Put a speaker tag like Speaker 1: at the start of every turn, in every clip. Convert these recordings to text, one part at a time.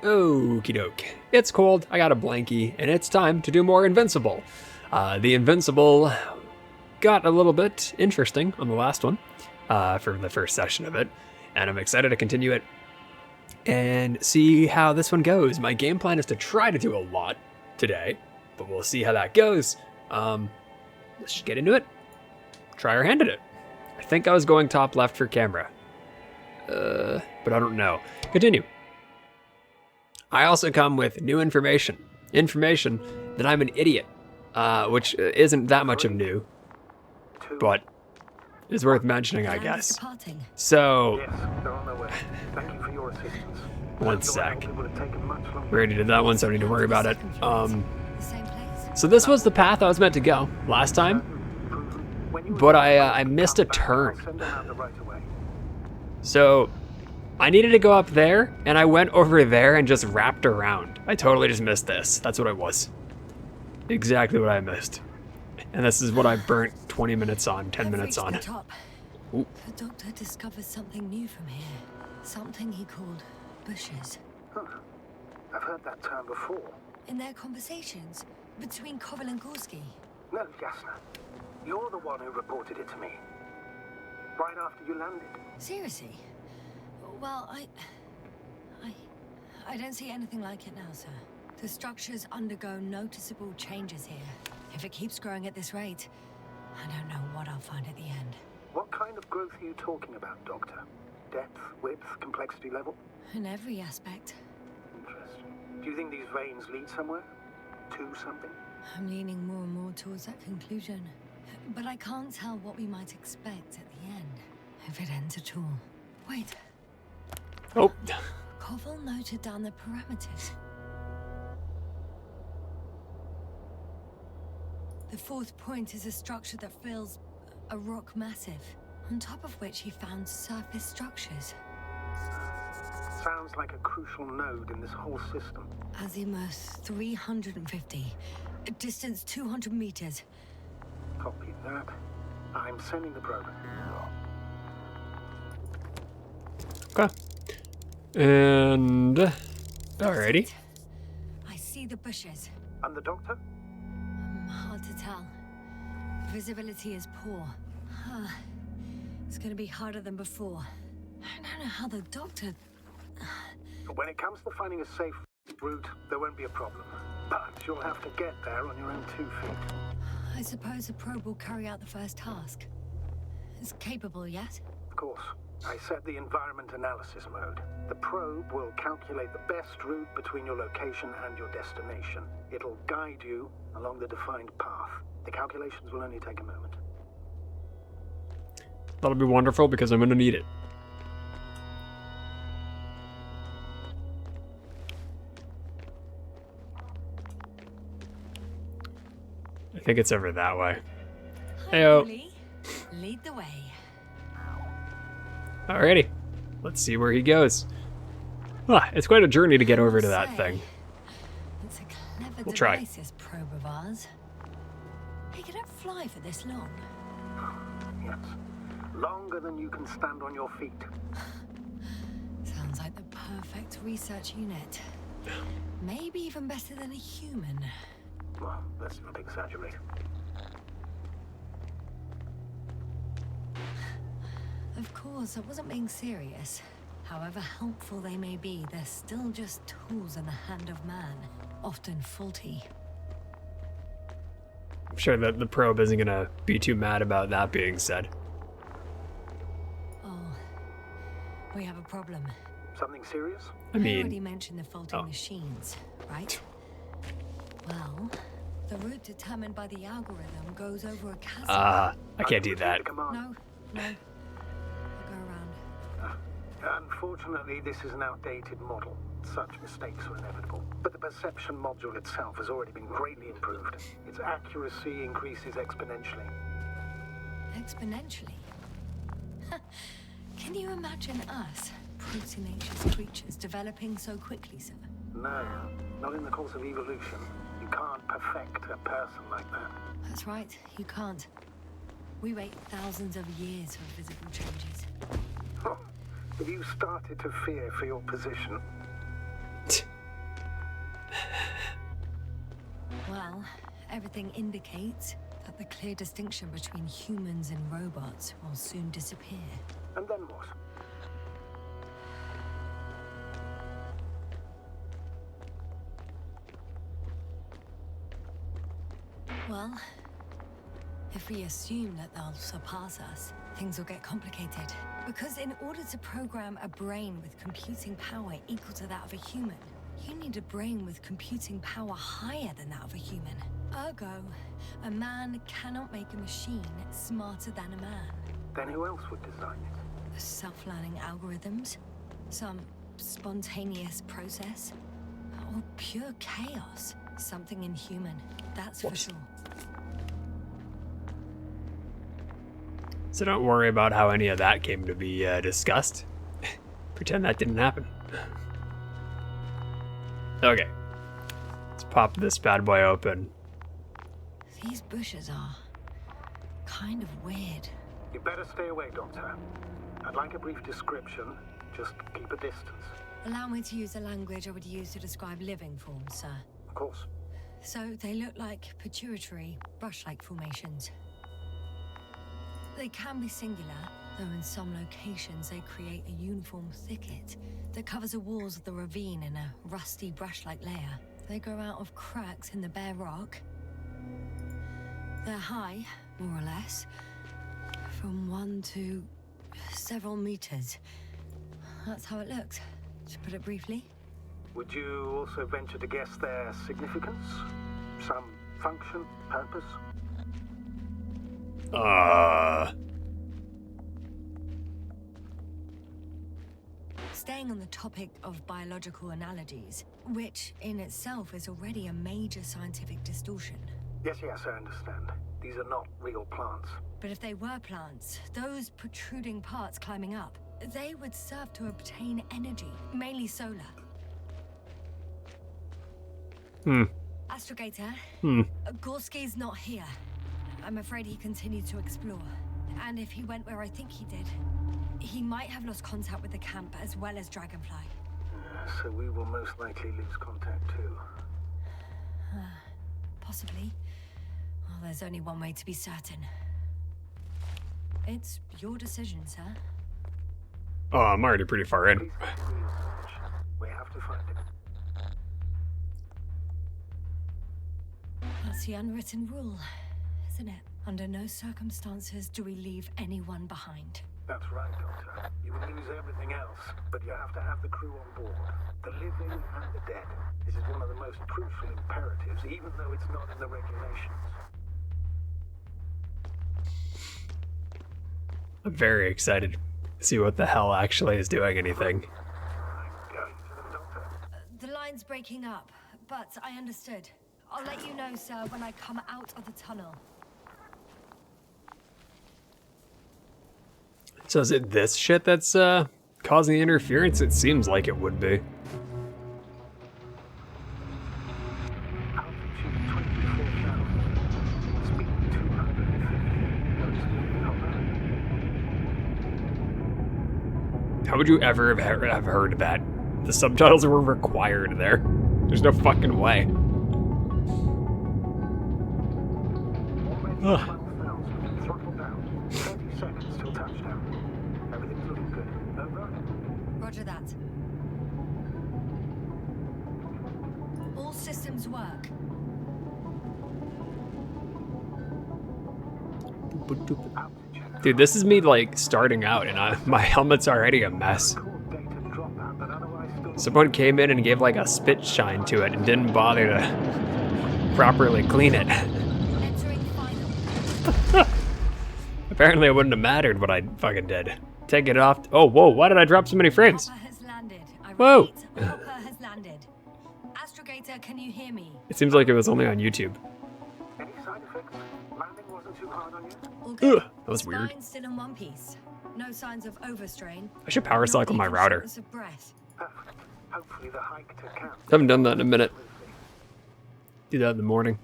Speaker 1: Okie doke. It's cold, I got a blankie, and it's time to do more Invincible. The Invincible got a little bit interesting on the last one, for the first session of it, and I'm excited to continue it and see how this one goes. My game plan is to try to do a lot today, but we'll see how that goes. Let's just get into it. Try our hand at it. I think I was going top left for camera, but I don't know. Continue. I also come with new information that I'm an idiot, which isn't that much of new, but is worth mentioning, I guess. So, one sec. We already did that one, so I don't need to worry about it. So this was the path I was meant to go last time, but I missed a turn. So I needed to go up there, and I went over there and just wrapped around. I totally just missed this. That's what it was. Exactly what I missed. And this is what I burnt 20 minutes on, 10 minutes on.
Speaker 2: The doctor discovers something new from here. Something he called bushes.
Speaker 3: Huh. I've heard that term before.
Speaker 2: In their conversations between Koval and Gorski.
Speaker 3: No, Jasna. You're the one who reported it to me. Right after you landed.
Speaker 2: Seriously? Well, I don't see anything like it now, sir. The structures undergo noticeable changes here. If it keeps growing at this rate, I don't know what I'll find at the end.
Speaker 3: What kind of growth are you talking about, Doctor? Depth, width, complexity level?
Speaker 2: In every aspect.
Speaker 3: Interesting. Do you think these veins lead somewhere? To something?
Speaker 2: I'm leaning more and more towards that conclusion. But I can't tell what we might expect at the end. If it ends at all. Wait.
Speaker 1: Oh.
Speaker 2: Koval noted down the parameters. The fourth point is a structure that fills a rock massive, on top of which he found surface structures.
Speaker 3: Sounds like a crucial node in this whole system.
Speaker 2: Azimuth 350. Distance 200 meters.
Speaker 3: Copy that. I'm sending the probe.
Speaker 1: Okay. And alrighty.
Speaker 2: I see the bushes.
Speaker 3: And the doctor?
Speaker 2: Hard to tell. Visibility is poor. It's gonna be harder than before. I don't know how the doctor...
Speaker 3: When it comes to finding a safe route, there won't be a problem. But you'll have to get there on your own 2 feet.
Speaker 2: I suppose the probe will carry out the first task. It's capable yet?
Speaker 3: Of course. I set the environment analysis mode. The probe will calculate the best route between your location and your destination. It'll guide you along the defined path. The calculations will only take a moment.
Speaker 1: That'll be wonderful because I'm going to need it. I think it's over that way. Heyo.
Speaker 2: Lead the way.
Speaker 1: Alrighty. Let's see where he goes. It's quite a journey to get over to that thing.
Speaker 2: It's a clever
Speaker 1: We'll try.
Speaker 2: device, this probe of ours. He couldn't fly for this long.
Speaker 3: Yes. Longer than you can stand on your feet.
Speaker 2: Sounds like the perfect research unit. Maybe even better than a human.
Speaker 3: Well, let's not exaggerate.
Speaker 2: Of course, I wasn't being serious. However helpful they may be, they're still just tools in the hand of man, often faulty.
Speaker 1: I'm sure that the probe isn't going to be too mad about that being said.
Speaker 2: Oh, we have a problem.
Speaker 3: Something serious?
Speaker 1: I
Speaker 2: I already
Speaker 1: mean,
Speaker 2: mentioned the faulty machines, right? Well, the route determined by the algorithm goes over a chasm.
Speaker 1: I can't do that.
Speaker 2: No. I'll go around.
Speaker 3: Unfortunately, this is an outdated model. Such mistakes are inevitable. But the perception module itself has already been greatly improved. Its accuracy increases exponentially.
Speaker 2: Exponentially? Can you imagine us, proteinaceous creatures, developing so quickly, sir?
Speaker 3: No, not in the course of evolution. You can't perfect a person like that.
Speaker 2: That's right, you can't. We wait thousands of years for physical changes.
Speaker 3: Have you started to fear for your position?
Speaker 2: Well, everything indicates that the clear distinction between humans and robots will soon disappear.
Speaker 3: And then what?
Speaker 2: Well, if we assume that they'll surpass us, things will get complicated. Because in order to program a brain with computing power equal to that of a human, you need a brain with computing power higher than that of a human. Ergo, a man cannot make a machine smarter than a man.
Speaker 3: Then who else would design it?
Speaker 2: Self-learning algorithms? Some spontaneous process? Or pure chaos? Something inhuman, that's for sure.
Speaker 1: So don't worry about how any of that came to be discussed. Pretend that didn't happen. Okay. Let's pop this bad boy open.
Speaker 2: These bushes are kind of weird.
Speaker 3: You better stay away, Doctor. I'd like a brief description. Just keep a distance.
Speaker 2: Allow me to use the language I would use to describe living forms, sir.
Speaker 3: Of course.
Speaker 2: So they look like pituitary, brush-like formations. They can be singular, though in some locations they create a uniform thicket that covers the walls of the ravine in a rusty brush-like layer. They grow out of cracks in the bare rock. They're high, more or less, from 1 to several meters. That's how it looks, to put it briefly.
Speaker 3: Would you also venture to guess their significance? Some function, purpose?
Speaker 2: Staying on the topic of biological analogies, which in itself is already a major scientific distortion.
Speaker 3: Yes, I understand. These are not real plants.
Speaker 2: But if they were plants, those protruding parts climbing up, they would serve to obtain energy, mainly solar. Astrogator, Gorski's not here. I'm afraid he continued to explore. And if he went where I think he did, he might have lost contact with the camp as well as Dragonfly.
Speaker 3: So we will most likely lose contact too.
Speaker 2: Possibly. Well, there's only one way to be certain. It's your decision, sir.
Speaker 1: Oh, I'm already pretty far in.
Speaker 3: Please continue your search. We have to find it.
Speaker 2: That's the unwritten rule, isn't it? Under no circumstances do we leave anyone behind.
Speaker 3: That's right, Doctor. You will lose everything else, but you have to have the crew on board. The living and the dead. This is one of the most crucial imperatives, even though it's not in the regulations.
Speaker 1: I'm very excited to see what the hell actually is doing anything.
Speaker 3: I'm going to them, Doctor.
Speaker 2: The line's breaking up, but I understood. I'll let you know, sir, when I come out of the tunnel.
Speaker 1: So is it this shit that's causing the interference? It seems like it would be.
Speaker 3: Altitude 24,000. Speed 250.
Speaker 1: How would you ever have heard that? The subtitles were required there. There's no fucking way.
Speaker 3: Already 12,000. Throttle down. 30 seconds till touchdown. Everything's looking good. Over.
Speaker 2: Roger that. All systems work.
Speaker 3: Altitude.
Speaker 1: Dude, this is me like starting out and my helmet's already a mess.
Speaker 3: Record data dropout, but otherwise still.
Speaker 1: Someone came in and gave like a spit shine to it and didn't bother to properly clean it.
Speaker 2: Entering final.
Speaker 1: Apparently it wouldn't have mattered what I fucking did. Take it off. Oh, whoa, why did I drop so many frames?
Speaker 2: Hopper has landed. I
Speaker 1: Whoa.
Speaker 2: repeat, Hopper has landed. Astrogator, can you hear me?
Speaker 1: It seems like it was only on YouTube.
Speaker 3: Any side effects? Landing wasn't too hard on you?
Speaker 2: All good.
Speaker 1: Ugh, that was weird.
Speaker 2: Spine's still in one piece. No signs of overstrain.
Speaker 1: I should power cycle my
Speaker 2: Not even
Speaker 1: router.
Speaker 2: shortness of breath.
Speaker 3: Perfect. Hopefully the hike to camp.
Speaker 1: Haven't done that in a minute. Do that in the morning.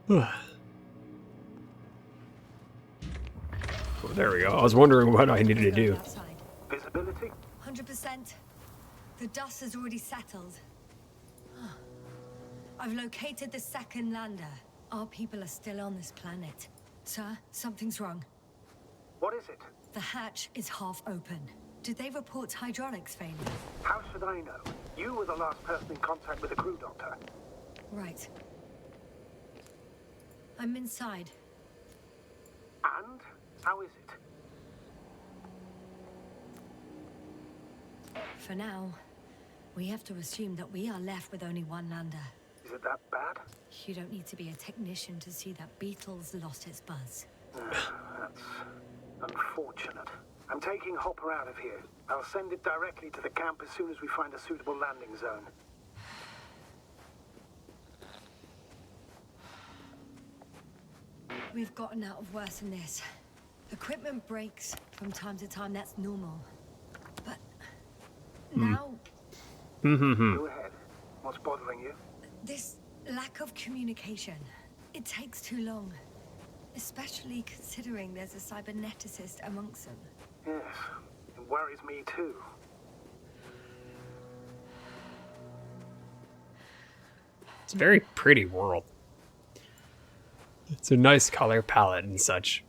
Speaker 1: Oh, there we go. I was wondering what I needed to do.
Speaker 2: Outside.
Speaker 3: Visibility?
Speaker 2: 100%. The dust has already settled. I've located the second lander. Our people are still on this planet. Sir, something's wrong.
Speaker 3: What is it?
Speaker 2: The hatch is half open. Did they report hydraulics failure?
Speaker 3: How should I know? You were the last person in contact with the crew, Doctor.
Speaker 2: Right. I'm inside.
Speaker 3: And? How is it?
Speaker 2: For now, we have to assume that we are left with only one lander.
Speaker 3: Is it that bad?
Speaker 2: You don't need to be a technician to see that Beetle's lost its buzz.
Speaker 3: That's unfortunate. I'm taking Hopper out of here. I'll send it directly to the camp as soon as we find a suitable landing zone.
Speaker 2: We've gotten out of worse than this. Equipment breaks from time to time, that's normal. But now...
Speaker 3: Go ahead. What's bothering you?
Speaker 2: This lack of communication. It takes too long. Especially considering there's a cyberneticist amongst them.
Speaker 3: Yes, it worries me too.
Speaker 1: It's a very pretty world. It's a nice color palette and such.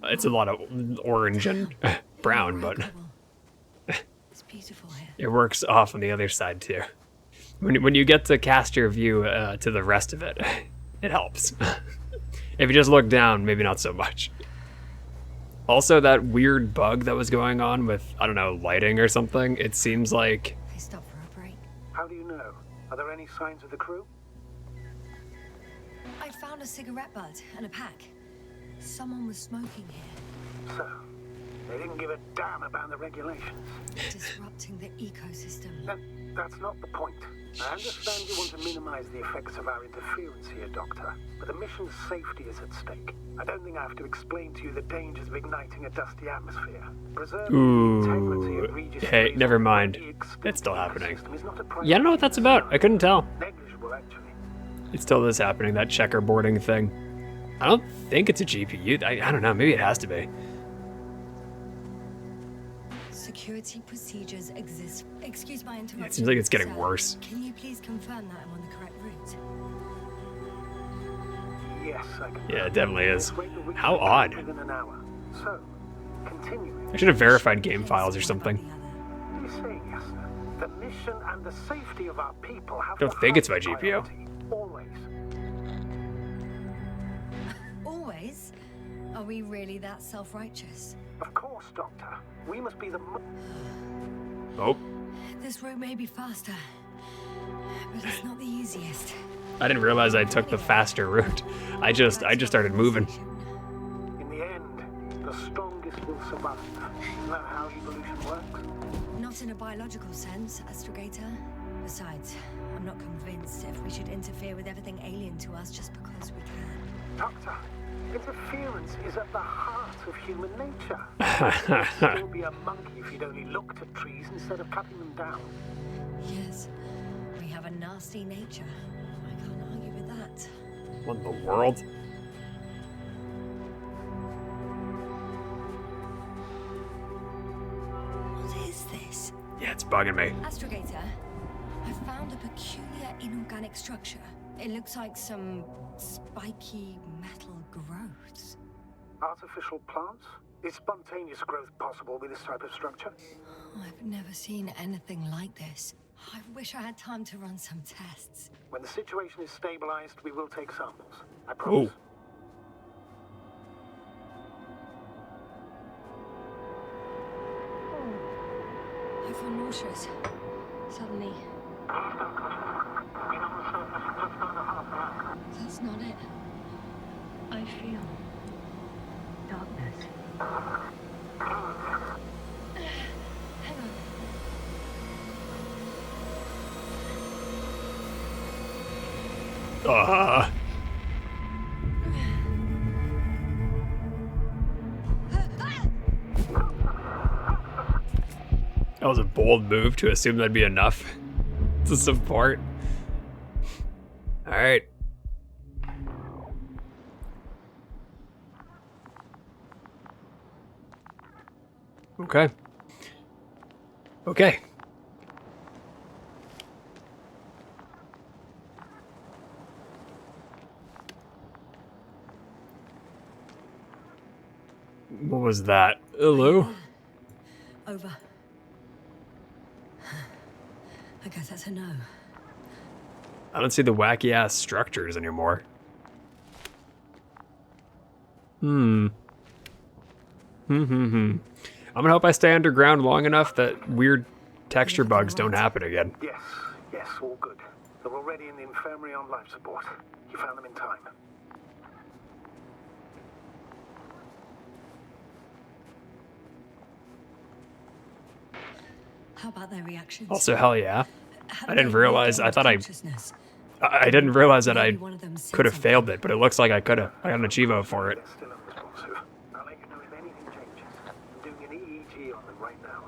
Speaker 1: It's a lot of orange and brown, but
Speaker 2: it's beautiful here.
Speaker 1: it works off on the other side too. When you get to cast your view to the rest of it, it helps. If you just look down, maybe not so much. Also, that weird bug that was going on with, I don't know, lighting or something, it seems like...
Speaker 2: They stopped for a break.
Speaker 3: How do you know? Are there any signs of the crew?
Speaker 2: I found a cigarette butt and a pack. Someone was smoking here.
Speaker 3: So, they didn't give a damn about the regulations.
Speaker 2: Disrupting the ecosystem.
Speaker 3: That's not the point. I understand you want to minimize the effects of our interference here, Doctor, but the mission's safety is at stake. I don't think I have to explain to you the dangers of igniting a dusty atmosphere. Preserving the integrity of Regis
Speaker 1: hey,
Speaker 3: Space
Speaker 1: never mind.
Speaker 3: the
Speaker 1: It's still happening.
Speaker 3: system is not a
Speaker 1: Yeah, I don't know what that's about. I couldn't tell.
Speaker 3: negligible, actually.
Speaker 1: It still is happening, that checkerboarding thing. I don't think it's a GPU. I don't know, maybe it has to be.
Speaker 2: Security procedures exist. Excuse my interruption.
Speaker 1: It seems like it's getting
Speaker 2: sir.
Speaker 1: worse.
Speaker 2: Can you please confirm that I'm on the correct route?
Speaker 3: Yes, I can.
Speaker 1: Yeah, it definitely is.
Speaker 3: Wait till we
Speaker 1: How
Speaker 3: get
Speaker 1: odd.
Speaker 3: Within an hour. So, continuing.
Speaker 1: I should have verified game files or something.
Speaker 3: You're saying, yes, sir. The mission and the safety of our people have
Speaker 1: Don't
Speaker 3: the
Speaker 1: think it's my
Speaker 3: highest
Speaker 1: GPU.
Speaker 3: priority, always.
Speaker 2: Always? Are we really that self-righteous?
Speaker 3: Of course, Doctor. We must be the
Speaker 1: Oh,
Speaker 2: This route may be faster, but it's not the easiest.
Speaker 1: I didn't realize I took the faster route. I just started moving.
Speaker 3: In the end, the strongest will survive. Isn't that how evolution works?
Speaker 2: Not in a biological sense, Astrogator. Besides, I'm not convinced if we should interfere with everything alien to us just because we can.
Speaker 3: Doctor, interference is at the heart of human nature. You'd still be a monkey if you'd only looked at trees instead of cutting them down.
Speaker 2: Yes, we have a nasty nature. I can't argue with that.
Speaker 1: What in the world?
Speaker 2: What is this?
Speaker 1: Yeah, it's bugging me.
Speaker 2: Astrogator, I found a peculiar inorganic structure. It looks like some spiky metal growths.
Speaker 3: Artificial plants? Is spontaneous growth possible with this type of structure?
Speaker 2: I've never seen anything like this. I wish I had time to run some tests.
Speaker 3: When the situation is stabilized, we will take samples. I promise.
Speaker 1: Oh.
Speaker 2: I feel nauseous. Suddenly. That's not it. I feel darkness. Hang on.
Speaker 1: That was a bold move to assume that'd be enough to support. All right. Okay. Okay. What was that? Hello?
Speaker 2: Over. I guess that's a no.
Speaker 1: I don't see the wacky ass structures anymore. I'm gonna hope I stay underground long enough that weird texture bugs don't happen again.
Speaker 3: Yes, yes, all good. They're already in the infirmary on life support. You found them in time.
Speaker 2: How about their reactions?
Speaker 1: Also, hell yeah.
Speaker 2: Have
Speaker 1: I didn't
Speaker 2: they
Speaker 1: realize, I
Speaker 2: regained
Speaker 1: thought I
Speaker 2: consciousness?
Speaker 1: didn't realize that I
Speaker 2: Maybe one of them said
Speaker 1: could have
Speaker 2: something.
Speaker 1: failed it, but it looks like I could have. I got an achievo for it.
Speaker 3: They're still unresponsive. I'll let you know if anything changes. I'm doing an EEG on them right now.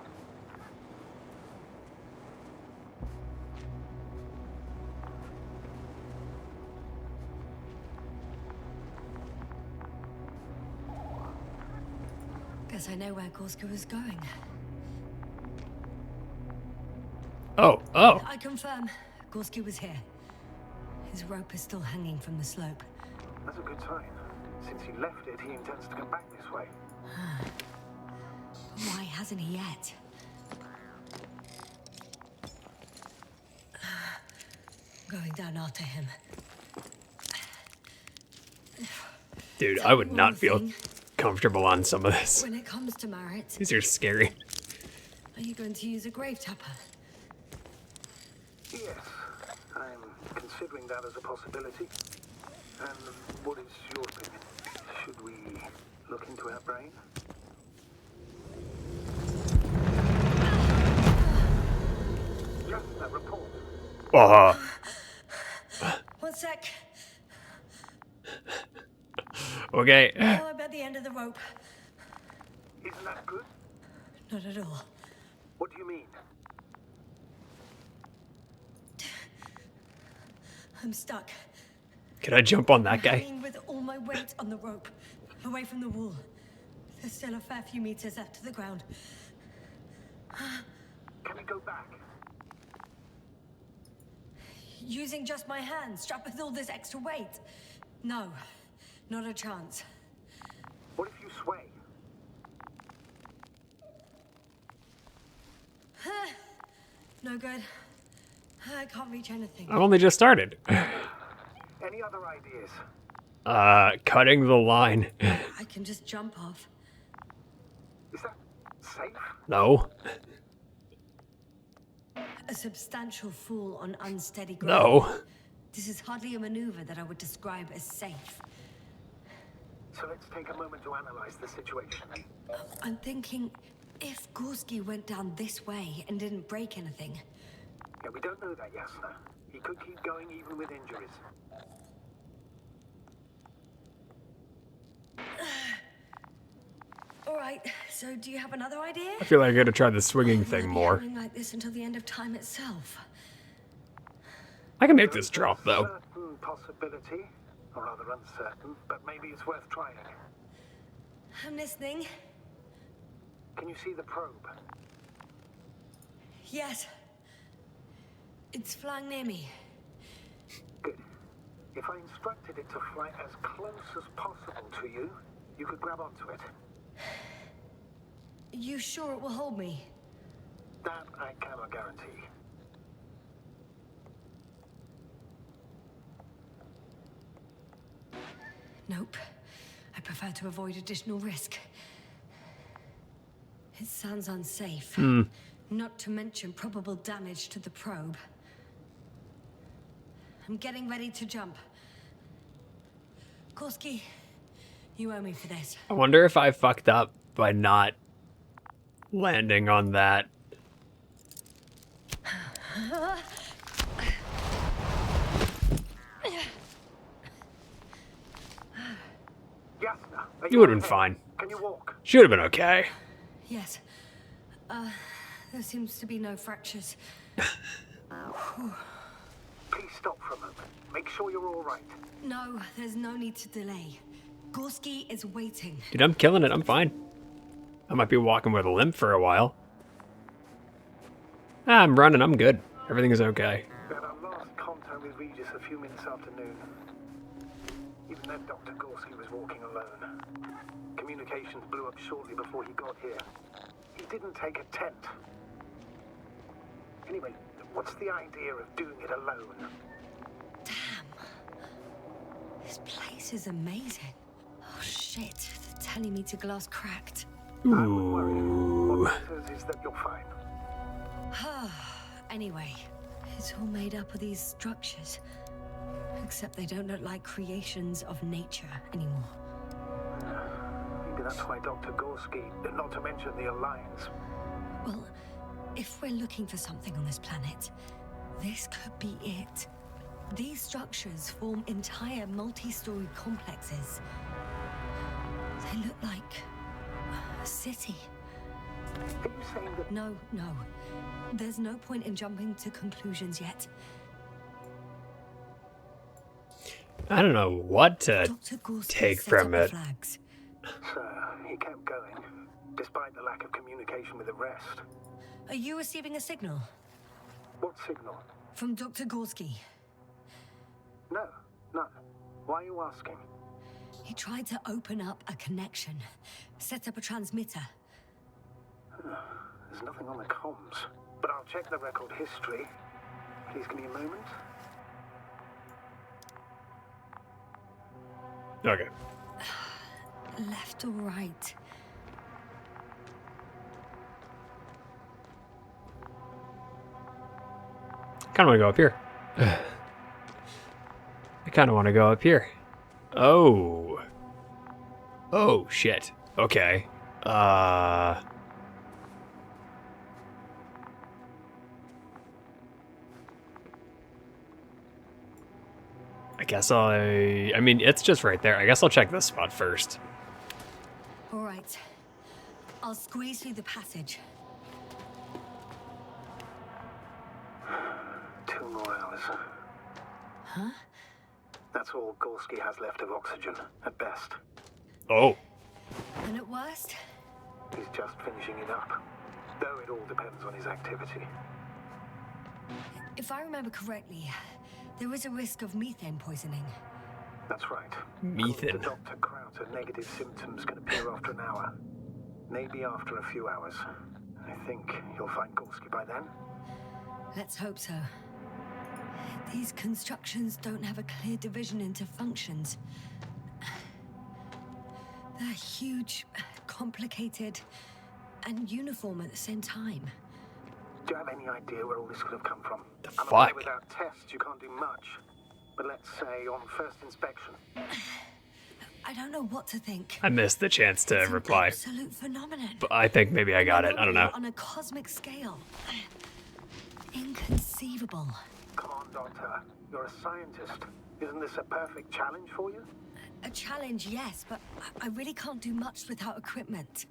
Speaker 2: Guess I know where Gorska was going.
Speaker 1: Oh.
Speaker 2: I confirm, Gorski was here. His rope is still hanging from the slope.
Speaker 3: That's a good sign. Since he left it, he intends to come back this way.
Speaker 2: But why hasn't he yet? Going down after him.
Speaker 1: Dude,
Speaker 2: Tell
Speaker 1: I
Speaker 2: me
Speaker 1: would
Speaker 2: one
Speaker 1: not feel
Speaker 2: thing.
Speaker 1: comfortable on some of this.
Speaker 2: When it comes to Marit,
Speaker 1: These are scary.
Speaker 2: are you going to use a grave tapper?
Speaker 3: Yes, I'm considering that as a possibility. And what is your opinion? Should we look into her brain? Just a report.
Speaker 2: One sec.
Speaker 1: Okay.
Speaker 2: Oh, I'm at the end of the rope.
Speaker 3: Isn't that good?
Speaker 2: Not at all.
Speaker 3: What do you mean?
Speaker 2: I'm stuck.
Speaker 1: Can I jump on that guy?
Speaker 2: Hanging with all my weight on the rope, away from the wall. There's still a fair few meters left to the ground.
Speaker 3: Can we go back?
Speaker 2: Using just my hands, strapped with all this extra weight? No, not a chance.
Speaker 3: What if you sway?
Speaker 2: No good. I can't reach anything.
Speaker 1: I've only just started.
Speaker 3: Any other ideas?
Speaker 1: Cutting the line.
Speaker 2: I can just jump off.
Speaker 3: Is that safe?
Speaker 1: No.
Speaker 2: A substantial fall on unsteady ground.
Speaker 1: No.
Speaker 2: This is hardly a maneuver that I would describe as safe.
Speaker 3: So let's take a moment to analyze the situation.
Speaker 2: I'm thinking, if Gorski went down this way and didn't break anything,
Speaker 3: Yeah, we don't know that, Yasna. He could keep going even with injuries.
Speaker 2: all right. So, do you have another idea?
Speaker 1: I feel like I gotta try the swinging
Speaker 2: Might
Speaker 1: thing
Speaker 2: be
Speaker 1: more.
Speaker 2: happening like this until the end of time itself.
Speaker 1: I can make this drop though.
Speaker 3: Certain possibility, or rather uncertain, but maybe it's worth trying.
Speaker 2: I'm listening.
Speaker 3: Can you see the probe?
Speaker 2: Yes. It's flying near me.
Speaker 3: Good. If I instructed it to fly as close as possible to you, you could grab onto it.
Speaker 2: You sure it will hold me?
Speaker 3: That I cannot guarantee.
Speaker 2: Nope. I prefer to avoid additional risk. It sounds unsafe. Not to mention probable damage to the probe. I'm getting ready to jump. Gorski, you owe me for this.
Speaker 1: I wonder if I fucked up by not landing on that.
Speaker 3: Yasna, are
Speaker 1: You would have been
Speaker 3: okay?
Speaker 1: fine.
Speaker 3: Can you walk?
Speaker 1: Should have been okay.
Speaker 2: Yes. There seems to be no fractures.
Speaker 3: Please stop for a moment. Make sure you're all right.
Speaker 2: No, there's no need to delay. Gorski is waiting.
Speaker 1: Dude, I'm killing it. I'm fine. I might be walking with a limp for a while. I'm running. I'm good. Everything is okay.
Speaker 3: We had our last contact with Regis a few minutes after noon. Even then, Dr. Gorski was walking alone. communications blew up shortly before he got here. He didn't take a tent. Anyway, what's the idea of doing it alone?
Speaker 2: Damn. This place is amazing. Oh shit, the telemeter glass cracked.
Speaker 3: I wouldn't worry.
Speaker 1: Ooh.
Speaker 3: What matters is that you're fine.
Speaker 2: Anyway, it's all made up of these structures. Except they don't look like creations of nature anymore.
Speaker 3: Maybe that's why Dr. Gorski, not to mention the Alliance.
Speaker 2: Well, if we're looking for something on this planet, this could be it. These structures form entire multi-story complexes. They look like a city.
Speaker 3: Are you saying that...
Speaker 2: No. There's no point in jumping to conclusions yet.
Speaker 1: I don't know what to
Speaker 2: Dr. Gorski
Speaker 1: take
Speaker 2: set
Speaker 1: from
Speaker 2: up the
Speaker 1: it.
Speaker 2: flags.
Speaker 3: Sir, he kept going, despite the lack of communication with the rest.
Speaker 2: Are you receiving a signal?
Speaker 3: What signal?
Speaker 2: From Dr. Gorski.
Speaker 3: No, none. Why are you asking?
Speaker 2: He tried to open up a connection, set up a transmitter.
Speaker 3: There's nothing on the comms, but I'll check the record history. Please give me a moment.
Speaker 1: Okay.
Speaker 2: Left or right?
Speaker 1: Kind of want to go up here. I kind of want to go up here. Oh. Oh, shit. Okay. I guess I mean, it's just right there. I guess I'll check this spot first.
Speaker 2: All right. I'll squeeze through the passage.
Speaker 3: 2 more hours.
Speaker 2: Huh?
Speaker 3: That's all Gorski has left of oxygen, at best.
Speaker 1: Oh.
Speaker 2: And at worst?
Speaker 3: He's just finishing it up. Though it all depends on his activity.
Speaker 2: If I remember correctly, there is a risk of methane poisoning.
Speaker 3: That's right.
Speaker 1: Methane.
Speaker 3: Dr. Krauter, negative symptoms can appear after an hour. Maybe after a few hours. I think you'll find Gorski by then.
Speaker 2: Let's hope so. These constructions don't have a clear division into functions. They're huge, complicated, and uniform at the same time.
Speaker 3: Do you have any idea where all this could have come from?
Speaker 1: The
Speaker 3: I'm aware
Speaker 1: fuck?
Speaker 3: without tests, you can't do much. But let's say on first inspection.
Speaker 2: I don't know what to think.
Speaker 1: I missed the chance to
Speaker 2: It's an
Speaker 1: reply.
Speaker 2: absolute phenomenon.
Speaker 1: But I think maybe I got it. I don't know.
Speaker 2: On a cosmic scale. Inconceivable.
Speaker 3: Come on, Doctor. You're a scientist. Isn't this a perfect challenge for you?
Speaker 2: A challenge, yes, but I really can't do much without equipment.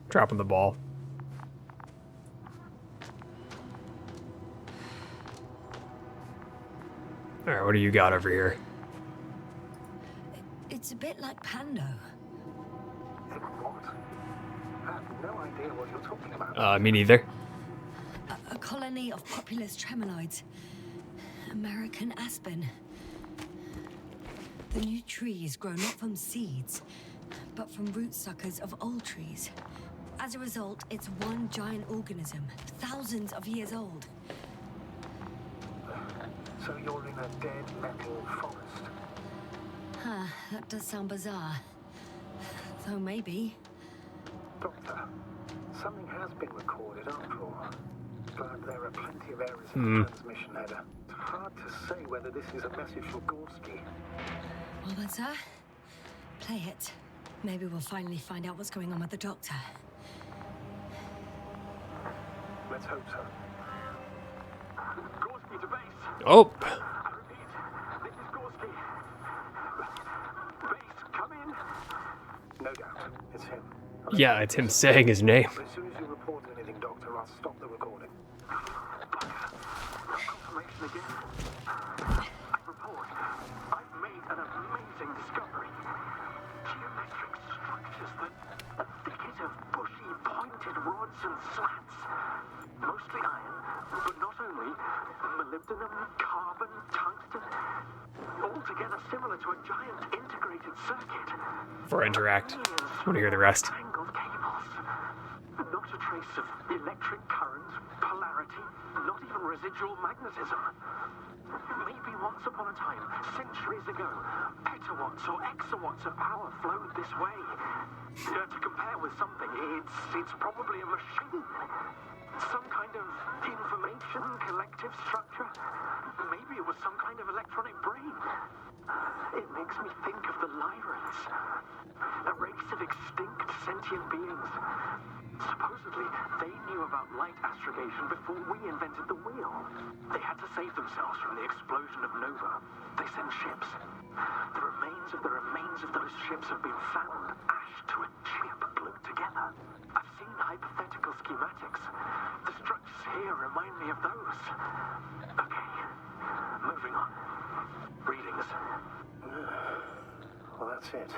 Speaker 1: Dropping the ball. All right, what do you got over here?
Speaker 2: It's a bit like Pando.
Speaker 3: What? I have no idea what you're talking about.
Speaker 1: Me neither.
Speaker 2: A colony of populous tremoloids. American aspen. The new trees grow not from seeds, but from root suckers of old trees. As a result, it's one giant organism, thousands of years old.
Speaker 3: So you're in a dead metal forest.
Speaker 2: Huh, that does sound bizarre. Though maybe.
Speaker 3: Doctor, something has been recorded after all. But there are plenty of errors in the transmission header. It's hard to say whether this is a message from Gorski.
Speaker 2: Well then, sir, play it. Maybe we'll finally find out what's going on with the doctor.
Speaker 3: Let's hope so. Gorski to base.
Speaker 1: Oh.
Speaker 3: I repeat, this is Gorski. Base, come in. No doubt, it's him.
Speaker 1: Yeah, it's him saying his name.
Speaker 3: But as soon as you report anything, Doctor, I'll stop the recording. Confirmation again. I report. I've made an amazing discovery. Geometric structures that are thicket of bushy, pointed rods and slats. Mostly iron, but not only. Molybdenum, carbon, tungsten. Altogether, together similar to a giant integrated circuit.
Speaker 1: Before I interact, I want to hear the rest.
Speaker 3: Tangled cables. Not a trace of electric current, polarity, not even residual magnetism. Maybe once upon a time, centuries ago, petawatts or exawatts of power flowed this way. To compare with something, it's probably a machine. Some kind of information collective structure. Maybe it was some kind of electronic brain. It makes me think of the Lyrans, a race of extinct sentient beings. Supposedly, they knew about light astrogation before we invented the wheel. They had to save themselves from the explosion of Nova. They sent ships. The remains of those ships have been found, ashed to a chip glued together. I've seen hypothetical schematics. The structures here remind me of those. Okay, moving on. Readings. Well, that's it.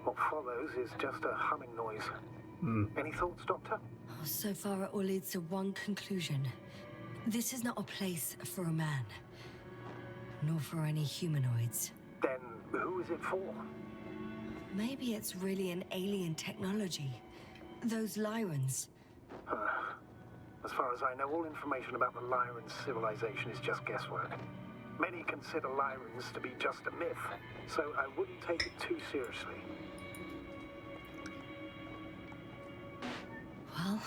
Speaker 3: What follows is just a humming noise. Any thoughts, Doctor?
Speaker 2: So far, it all leads to one conclusion. This is not a place for a man, nor for any humanoids.
Speaker 3: Then who is it for?
Speaker 2: Maybe it's really an alien technology. Those Lyrans.
Speaker 3: As far as I know, all information about the Lyran civilization is just guesswork. Many consider Lyrans to be just a myth, so I wouldn't take it too seriously.
Speaker 2: Well,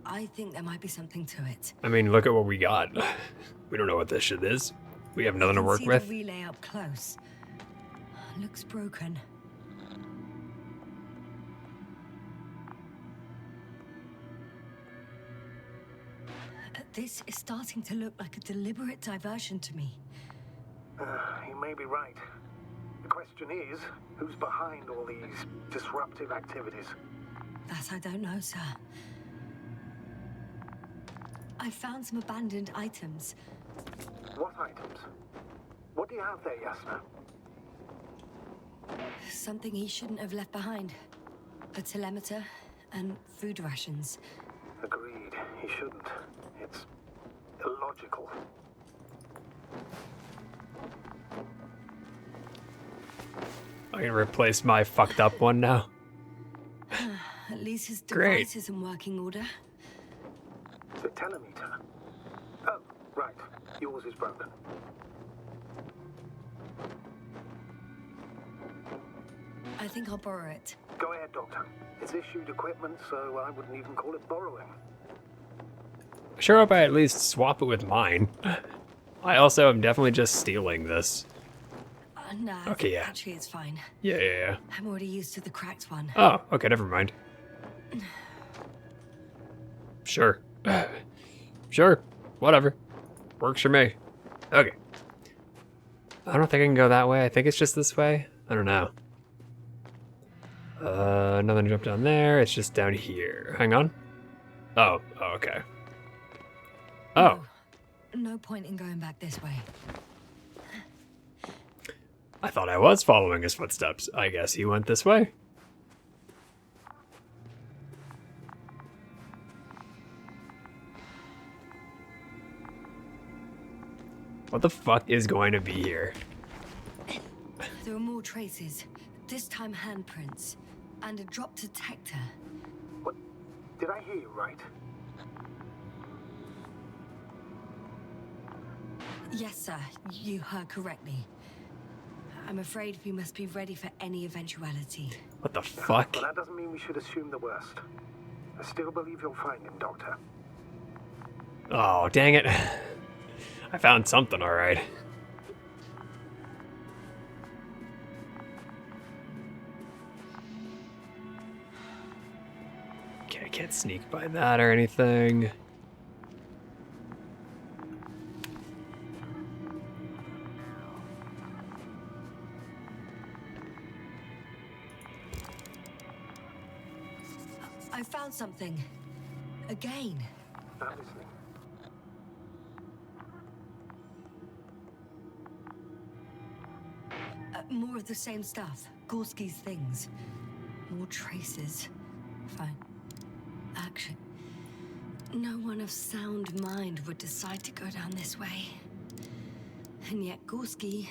Speaker 2: I think there might be something to it.
Speaker 1: I mean, look at what we got. We don't know what this shit is. We have nothing to work with.
Speaker 2: The relay up close. Looks broken. This is starting to look like a deliberate diversion to me.
Speaker 3: You may be right. The question is, who's behind all these disruptive activities?
Speaker 2: That I don't know, sir. I found some abandoned items.
Speaker 3: What items? What do you have there, Yasna?
Speaker 2: Something he shouldn't have left behind. A telemeter and food rations.
Speaker 3: Agreed. He shouldn't. It's illogical.
Speaker 1: I can replace my fucked up one now.
Speaker 2: At least his
Speaker 1: Great.
Speaker 2: device is in working order.
Speaker 3: The telemeter. Oh, right. Yours is broken.
Speaker 2: I think I'll borrow it.
Speaker 3: Go ahead, Doctor. It's issued equipment, so I wouldn't even call it borrowing.
Speaker 1: Sure hope I at least swap it with mine. I also am definitely just stealing this.
Speaker 2: Nah,
Speaker 1: Okay, yeah.
Speaker 2: actually it's fine.
Speaker 1: Yeah.
Speaker 2: I'm already used to the cracked one.
Speaker 1: Oh, okay, never mind. Sure. Sure. Whatever. Works for me. Okay. I don't think I can go that way. I think it's just this way. I don't know. Nothing to jump down there. It's just down here. Hang on. Oh, okay. Oh.
Speaker 2: No point in going back this way.
Speaker 1: I thought I was following his footsteps. I guess he went this way. What the fuck is going to be here?
Speaker 2: There are more traces. This time handprints. And a drop detector.
Speaker 3: What? Did I hear you right?
Speaker 2: Yes, sir. You heard correctly. I'm afraid we must be ready for any eventuality.
Speaker 1: What the fuck?
Speaker 3: But that doesn't mean we should assume the worst. I still believe you'll find him, Doctor.
Speaker 1: Oh, dang it. I found something, alright. Okay, I can't sneak by that or anything.
Speaker 2: I found something. Again.
Speaker 3: I'm listening.
Speaker 2: More of the same stuff. Gorski's things. More traces. Fine. Action. No one of sound mind would decide to go down this way. And yet Gorski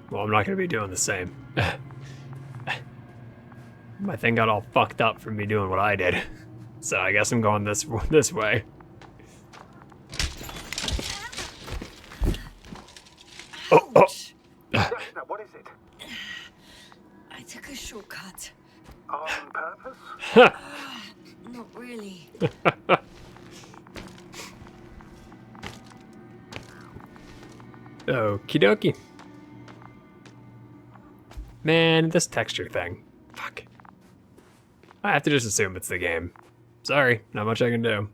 Speaker 1: Well, I'm not gonna be doing the same. My thing got all fucked up from me doing what I did. So I guess I'm going this way. Oh, oh.
Speaker 3: Now, what is it?
Speaker 2: I took a shortcut.
Speaker 3: On purpose?
Speaker 2: Not really.
Speaker 1: Okie dokie. Man, this texture thing. Fuck. I have to just assume it's the game. Sorry, not much I can do.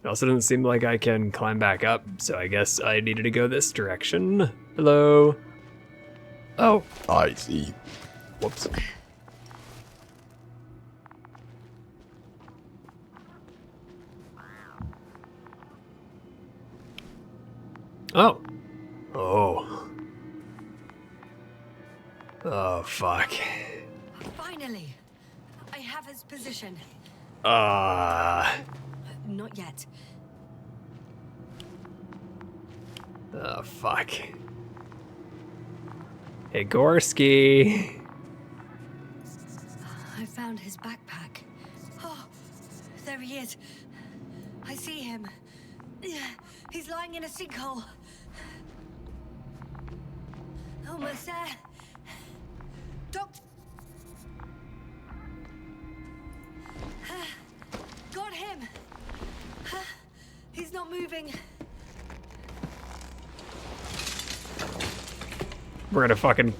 Speaker 1: It also doesn't seem like I can climb back up, so I guess I needed to go this direction. Hello? Oh.
Speaker 4: I see.
Speaker 1: Whoops. Oh. Oh. Oh, fuck.
Speaker 2: Finally, I have his position.
Speaker 1: Ah.
Speaker 2: Not yet.
Speaker 1: Oh, fuck. Hey, Gorski.
Speaker 2: I found his backpack. Oh, there he is. I see him. He's lying in a sinkhole. Almost there. Doctor. Got him. He's not moving.
Speaker 1: We're gonna fucking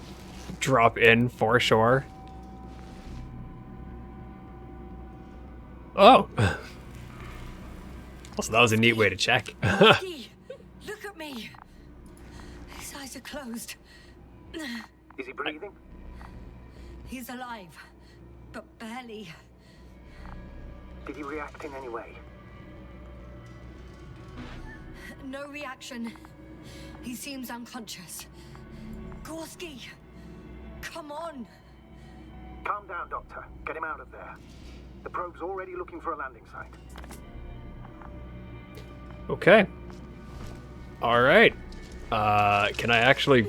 Speaker 1: drop in for sure. Oh. Also, that was a neat way to check.
Speaker 2: Look at me. His eyes are closed.
Speaker 3: Is he breathing?
Speaker 2: He's alive, but barely.
Speaker 3: Did he react in any way?
Speaker 2: No reaction. He seems unconscious. Gorski, come on.
Speaker 3: Calm down, Doctor. Get him out of there. The probe's already looking for a landing site.
Speaker 1: Okay. All right. Can I actually?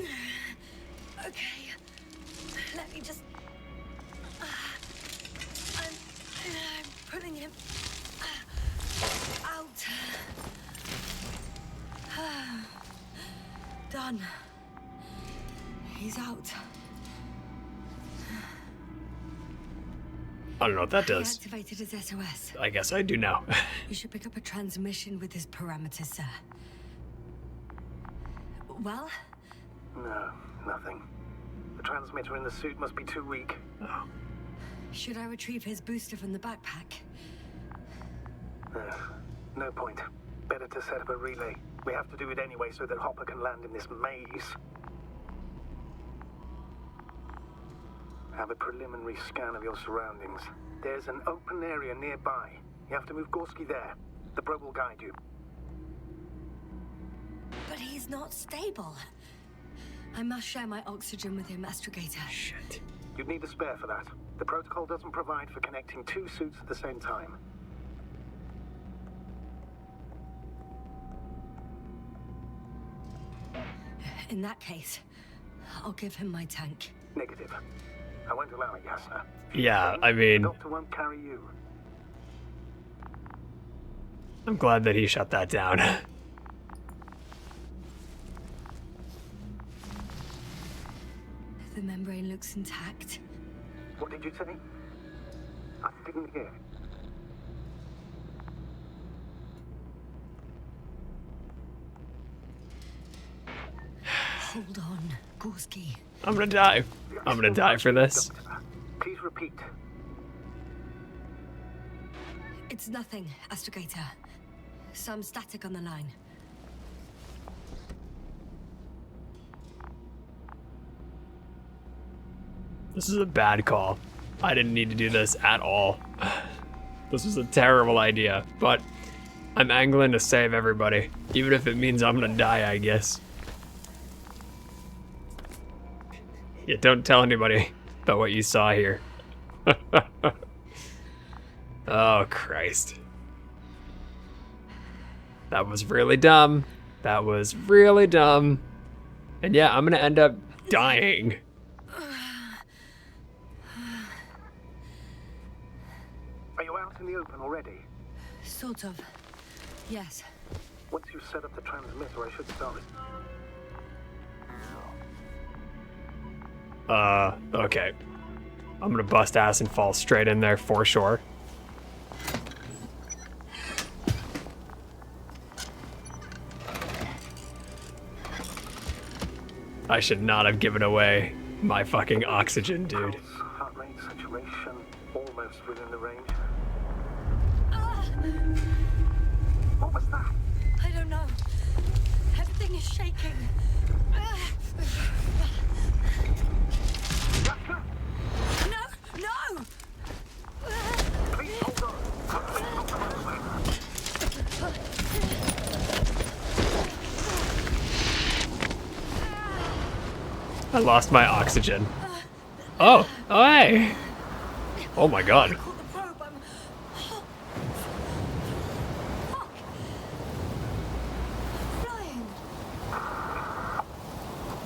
Speaker 2: Okay. Let me just. I'm putting him out. Done. He's out.
Speaker 1: I don't know what that
Speaker 2: He
Speaker 1: does.
Speaker 2: activated his SOS.
Speaker 1: I guess I do now.
Speaker 2: You should pick up a transmission with his parameters, sir. Well?
Speaker 3: No, nothing. The transmitter in the suit must be too weak.
Speaker 1: Oh.
Speaker 2: Should I retrieve his booster from the backpack?
Speaker 3: No point. Better to set up a relay. We have to do it anyway so that Hopper can land in this maze. Have a preliminary scan of your surroundings. There's an open area nearby. You have to move Gorski there. The probe will guide you.
Speaker 2: But he's not stable. I must share my oxygen with him, Astrogator.
Speaker 1: Shit.
Speaker 3: You'd need a spare for that. The protocol doesn't provide for connecting two suits at the same time.
Speaker 2: In that case, I'll give him my tank.
Speaker 3: Negative. I won't allow it, Yasna.
Speaker 1: Yeah, I mean,
Speaker 3: The doctor won't carry you.
Speaker 1: I'm glad that he shut that down.
Speaker 2: The membrane looks intact.
Speaker 3: What did you say? I didn't hear.
Speaker 2: Hold on, Gorski.
Speaker 1: I'm gonna die. I'm gonna die for this.
Speaker 3: Doctor, please repeat.
Speaker 2: It's nothing, Astrogator. Some static on the line.
Speaker 1: This is a bad call. I didn't need to do this at all. This was a terrible idea, but I'm angling to save everybody, even if it means I'm gonna die, I guess. Yeah, don't tell anybody about what you saw here. Oh, Christ. That was really dumb. That was really dumb. And yeah, I'm gonna end up dying.
Speaker 3: Are you out in the open already?
Speaker 2: Sort of. Yes.
Speaker 3: Once you set up the transmitter, I should start it.
Speaker 1: Okay. I'm gonna bust ass and fall straight in there for sure. I should not have given away my fucking oxygen, dude.
Speaker 3: Pulse, heart rate, saturation, almost within the range. What was that?
Speaker 2: I don't know. Everything is shaking. No! No!
Speaker 3: Please hold on. Please don't come over.
Speaker 1: I lost my oxygen. Oh, oh hey! Oh my god.
Speaker 2: Caught the probe. I'm... Fuck! Flying.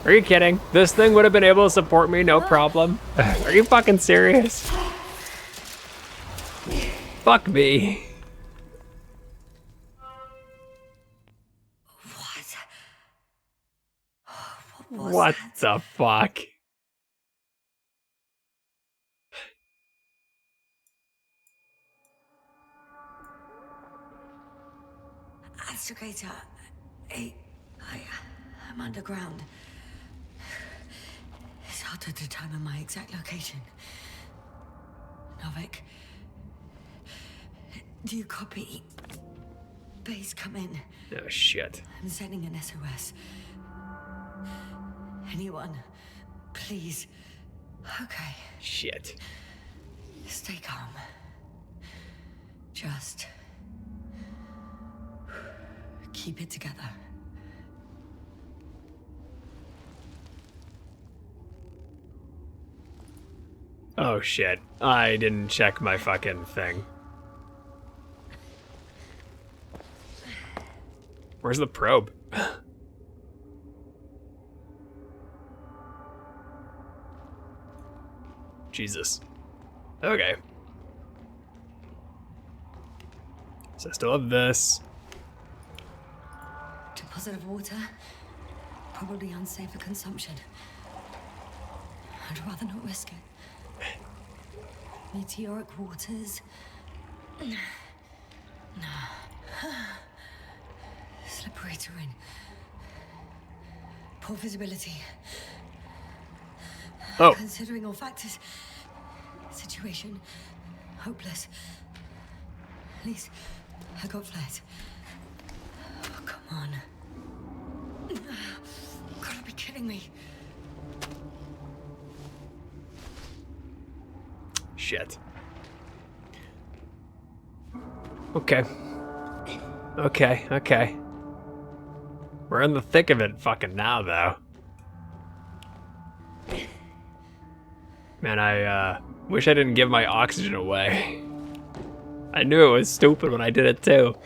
Speaker 1: Are you kidding? This thing would have been able to support me, no problem. Are you fucking serious? Fuck me. What the fuck?
Speaker 2: Astrogator, I'm underground. It's hard to determine my exact location. Novik, do you copy? Base, come in.
Speaker 1: Oh shit.
Speaker 2: I'm sending an SOS. Anyone, please. Okay.
Speaker 1: Shit.
Speaker 2: Stay calm. Just keep it together.
Speaker 1: Oh shit. I didn't check my fucking thing. Where's the probe? Jesus. Okay. So I still have this.
Speaker 2: Deposit of water. Probably unsafe for consumption. I'd rather not risk it. Meteoric waters. Slippery terrain. Poor visibility.
Speaker 1: Oh.
Speaker 2: Considering all factors, situation hopeless. At least I got flares. Oh, come on. You gotta be kidding me.
Speaker 1: Shit. Okay. Okay. We're in the thick of it fucking now, though. Man, I wish I didn't give my oxygen away. I knew it was stupid when I did it too.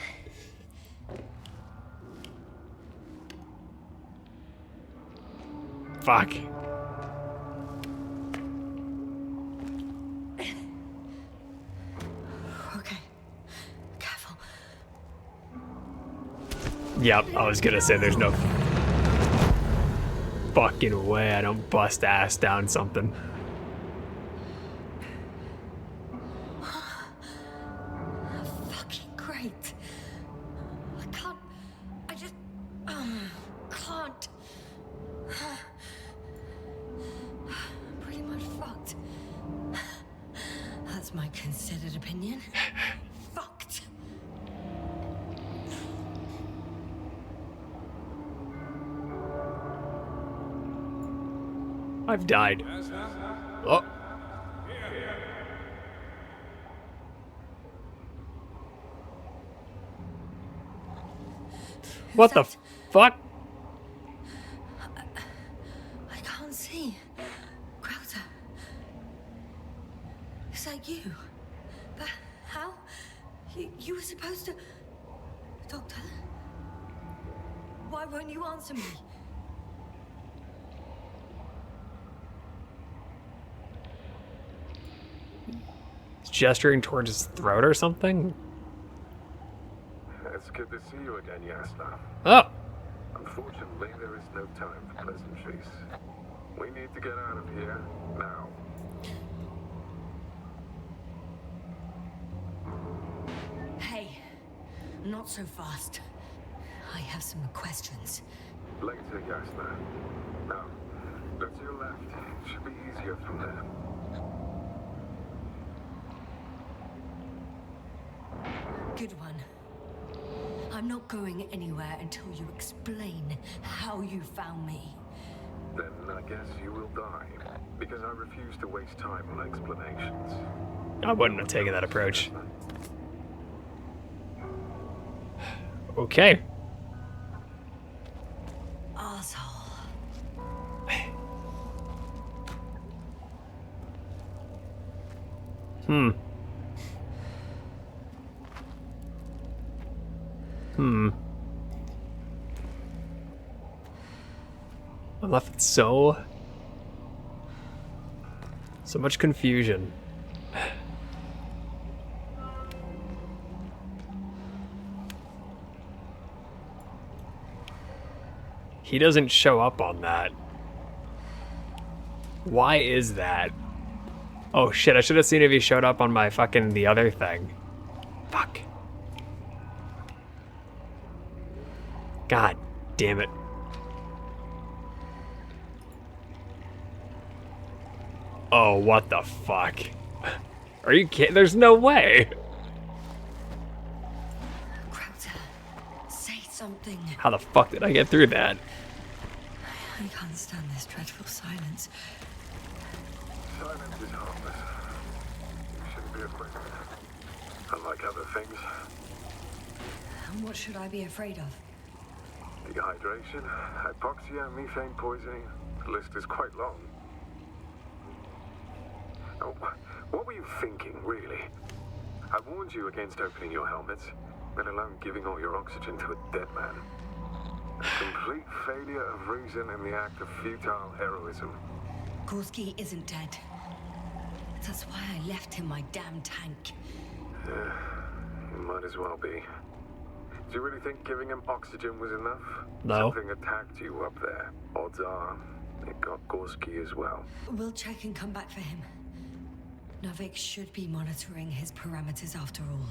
Speaker 1: Fuck.
Speaker 2: Okay. Careful.
Speaker 1: Yep, I was gonna say there's no fucking way I don't bust ass down something.
Speaker 2: Fucking great. I just can't. I'm pretty much fucked. That's my considered opinion. Fucked.
Speaker 1: I've died. Oh. What the fuck?
Speaker 2: I can't see. Crowther. Is that you? But how? You were supposed to... Doctor? Why won't you answer me?
Speaker 1: gesturing towards his throat or something?
Speaker 4: It's good to see you again, Yasna.
Speaker 1: Oh!
Speaker 4: Unfortunately, there is no time for pleasantries. We need to get out of here now.
Speaker 2: Hey, not so fast. I have some questions.
Speaker 4: Later, Yasna. Now, go to your left. It should be easier from there.
Speaker 2: Good one. I'm not going anywhere until you explain how you found me.
Speaker 4: Then I guess you will die, because I refuse to waste time on explanations.
Speaker 1: I wouldn't have taken that approach. Okay.
Speaker 2: Asshole.
Speaker 1: I'm left with so much confusion. He doesn't show up on that. Why is that? Oh shit, I should have seen if he showed up on my fucking the other thing. Fuck. God damn it. Oh, what the fuck? Are you kidding? There's no way.
Speaker 2: Krauter, say something.
Speaker 1: How the fuck did I get through that?
Speaker 2: I can't stand this dreadful silence.
Speaker 4: Silence is harmless. You shouldn't be afraid of it. Unlike other things.
Speaker 2: And what should I be afraid of?
Speaker 4: Dehydration, hypoxia, methane poisoning. The list is quite long. Oh, what were you thinking, really? I warned you against opening your helmets, let alone giving all your oxygen to a dead man. A complete failure of reason in the act of futile heroism.
Speaker 2: Gorski isn't dead. That's why I left him my damn tank.
Speaker 4: It might as well be. Do you really think giving him oxygen was enough?
Speaker 1: No.
Speaker 4: Something attacked you up there. Odds are, it got Gorski as well.
Speaker 2: We'll check and come back for him. Novik should be monitoring his parameters after all.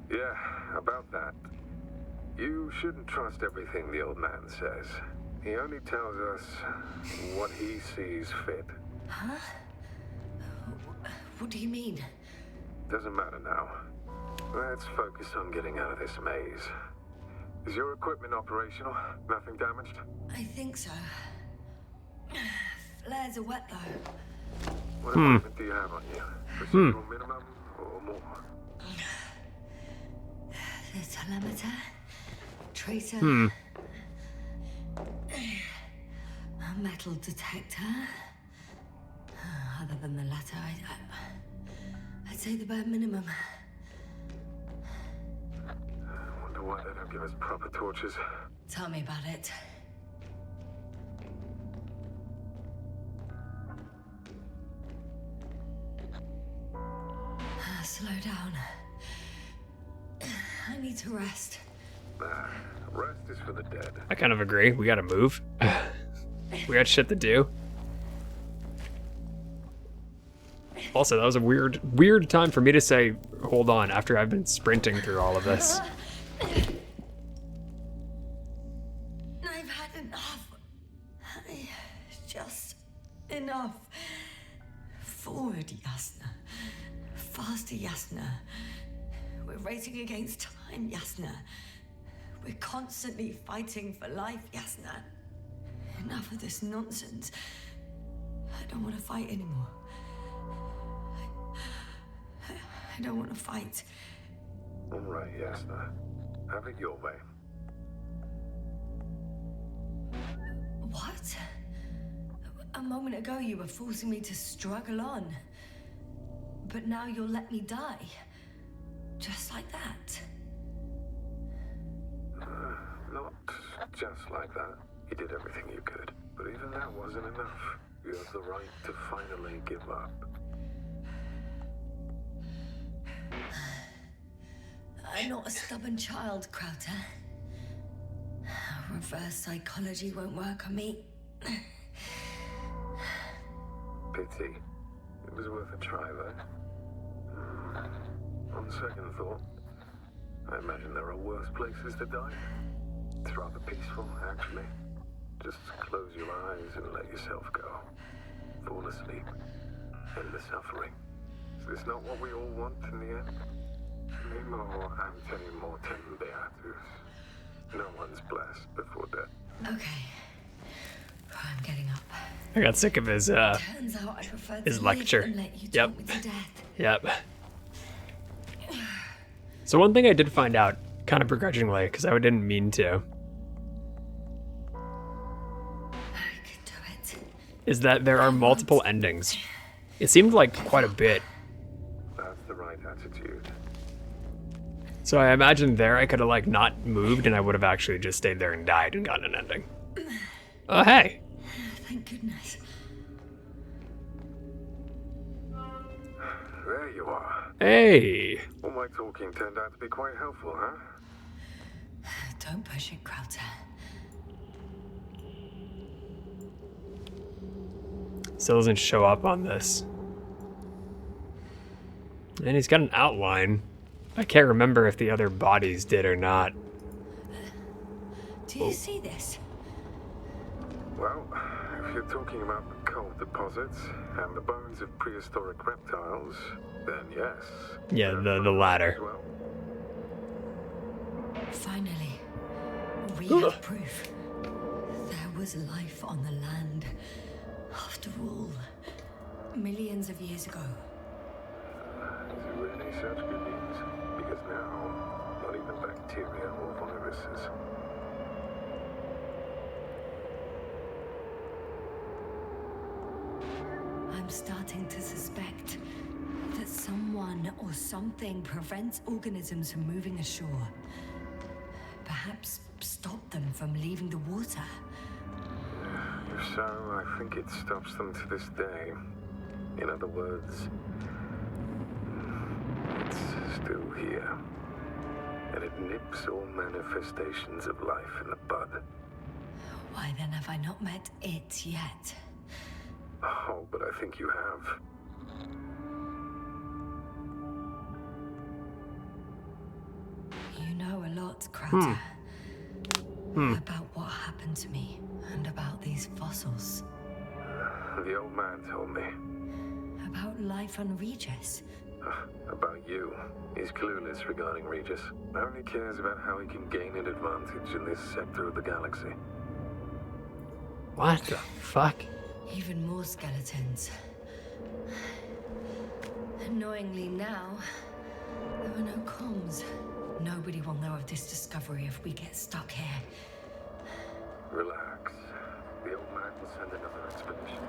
Speaker 4: Yeah, about that. You shouldn't trust everything the old man says. He only tells us what he sees fit.
Speaker 2: Huh? What do you mean?
Speaker 4: Doesn't matter now. Let's focus on getting out of this maze. Is your equipment operational? Nothing damaged?
Speaker 2: I think so. Flares are wet though.
Speaker 4: What equipment do you have on you? Procedural minimum or more?
Speaker 2: The telemeter, tracer, a metal detector. Other than the latter, I'd say the bare minimum.
Speaker 4: I wonder why they don't give us proper torches.
Speaker 2: Tell me about it. Slow down. I need to rest.
Speaker 4: Rest is for the dead.
Speaker 1: I kind of agree. We gotta move. We got shit to do. Also, that was a weird time for me to say, hold on, after I've been sprinting through all of this.
Speaker 2: I've had enough. Just enough. Forward, Yasna. Faster, Yasna. We're racing against time, Yasna. We're constantly fighting for life, Yasna. Enough of this nonsense. I don't want to fight anymore. I don't want to fight.
Speaker 4: All right, Yasna. Have it your way.
Speaker 2: What? A moment ago you were forcing me to struggle on. But now you'll let me die. Just like that.
Speaker 4: Not just like that. You did everything you could. But even that wasn't enough. You have the right to finally give up.
Speaker 2: I'm not a stubborn child, Crowter. Reverse psychology won't work on me.
Speaker 4: Pity. It was worth a try, though. On second thought, I imagine there are worse places to die. It's rather peaceful, actually. Just close your eyes and let yourself go. Fall asleep. End the suffering. Is this not what we all want in the end? Nemo Antony Mortem Beatus. No one's blessed before death.
Speaker 2: Okay. I'm getting up.
Speaker 1: I got sick of his
Speaker 2: Turns out I prefer to
Speaker 1: his
Speaker 2: live
Speaker 1: lecture.
Speaker 2: than let you
Speaker 1: Yep.
Speaker 2: talk me to death.
Speaker 1: Yep. So one thing I did find out, kind of begrudgingly, because I didn't mean to,
Speaker 2: I can do it.
Speaker 1: is that there are multiple endings. It seemed like quite a bit.
Speaker 4: That's the right attitude.
Speaker 1: So I imagine there I could have like not moved and I would have actually just stayed there and died and gotten an ending. Oh, hey.
Speaker 2: Thank goodness.
Speaker 4: There you are.
Speaker 1: Hey.
Speaker 4: All my talking turned out to be quite helpful, huh?
Speaker 2: Don't push it, Crowter.
Speaker 1: Still doesn't show up on this. And he's got an outline. I can't remember if the other bodies did or not.
Speaker 2: Do you see this?
Speaker 4: Well, if you're talking about the coal deposits and the bones of prehistoric reptiles, then yes.
Speaker 1: Yeah, the latter.
Speaker 4: Well,
Speaker 2: Finally, we have proof. There was life on the land. After all, millions of years ago.
Speaker 4: is it really such good news? Because now, not even bacteria or viruses.
Speaker 2: I'm starting to suspect that someone or something prevents organisms from moving ashore. Perhaps stop them from leaving the water.
Speaker 4: If so, I think it stops them to this day. In other words, it's still here. And it nips all manifestations of life in the bud.
Speaker 2: Why then have I not met it yet?
Speaker 4: Oh, but I think you have.
Speaker 2: You know a lot, Crowter. About what happened to me and about these fossils.
Speaker 4: The old man told me.
Speaker 2: About life on Regis.
Speaker 4: About you. He's clueless regarding Regis. Only cares about how he can gain an advantage in this sector of the galaxy.
Speaker 1: What the fuck?
Speaker 2: Even more skeletons. Annoyingly now, there are no comms. Nobody will know of this discovery if we get stuck here.
Speaker 4: Relax. The old man will send another expedition.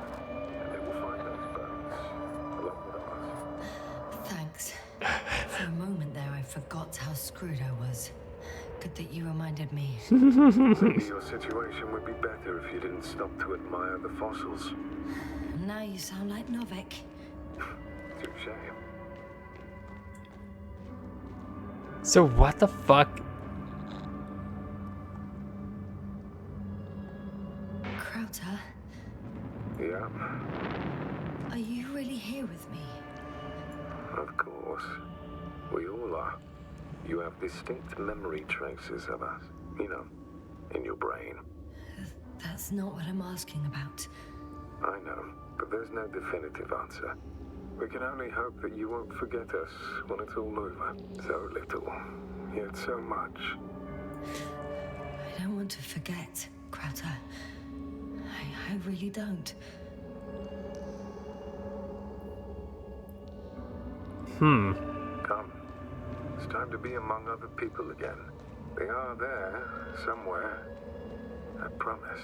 Speaker 4: And they will find those bones, along with us.
Speaker 2: Thanks. For a moment there, I forgot how screwed I was. Good that you reminded me.
Speaker 4: Maybe your situation would be better if you didn't stop to admire the fossils.
Speaker 2: Now you sound like Novik.
Speaker 4: Touche.
Speaker 1: So what the fuck?
Speaker 2: Crowter,
Speaker 4: Yeah,
Speaker 2: are you really here with me?
Speaker 4: of course. We all are. You have distinct memory traces of us, you know, in your brain.
Speaker 2: That's not what I'm asking about.
Speaker 4: I know, but there's no definitive answer. We can only hope that you won't forget us when it's all over. So little, yet so much.
Speaker 2: I don't want to forget, Crowter. I really don't.
Speaker 4: Come. It's time to be among other people again. They are there, somewhere. I promise.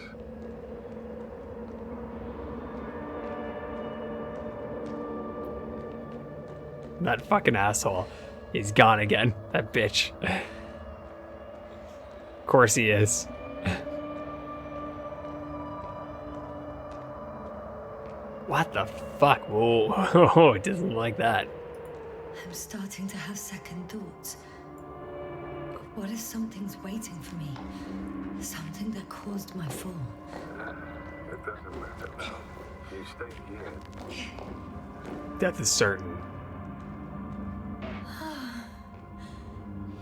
Speaker 1: That fucking asshole. He's gone again. That bitch. Of course he is. What the fuck? Whoa. It doesn't like that.
Speaker 2: I'm starting to have second thoughts. What if something's waiting for me? Something that caused my fall.
Speaker 4: It doesn't matter now. You stay here.
Speaker 1: Death is certain.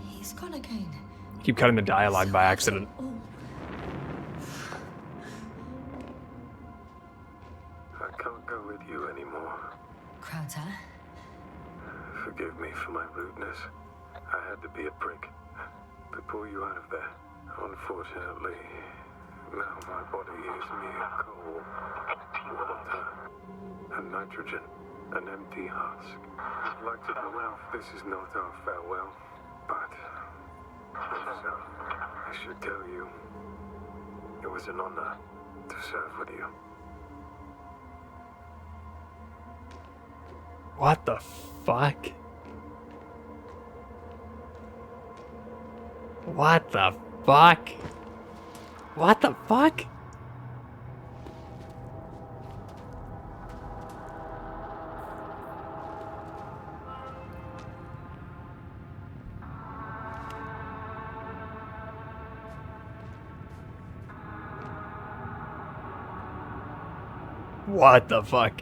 Speaker 2: He's gone again.
Speaker 1: Keep cutting the dialogue by accident.
Speaker 2: Oh,
Speaker 4: I can't go with you anymore.
Speaker 2: Krauter,
Speaker 4: Forgive me for my rudeness. I had to be a prick to pull you out of there. Unfortunately, now my body is mere coal, water, and nitrogen, an empty husk. I'd like to believe this is not our farewell, but if so, I should tell you, it was an honor to serve with you.
Speaker 1: What the fuck? What the fuck? What the fuck? What the fuck?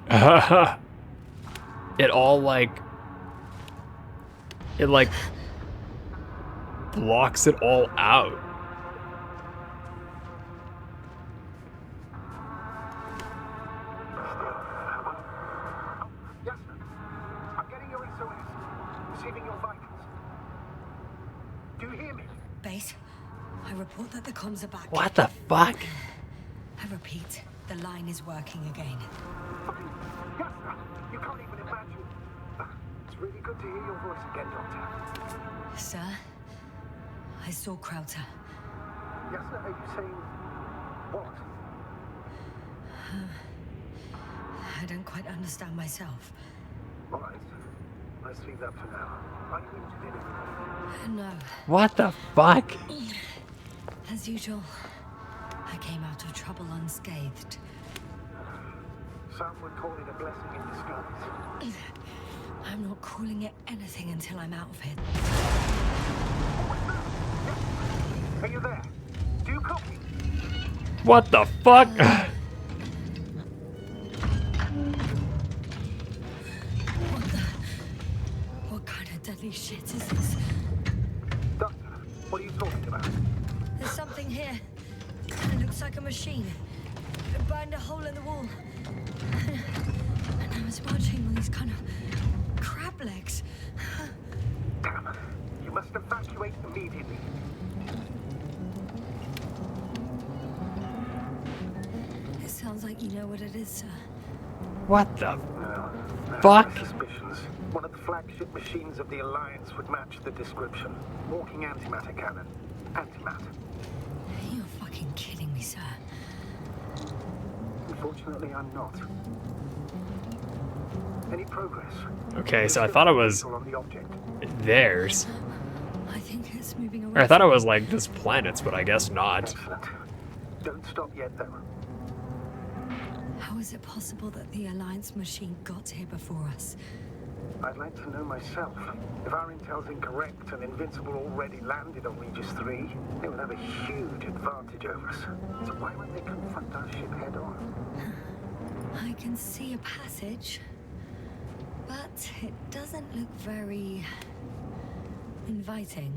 Speaker 1: It all like blocks it all out.
Speaker 3: Yes, sir. I'm getting your SOS. Receiving your vitals. Do you hear me?
Speaker 2: base. I report that the comms are back.
Speaker 1: What the fuck?
Speaker 2: I repeat, the line is working again.
Speaker 3: Yes, sir. You can't even imagine. It's really good to hear your voice again, Doctor.
Speaker 2: Sir, I saw Krauter.
Speaker 3: Yes, sir. Are you saying what?
Speaker 2: I don't quite understand myself.
Speaker 3: All right. Let's leave that for now. Are you injured in it?
Speaker 2: No,
Speaker 1: What the fuck?
Speaker 2: as usual, I came out of trouble unscathed.
Speaker 3: Some would call it a blessing in disguise.
Speaker 2: I'm not calling it anything until I'm out of here.
Speaker 3: Are you there? Do you copy?
Speaker 1: What the fuck?
Speaker 2: What kind of deadly shit is this?
Speaker 3: Doctor, what are you talking about?
Speaker 2: There's something here. It looks like a machine. It burned a hole in the wall. And I was marching on these kind of crab legs.
Speaker 3: Damn. You must evacuate immediately.
Speaker 2: It sounds like you know what it is, sir.
Speaker 1: What the
Speaker 3: No.
Speaker 1: fuck?
Speaker 3: My suspicions. One of the flagship machines of the Alliance would match the description. Walking antimatter cannon. Antimatter.
Speaker 2: You're fucking kidding me, sir.
Speaker 3: Unfortunately, I'm not. Any progress?
Speaker 1: Okay, so I thought it was
Speaker 3: On the object.
Speaker 1: theirs.
Speaker 2: I think it's moving
Speaker 1: Or
Speaker 2: away.
Speaker 1: I thought it was like this planet's, but I guess not.
Speaker 3: Excellent. Don't stop yet, though.
Speaker 2: How is it possible that the Alliance machine got here before us?
Speaker 3: I'd like to know myself. If our intel's incorrect and Invincible already landed on Regis 3, they would have a huge advantage over us. So why won't they confront our ship head on?
Speaker 2: I can see a passage, but it doesn't look very inviting.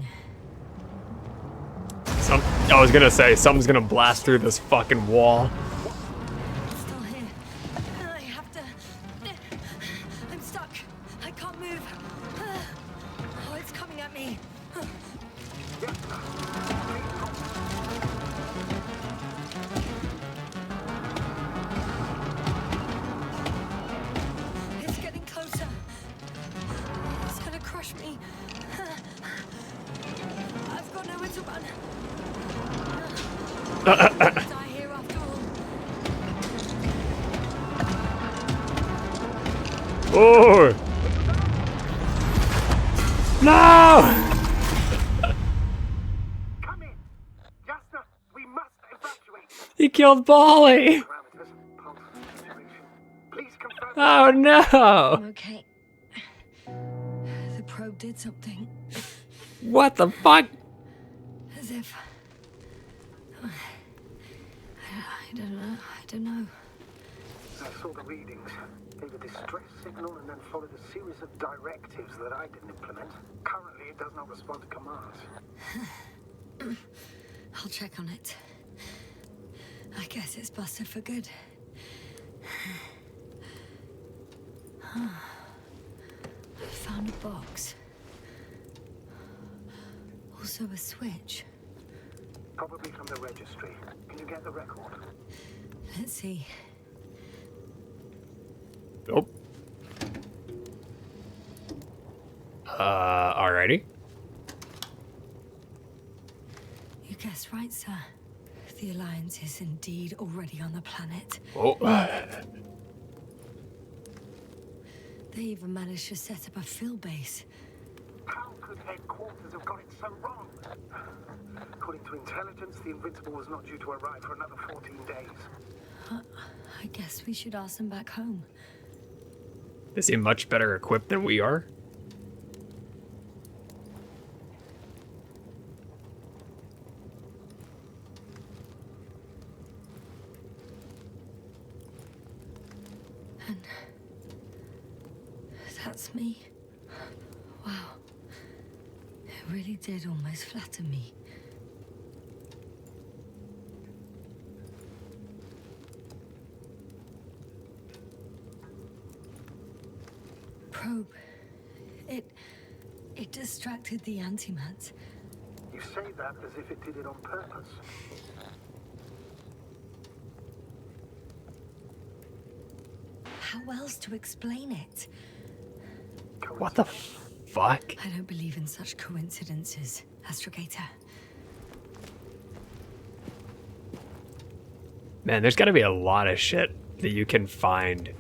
Speaker 1: I was gonna say, something's gonna blast through this fucking wall.
Speaker 2: It's still here. I have to... I'm stuck. I can't move. Oh, it's coming at me.
Speaker 3: Yes, sir.
Speaker 2: It's getting closer. It's gonna crush me. I've got nowhere to run. I'll die here after all.
Speaker 1: Oh! No!
Speaker 3: Come in. Jasna, we must evacuate.
Speaker 1: He killed Polly!
Speaker 3: Parameters, pulse, situation. Please confirm.
Speaker 1: Oh no!
Speaker 2: I'm okay. The probe did something.
Speaker 1: What the fuck?
Speaker 2: As if... I don't know.
Speaker 3: I saw the readings, gave a distress signal, and then followed a series of directives that I didn't implement. Currently, it does not respond to commands.
Speaker 2: I'll check on it. I guess it's busted for good. I found a box. Also a switch.
Speaker 3: Probably from the registry. Can you get the record?
Speaker 2: Let's see.
Speaker 1: Nope. Alrighty.
Speaker 2: You guessed right, sir. The Alliance is indeed already on the planet.
Speaker 1: Oh.
Speaker 2: They even managed to set up a field base.
Speaker 3: How could headquarters have got it so wrong? According to intelligence, the Invincible was not due to arrive for another 14 days.
Speaker 2: I guess we should ask them back home.
Speaker 1: They seem much better equipped than we are.
Speaker 2: And that's me. Wow. It really did almost flatter me. Probe. It distracted the antimats.
Speaker 3: You say that as if it did it on purpose.
Speaker 2: How else to explain it?
Speaker 1: What the fuck?
Speaker 2: I don't believe in such coincidences, Astrogator.
Speaker 1: Man, there's gotta be a lot of shit that you can find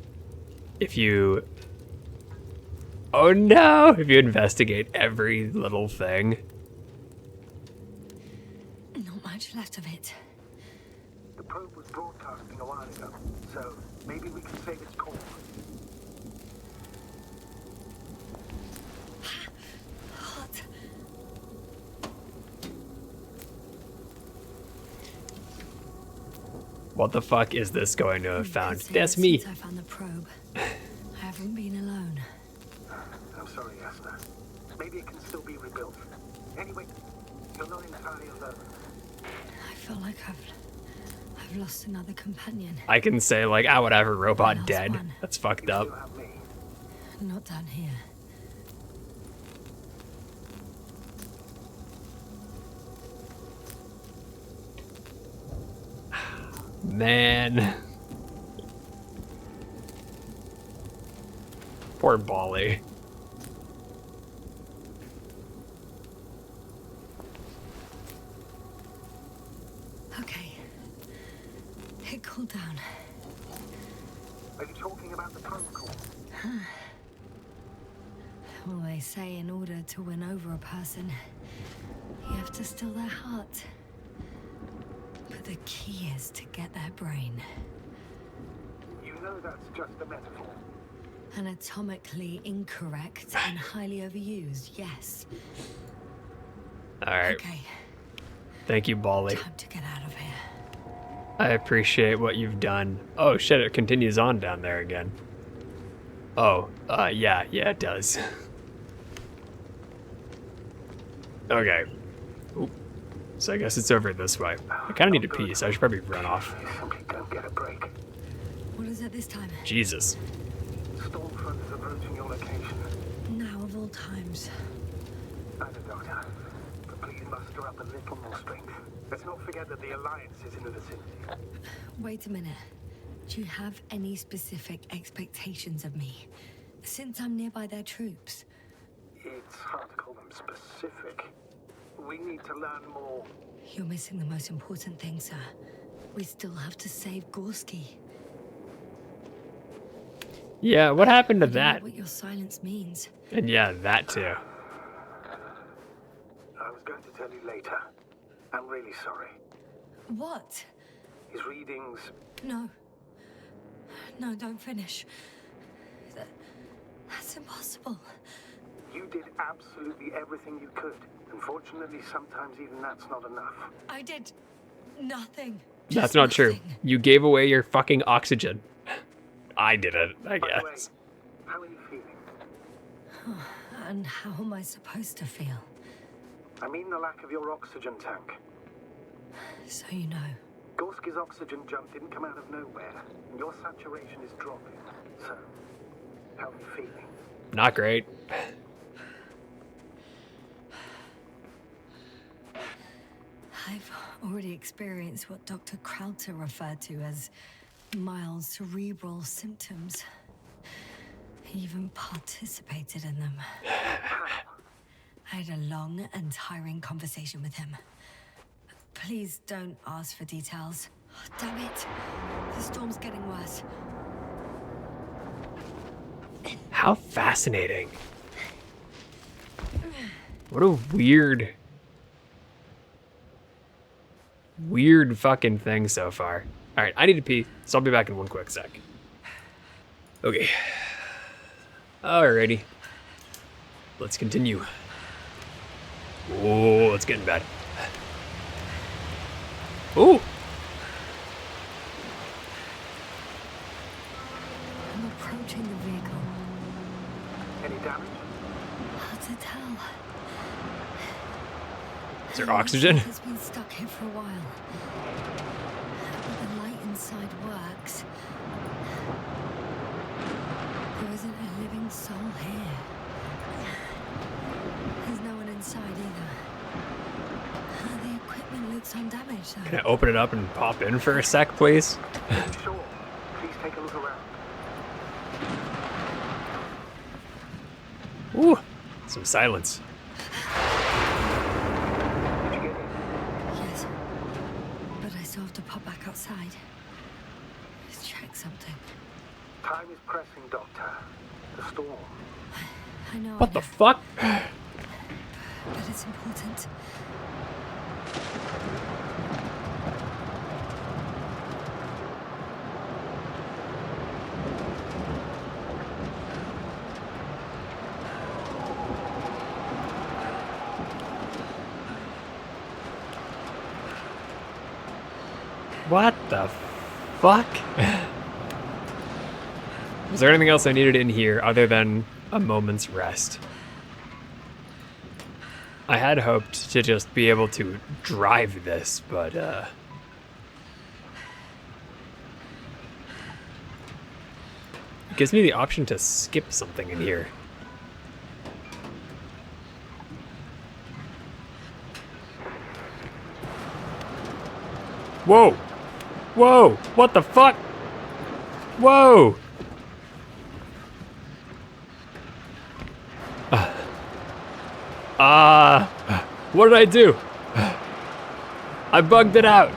Speaker 1: if you... Oh no! If you investigate every little thing.
Speaker 2: Not much left of it.
Speaker 3: The probe was broadcasting a while ago, so maybe we can save its call.
Speaker 2: Hot.
Speaker 1: What the fuck is this going to have found?
Speaker 2: I'd say
Speaker 1: That's
Speaker 2: that
Speaker 1: me.
Speaker 2: Since I found the probe, I haven't been alone.
Speaker 3: I'm sorry, Asna. Maybe it can still be rebuilt. Anyway, you're not entirely alone.
Speaker 2: I feel like I've lost another companion.
Speaker 1: I can say like, I would have a robot
Speaker 2: lost
Speaker 1: dead.
Speaker 2: one.
Speaker 1: That's fucked
Speaker 3: You
Speaker 1: up.
Speaker 3: still have me.
Speaker 2: Not down here.
Speaker 1: Man. Poor Bali.
Speaker 2: Okay. It cooled down.
Speaker 3: Are you talking about the protocol?
Speaker 2: Well, they say in order to win over a person, you have to steal their heart. But the key is to get their brain.
Speaker 3: You know that's just a metaphor.
Speaker 2: Anatomically incorrect and highly overused, yes.
Speaker 1: Alright.
Speaker 2: Okay,
Speaker 1: Thank you, Bali.
Speaker 2: time to get out of here.
Speaker 1: I appreciate what you've done. Oh shit, it continues on down there again. Oh, yeah, it does. Okay. Oop. So I guess it's over this way. I kind of need a piece. I should probably run off.
Speaker 3: You simply don't get a break.
Speaker 2: What is it this time?
Speaker 1: Jesus.
Speaker 3: Stormfront is approaching your location.
Speaker 2: Now of all times.
Speaker 3: I know, Doctor. But please muster up a little more strength. Let's not forget that the Alliance is in the vicinity.
Speaker 2: Wait a minute. Do you have any specific expectations of me? Since I'm nearby their troops.
Speaker 3: It's hard to call them specific. We need to learn more.
Speaker 2: You're missing the most important thing, sir. We still have to save Gorski.
Speaker 1: Yeah, what happened to
Speaker 2: I don't know
Speaker 1: that?
Speaker 2: what your silence means.
Speaker 1: And yeah, that too.
Speaker 3: I was going to tell you later. I'm really sorry.
Speaker 2: What?
Speaker 3: His readings...
Speaker 2: No. No, don't finish. That's impossible.
Speaker 3: You did absolutely everything you could. Unfortunately, sometimes even that's not enough.
Speaker 2: I did nothing.
Speaker 1: That's not true.
Speaker 2: Nothing.
Speaker 1: You gave away your fucking oxygen. I did it, I
Speaker 3: By the way,
Speaker 1: guess.
Speaker 3: how are you feeling?
Speaker 2: And how am I supposed to feel?
Speaker 3: I mean the lack of your oxygen tank.
Speaker 2: So you know.
Speaker 3: Gorski's oxygen jump didn't come out of nowhere, and your saturation is dropping. So, how are you feeling?
Speaker 1: Not great.
Speaker 2: I've already experienced what Dr. Krauter referred to as mild cerebral symptoms. He even participated in them. I had a long and tiring conversation with him. Please don't ask for details. Oh, damn it. The storm's getting worse.
Speaker 1: How fascinating. What a weird fucking thing so far. All right, I need to pee, so I'll be back in one quick sec. Okay. Alrighty. Let's continue. Oh, it's getting bad. Oh!
Speaker 2: I'm approaching the vehicle.
Speaker 3: Any damage?
Speaker 2: Hard to tell.
Speaker 1: Is there oxygen?
Speaker 2: It's been stuck here for a while. But the light inside works. There isn't a living soul here. There's no one inside either. The equipment looks undamaged though.
Speaker 1: Can I open it up and pop in for a sec, please?
Speaker 3: Sure. Please take a look around.
Speaker 1: Ooh, some silence.
Speaker 3: Did you get in?
Speaker 2: Yes. But I still have to pop back outside. Let's check something.
Speaker 3: Time is pressing, Doctor. The storm.
Speaker 2: I know.
Speaker 1: What the fuck?
Speaker 2: But it's important.
Speaker 1: What the fuck? Was there anything else I needed in here other than a moment's rest? I had hoped to just be able to drive this, but it gives me the option to skip something in here. Whoa! Whoa! What the fuck? Whoa! What did I do? I bugged it out.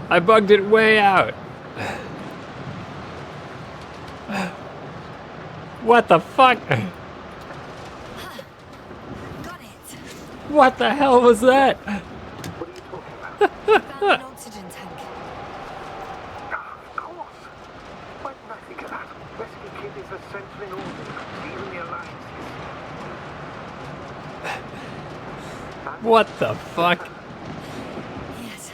Speaker 1: I bugged it way out. What the fuck?
Speaker 2: Got it.
Speaker 1: What the hell was that?
Speaker 3: What are you talking about?
Speaker 2: Found an oxygen tank.
Speaker 3: Of course. Why didn't I think of that? Rescue Kit is essential in order, even the Alliances.
Speaker 1: What the fuck?
Speaker 2: Yes.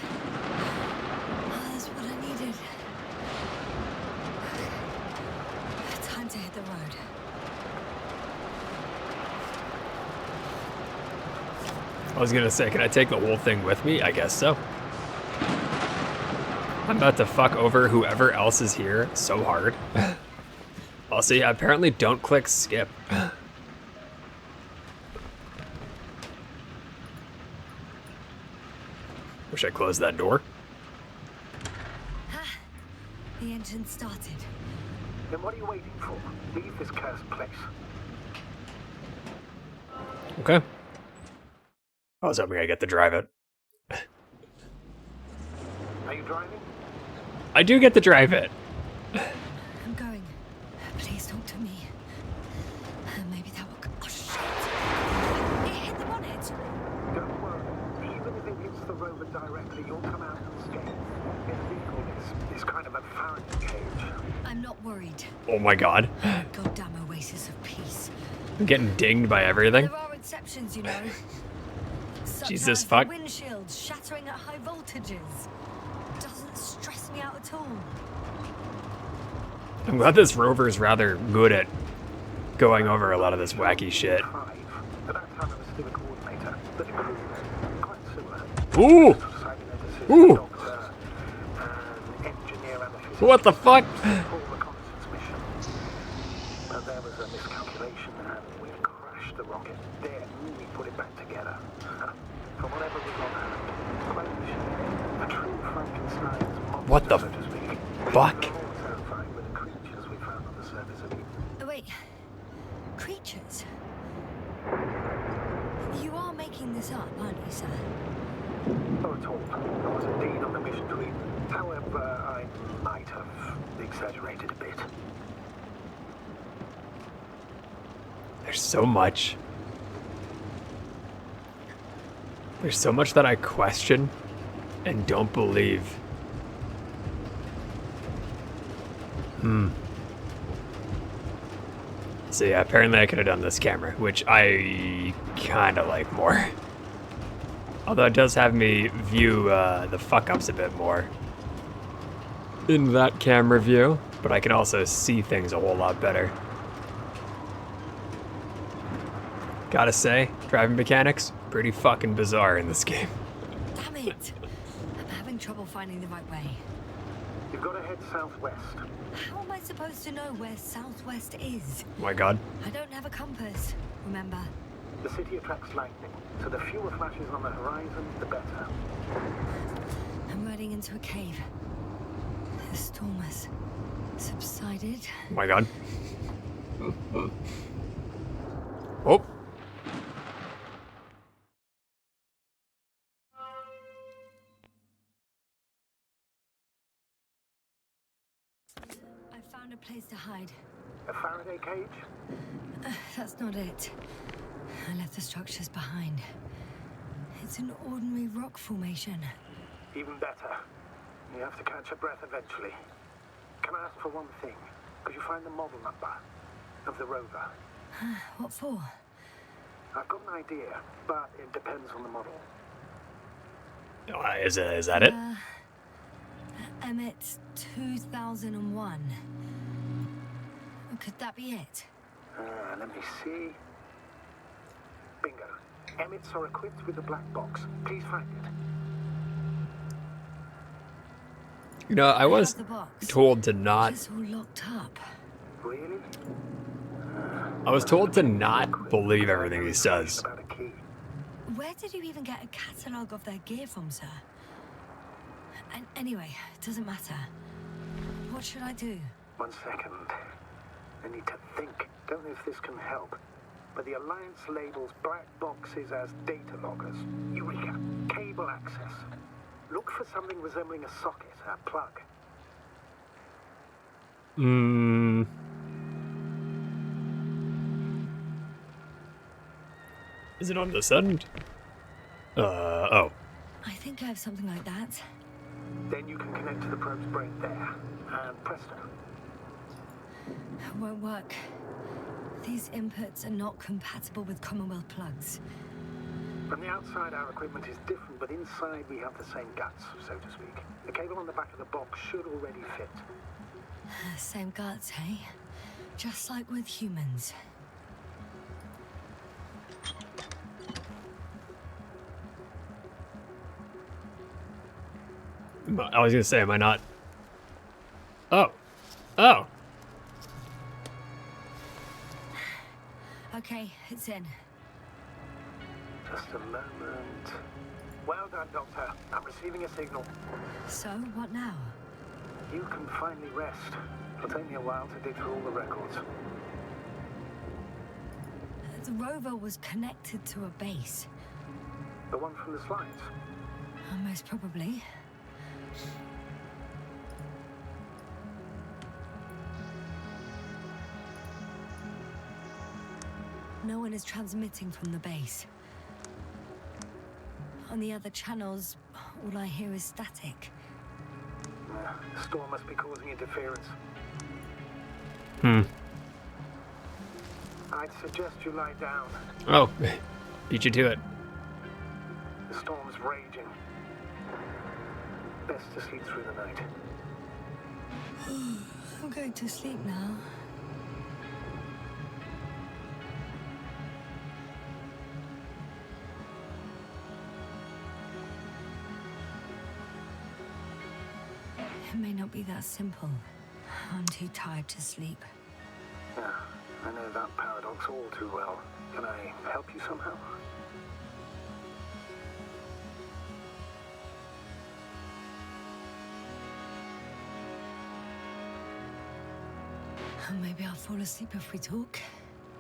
Speaker 2: Oh, that's what I needed. Time to hit the road.
Speaker 1: I was gonna say, can I take the whole thing with me? I guess so. I'm about to fuck over whoever else is here so hard. Also, yeah, apparently don't click skip. Wish I closed that door.
Speaker 2: The engine started.
Speaker 3: Then what are you waiting for? Leave this cursed place.
Speaker 1: Okay. I was hoping I get to drive it.
Speaker 3: Are you driving?
Speaker 1: I do get to drive it.
Speaker 2: I'm going. Please talk to me. Maybe that will... Oh, shit! It hit the bonnet!
Speaker 3: Don't worry. Even if it hits the rover directly, you'll come out unscathed. This vehicle is kind of a Faraday cage.
Speaker 2: I'm not worried.
Speaker 1: Oh my god.
Speaker 2: Goddamn oasis of peace.
Speaker 1: I'm getting dinged by everything.
Speaker 2: There are exceptions, you know. Such
Speaker 1: Jesus
Speaker 2: as
Speaker 1: fuck.
Speaker 2: the windshields shattering at high voltages. Doesn't stress me out at all.
Speaker 1: I'm glad this rover's rather good at going over a lot of this wacky shit.
Speaker 3: At that time, I was still a coordinator, but the crew quite similar.
Speaker 1: Ooh!
Speaker 3: Cyberneticist,
Speaker 1: Ooh!
Speaker 3: doctor, an engineer, and a physicist.
Speaker 1: What the fuck?
Speaker 3: Full reconnaissance mission. But there was a miscalculation, and we crashed the rocket. Then we put it back together. From whatever was on hand, quite a true Frankenstein's monster,
Speaker 1: What the
Speaker 3: so to speak.
Speaker 1: fuck?
Speaker 3: Terrifying with the creatures we found on the surface of Eden.
Speaker 2: Oh, wait. Creatures? You are making this up, aren't you, sir?
Speaker 3: Not at all. I was indeed on the mission to Eden. However, I might have exaggerated a bit.
Speaker 1: There's so much. There's so much that I question and don't believe. So yeah, apparently I could have done this camera, which I kind of like more. Although it does have me view the fuck-ups a bit more in that camera view, but I can also see things a whole lot better. Gotta say, driving mechanics, pretty fucking bizarre in this game.
Speaker 2: Damn it! I'm having trouble finding the right way.
Speaker 3: You've got to head southwest.
Speaker 2: How am I supposed to know where southwest is?
Speaker 1: Oh my god.
Speaker 2: I don't have a compass, remember?
Speaker 3: The city attracts lightning, so the fewer flashes on the horizon, the better.
Speaker 2: I'm riding into a cave. The storm has subsided.
Speaker 1: Oh my god. Oh.
Speaker 2: I found a place to hide.
Speaker 3: A Faraday cage?
Speaker 2: That's not it. I left the structures behind. It's an ordinary rock formation.
Speaker 3: Even better. You have to catch your breath eventually. Can I ask for one thing? Could you find the model number of the rover?
Speaker 2: What for?
Speaker 3: I've got an idea, but it depends on the model.
Speaker 1: Is that it?
Speaker 2: Emmett 2001. Could that be it?
Speaker 3: Let me see. Bingo. Emmets are equipped with a black box. Please find it.
Speaker 1: You know, I was
Speaker 2: The box.
Speaker 1: told to not.
Speaker 2: It's all locked up.
Speaker 3: Really?
Speaker 1: I was told to not believe everything he says.
Speaker 3: About a key.
Speaker 2: Where did you even get a catalogue of their gear from, sir? And anyway, it doesn't matter. What should I do?
Speaker 3: 1 second. I need to think. Don't know if this can help. But the Alliance labels black boxes as data loggers. Eureka. Cable access. Look for something resembling a socket, a plug.
Speaker 1: Is it on this end? Oh.
Speaker 2: I think I have something like that.
Speaker 3: Then you can connect to the probe's brain there. And presto.
Speaker 2: It won't work. These inputs are not compatible with Commonwealth plugs.
Speaker 3: From the outside, our equipment is different, but inside we have the same guts, so to speak. The cable on the back of the box should already fit.
Speaker 2: Same guts, hey? Just like with humans.
Speaker 1: I was gonna say, am I not? Oh. Oh.
Speaker 2: Okay, it's in.
Speaker 3: Just a moment. Well done, Doctor. I'm receiving a signal.
Speaker 2: So, what now?
Speaker 3: You can finally rest. It'll take me a while to dig through all the records.
Speaker 2: The rover was connected to a base.
Speaker 3: The one from the slides.
Speaker 2: Most probably. No one is transmitting from the base. On the other channels, all I hear is static.
Speaker 3: The storm must be causing interference. I'd suggest you lie down.
Speaker 1: Oh, beat you to it.
Speaker 3: The storm's raging. Best to sleep through the night.
Speaker 2: I'm going to sleep now. It may not be that simple. I'm too tired to sleep.
Speaker 3: Yeah, I know that paradox all too well. Can I help you somehow?
Speaker 2: Maybe I'll fall asleep if we talk.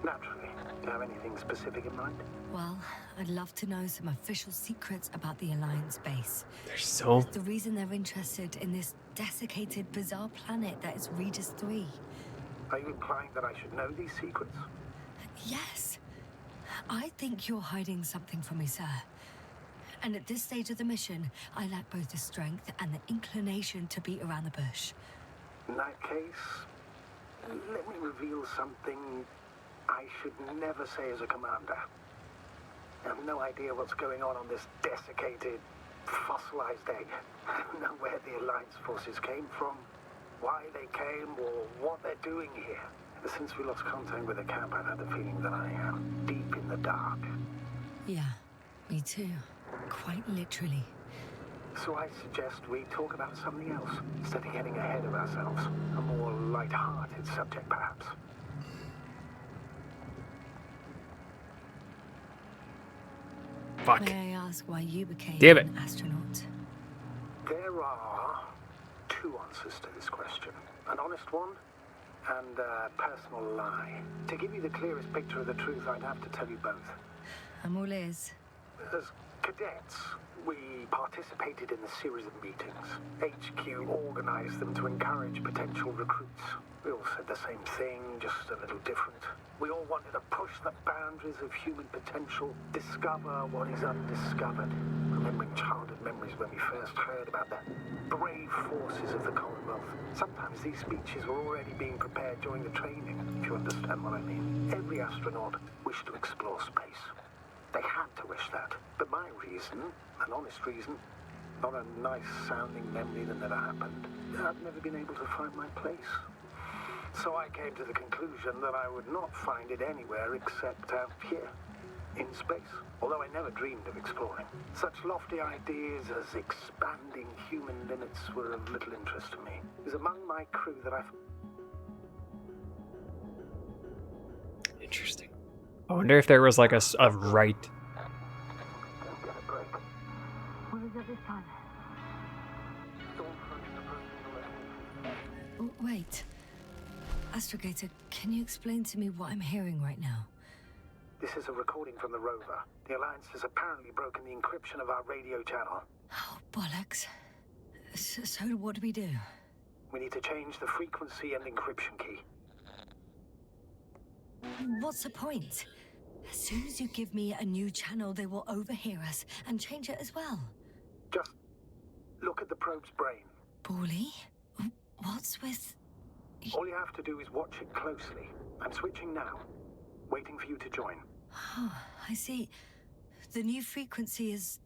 Speaker 3: Naturally. Do you have anything specific in mind?
Speaker 2: Well, I'd love to know some official secrets about the Alliance base.
Speaker 1: There's so...
Speaker 2: The reason they're interested in this desiccated, bizarre planet that is Regis 3.
Speaker 3: Are you implying that I should know these secrets?
Speaker 2: Yes. I think you're hiding something from me, sir. And at this stage of the mission, I lack both the strength and the inclination to beat around the bush.
Speaker 3: In that case, let me reveal something I should never say as a commander. I have no idea what's going on this desiccated, fossilized egg. I don't know where the Alliance forces came from, why they came, or what they're doing here. Ever since we lost contact with the camp, I've had the feeling that I am deep in the dark.
Speaker 2: Yeah, me too. Quite literally.
Speaker 3: So I suggest we talk about something else, instead of getting ahead of ourselves. A more light-hearted subject, perhaps.
Speaker 1: Fuck.
Speaker 2: May I ask why you became
Speaker 1: Damn it.
Speaker 2: an astronaut?
Speaker 3: There are two answers to this question. An honest one, and a personal lie. To give you the clearest picture of the truth, I'd have to tell you both.
Speaker 2: I'm all ears.
Speaker 3: As cadets, we participated in a series of meetings. HQ organized them to encourage potential recruits. We all said the same thing, just a little different. We all wanted to push the boundaries of human potential, discover what is undiscovered. Remembering childhood memories when we first heard about the brave forces of the Commonwealth. Sometimes these speeches were already being prepared during the training, if you understand what I mean. Every astronaut wished to explore space. They had to wish that. But my reason, an honest reason, not a nice-sounding memory that never happened, I've never been able to find my place. So I came to the conclusion that I would not find it anywhere except out here, in space. Although I never dreamed of exploring. Such lofty ideas as expanding human limits were of little interest to me. It was among my crew that I...
Speaker 1: Interesting. I wonder if there was like a right...
Speaker 3: Don't get a break.
Speaker 2: What is it this time?
Speaker 3: Stormfront is approaching the location.
Speaker 2: Oh, wait. Astrogator, can you explain to me what I'm hearing right now?
Speaker 3: This is a recording from the rover. The Alliance has apparently broken the encryption of our radio channel.
Speaker 2: Oh, bollocks. So what do we do?
Speaker 3: We need to change the frequency and encryption key.
Speaker 2: What's the point? As soon as you give me a new channel, they will overhear us and change it as well.
Speaker 3: Just look at the probe's brain.
Speaker 2: Bally? What's with...
Speaker 3: All you have to do is watch it closely. I'm switching now. Waiting for you to join.
Speaker 2: Oh, I see. The new frequency is...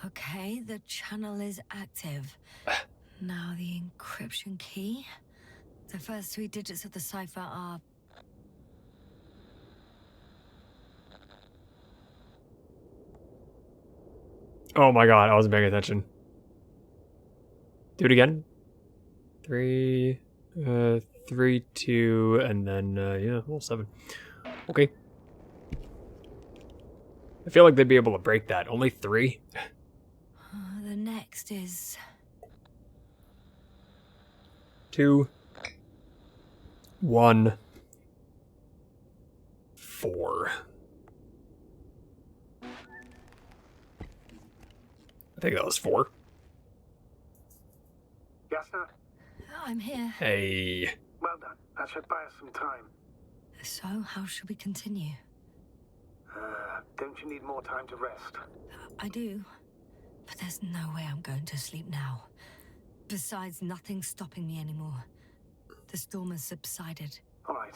Speaker 2: Okay, the channel is active. Now the encryption key. The first 3 digits of the cipher are...
Speaker 1: Oh my god, I wasn't paying attention. Do it again. 3, 3, 2, and then, yeah, well, 7. Okay. I feel like they'd be able to break that. Only 3?
Speaker 2: the next is...
Speaker 1: 2, 1, 4. I think that was 4.
Speaker 3: Yasna,
Speaker 2: I'm here.
Speaker 1: Hey.
Speaker 3: well done. That should buy us some time.
Speaker 2: So, how should we continue?
Speaker 3: Don't you need more time to rest?
Speaker 2: I do, but there's no way I'm going to sleep now. Besides, nothing's stopping me anymore. The storm has subsided.
Speaker 3: All right.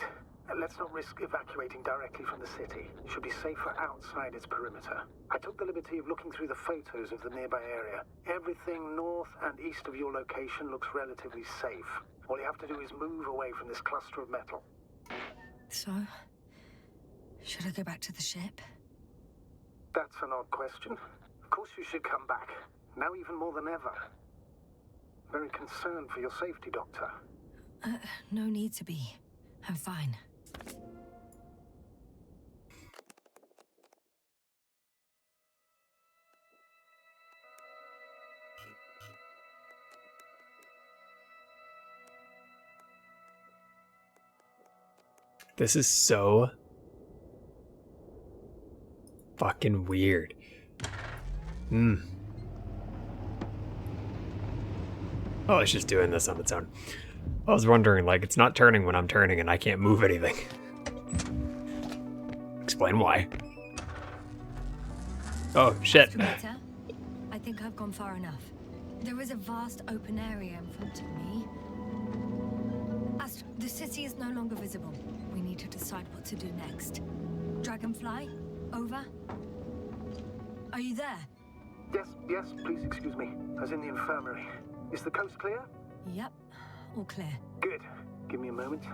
Speaker 3: Let's not risk evacuating directly from the city. It should be safer outside its perimeter. I took the liberty of looking through the photos of the nearby area. Everything north and east of your location looks relatively safe. All you have to do is move away from this cluster of metal.
Speaker 2: So, should I go back to the ship?
Speaker 3: That's an odd question. Of course you should come back. Now even more than ever. Very concerned for your safety, Doctor.
Speaker 2: No need to be. I'm fine.
Speaker 1: This is so fucking weird. Oh, it's just doing this on its own. I was wondering, like, it's not turning when I'm turning and I can't move anything. Explain why. Oh, shit.
Speaker 2: Excavator, I think I've gone far enough. There is a vast open area in front of me. The city is no longer visible. We need to decide what to do next. Dragonfly, over. Are you there?
Speaker 3: Yes, please excuse me. I was in the infirmary. Is the coast clear?
Speaker 2: Yep, all clear.
Speaker 3: Good. Give me a moment.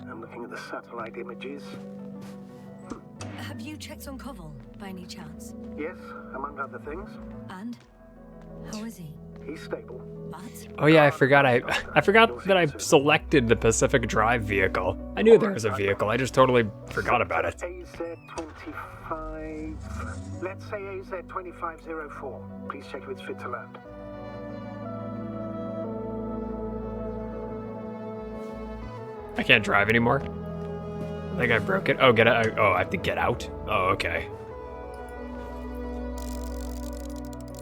Speaker 3: I'm looking at the satellite images.
Speaker 2: Have you checked on Koval, by any chance?
Speaker 3: Yes, among other things.
Speaker 2: And? How is he?
Speaker 3: He's stable.
Speaker 2: But?
Speaker 1: Oh yeah, I forgot that I selected the Pacific Drive vehicle. I knew there was a vehicle, I just totally forgot about it.
Speaker 3: AZ-25... Let's say AZ-2504. Please check if it's fit to land.
Speaker 1: I can't drive anymore. I think I broke it. Oh, get out. Oh, I have to get out. Oh, okay.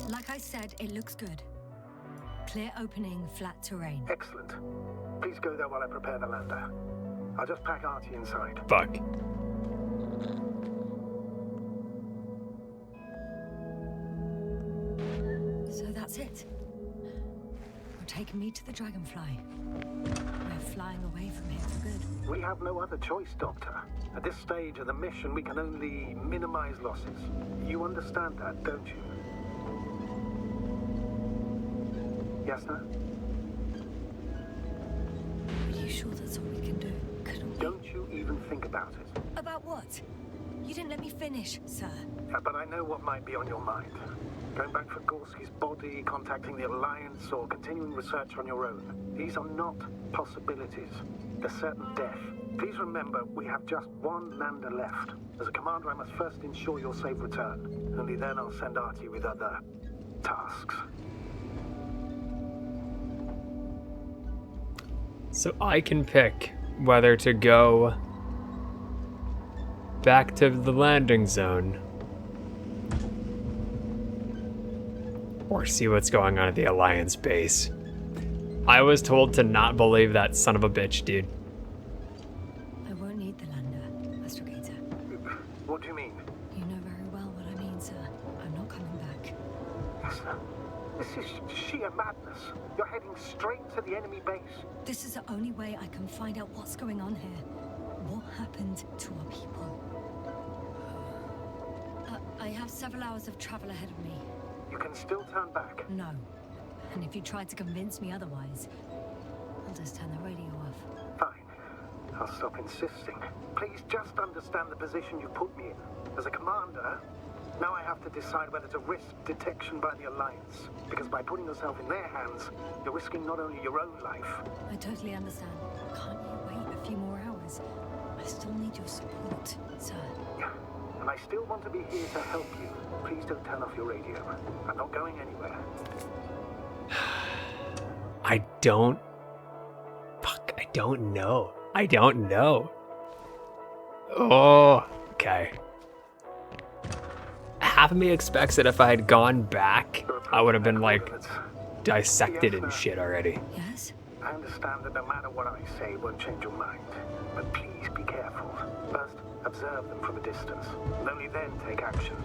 Speaker 2: Like I said, it looks good. Clear opening, flat terrain.
Speaker 3: Excellent. Please go there while I prepare the lander. I'll just pack Artie inside.
Speaker 1: Fuck.
Speaker 2: So that's it. You're taking me to the Dragonfly. We're flying away from here for good.
Speaker 3: We have no other choice, Doctor. At this stage of the mission, we can only minimize losses. You understand that, don't you? Yes, sir?
Speaker 2: Are you sure that's all we can do? Couldn't we?
Speaker 3: Don't you even think about it.
Speaker 2: About what? You didn't let me finish, sir.
Speaker 3: But I know what might be on your mind. Going back for Gorski's body, contacting the Alliance, or continuing research on your own. These are not possibilities. They're certain death. Please remember, we have just one lander left. As a commander, I must first ensure your safe return. Only then I'll send Artie with other tasks.
Speaker 1: So I can pick whether to go back to the landing zone or see what's going on at the Alliance base. I was told to not believe that son of a bitch, dude.
Speaker 2: I won't need the lander, Astrogator.
Speaker 3: What do you mean?
Speaker 2: You know very well what I mean, sir. I'm not coming back.
Speaker 3: Yes, sir. This is sheer madness. You're heading straight to the enemy base.
Speaker 2: This is the only way I can find out what's going on here. What happened to our people? I have several hours of travel ahead of me.
Speaker 3: You can still turn back.
Speaker 2: No. And if you try to convince me otherwise, I'll just turn the radio off.
Speaker 3: Fine. I'll stop insisting. Please just understand the position you put me in. As a commander, now I have to decide whether to risk detection by the Alliance. Because by putting yourself in their hands, you're risking not only your own life.
Speaker 2: I totally understand. Can't you wait a few more hours? I still need your support, sir.
Speaker 3: Yeah. And I still want to be here to help you. Please don't turn off your radio. I'm not going anywhere.
Speaker 1: I don't know. I don't know. Oh, okay. Half of me expects that if I had gone back, I would have been like dissected and shit already.
Speaker 2: Yes?
Speaker 3: I understand that no matter what I say, it won't change your mind. But please be careful. First, observe them from a distance, and only then take action.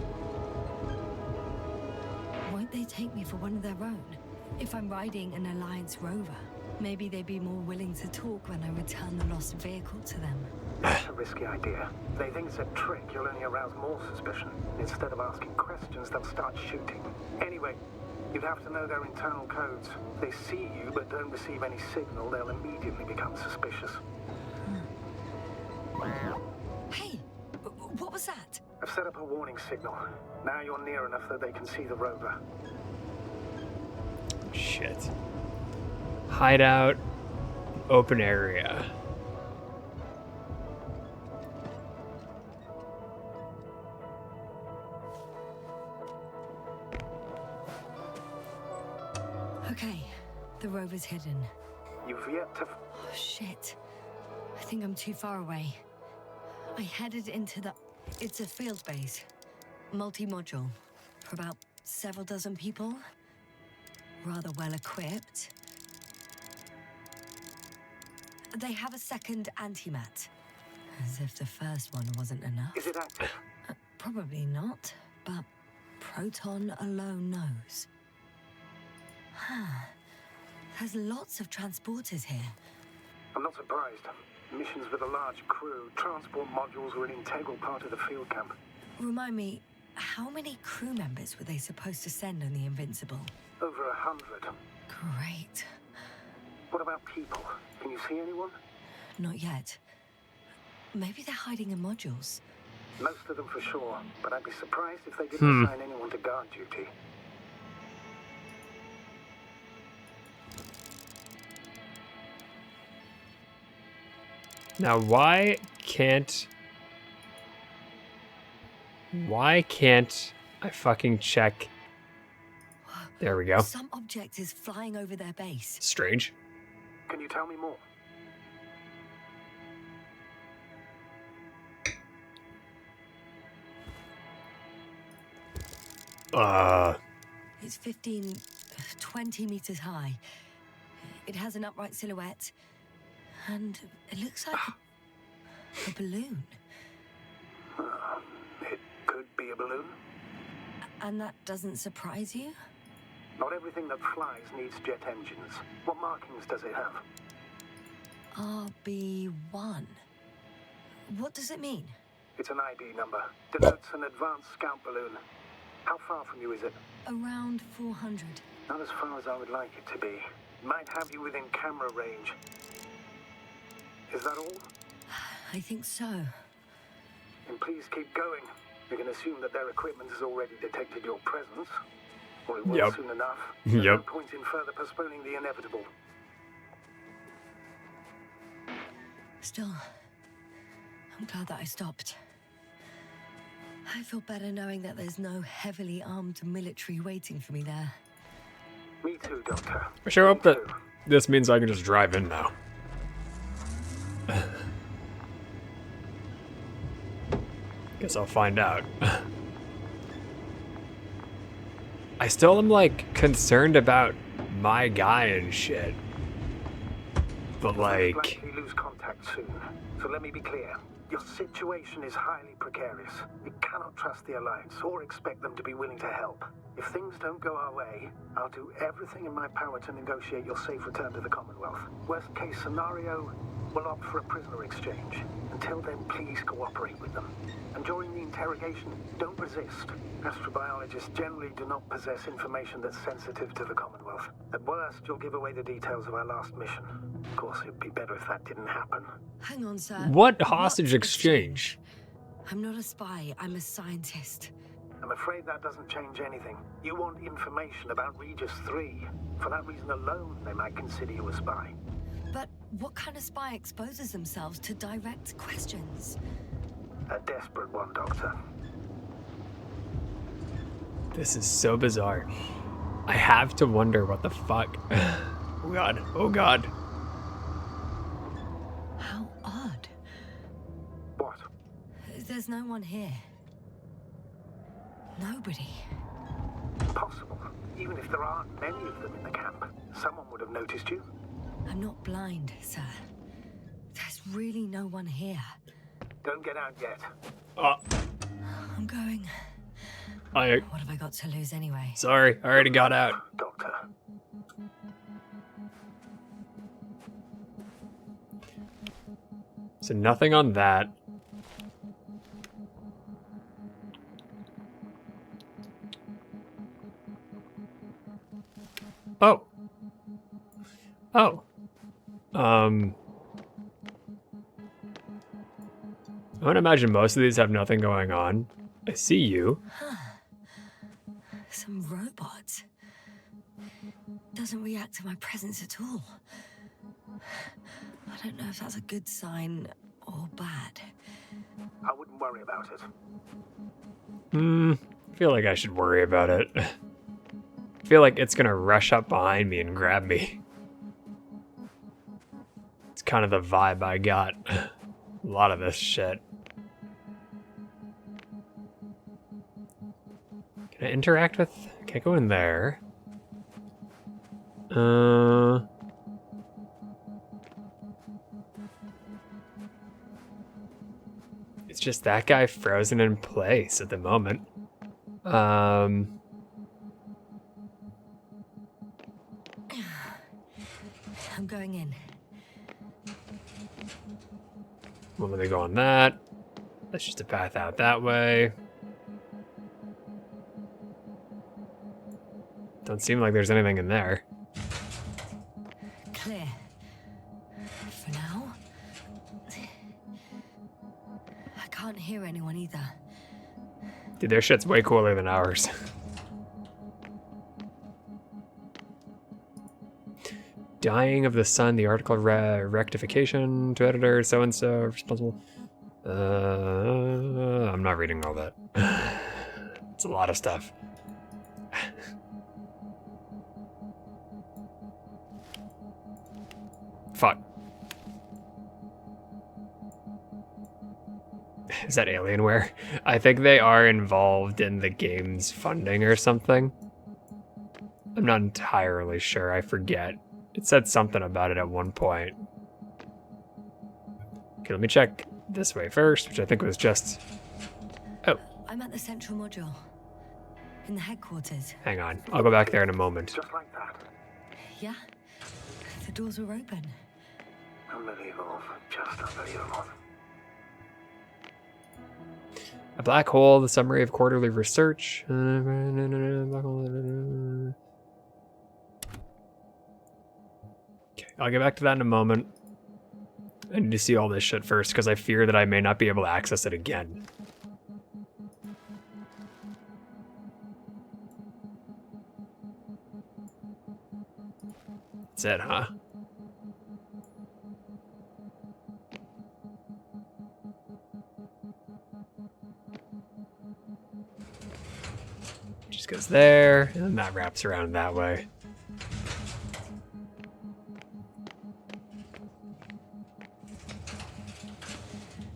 Speaker 2: Won't they take me for one of their own? If I'm riding an Alliance rover, maybe they'd be more willing to talk when I return the lost vehicle to them.
Speaker 3: That's a risky idea. If they think it's a trick, you'll only arouse more suspicion. Instead of asking questions, they'll start shooting. Anyway, you'd have to know their internal codes. If they see you but don't receive any signal, they'll immediately become suspicious.
Speaker 2: Hey, what was that?
Speaker 3: I've set up a warning signal. Now you're near enough that they can see the rover.
Speaker 1: Shit. Hideout. Open area.
Speaker 2: Okay, the rover's hidden.
Speaker 3: You've yet to...
Speaker 2: Oh, shit. I think I'm too far away. I headed into the... It's a field base. Multi-module. For about several dozen people. Rather well equipped. They have a second antimat. As if the first one wasn't enough.
Speaker 3: Is it active?
Speaker 2: Probably not, but Proton alone knows. There's lots of transporters here.
Speaker 3: I'm not surprised. Missions with a large crew, transport modules were an integral part of the field camp.
Speaker 2: Remind me, how many crew members were they supposed to send on the Invincible?
Speaker 3: Over 100.
Speaker 2: Great.
Speaker 3: What about people? Can you see anyone?
Speaker 2: Not yet. Maybe they're hiding in modules.
Speaker 3: Most of them for sure, but I'd be surprised if they didn't assign anyone to guard duty.
Speaker 1: Now, why can't I fucking check? There we go.
Speaker 2: Some object is flying over their base.
Speaker 1: Strange.
Speaker 3: Can you tell me more?
Speaker 2: It's 20 meters high. It has an upright silhouette. And it looks like a balloon.
Speaker 3: It could be a balloon.
Speaker 2: And that doesn't surprise you?
Speaker 3: Not everything that flies needs jet engines. What markings does it have?
Speaker 2: RB1. What does it mean?
Speaker 3: It's an ID number. Denotes an advanced scout balloon. How far from you is it?
Speaker 2: Around 400.
Speaker 3: Not as far as I would like it to be. Might have you within camera range. Is that all?
Speaker 2: I think so.
Speaker 3: Then please keep going. We can assume that their equipment has already detected your presence. Or it will soon enough. There's no point in further postponing the inevitable.
Speaker 2: Still, I'm glad that I stopped. I feel better knowing that there's no heavily armed military waiting for me there.
Speaker 3: Me too, Doctor.
Speaker 1: I sure hope that this means I can just drive in now. Guess I'll find out. I still am, like, concerned about my guy and shit. But, like...
Speaker 3: likely lose contact soon. So let me be clear. Your situation is highly precarious. You cannot trust the Alliance or expect them to be willing to help. If things don't go our way, I'll do everything in my power to negotiate your safe return to the Commonwealth. Worst case scenario, we'll opt for a prisoner exchange. Until then, please cooperate with them. And during the interrogation, don't resist. Astrobiologists generally do not possess information that's sensitive to the Commonwealth. At worst, you'll give away the details of our last mission. Of course, it'd be better if that didn't happen.
Speaker 2: Hang on, sir.
Speaker 1: What hostage exchange?
Speaker 2: I'm not a spy, I'm a scientist.
Speaker 3: I'm afraid that doesn't change anything. You want information about Regis 3. For that reason alone, they might consider you a spy.
Speaker 2: But what kind of spy exposes themselves to direct questions?
Speaker 3: A desperate one, Doctor.
Speaker 1: This is so bizarre. I have to wonder what the fuck. Oh god, oh god.
Speaker 2: How odd.
Speaker 3: What?
Speaker 2: There's no one here. Nobody.
Speaker 3: Impossible. Even if there aren't many of them in the camp, someone would have noticed you.
Speaker 2: I'm not blind, sir. There's really no one here.
Speaker 3: Don't get out yet.
Speaker 2: I'm going.
Speaker 1: I
Speaker 2: What have I got to lose anyway?
Speaker 1: sorry, I already got out.
Speaker 3: Doctor.
Speaker 1: So nothing on that. Oh. Oh. I would imagine most of these have nothing going on. I see you.
Speaker 2: Some robot. Doesn't react to my presence at all. I don't know if that's a good sign or bad.
Speaker 3: I wouldn't worry about it.
Speaker 1: I feel like I should worry about it. I feel like it's gonna rush up behind me and grab me. It's kind of the vibe I got. A lot of this shit. Can I interact with... Can't go in there. It's just that guy frozen in place at the moment.
Speaker 2: I'm going in.
Speaker 1: Well, let me go on that. That's just a path out that way. Don't seem like there's anything in there.
Speaker 2: Clear. For now. I can't hear anyone either.
Speaker 1: Dude, their shit's way cooler than ours. Dying of the sun, the article rectification to editor, so-and-so, responsible. I'm not reading all that. It's a lot of stuff. Fuck. Is that Alienware? I think they are involved in the game's funding or something. I'm not entirely sure, I forget. It said something about it at one point. Okay, let me check this way first, which I think was just... Oh,
Speaker 2: I'm at the central module. In the headquarters.
Speaker 1: hang on. I'll go back there in a moment.
Speaker 3: Just like that.
Speaker 2: Yeah. The doors were open.
Speaker 3: Unbelievable. Just unbelievable.
Speaker 1: A black hole, the summary of quarterly research. Okay, I'll get back to that in a moment. I need to see all this shit first, because I fear that I may not be able to access it again. That's it, huh? Just goes there, and that wraps around that way.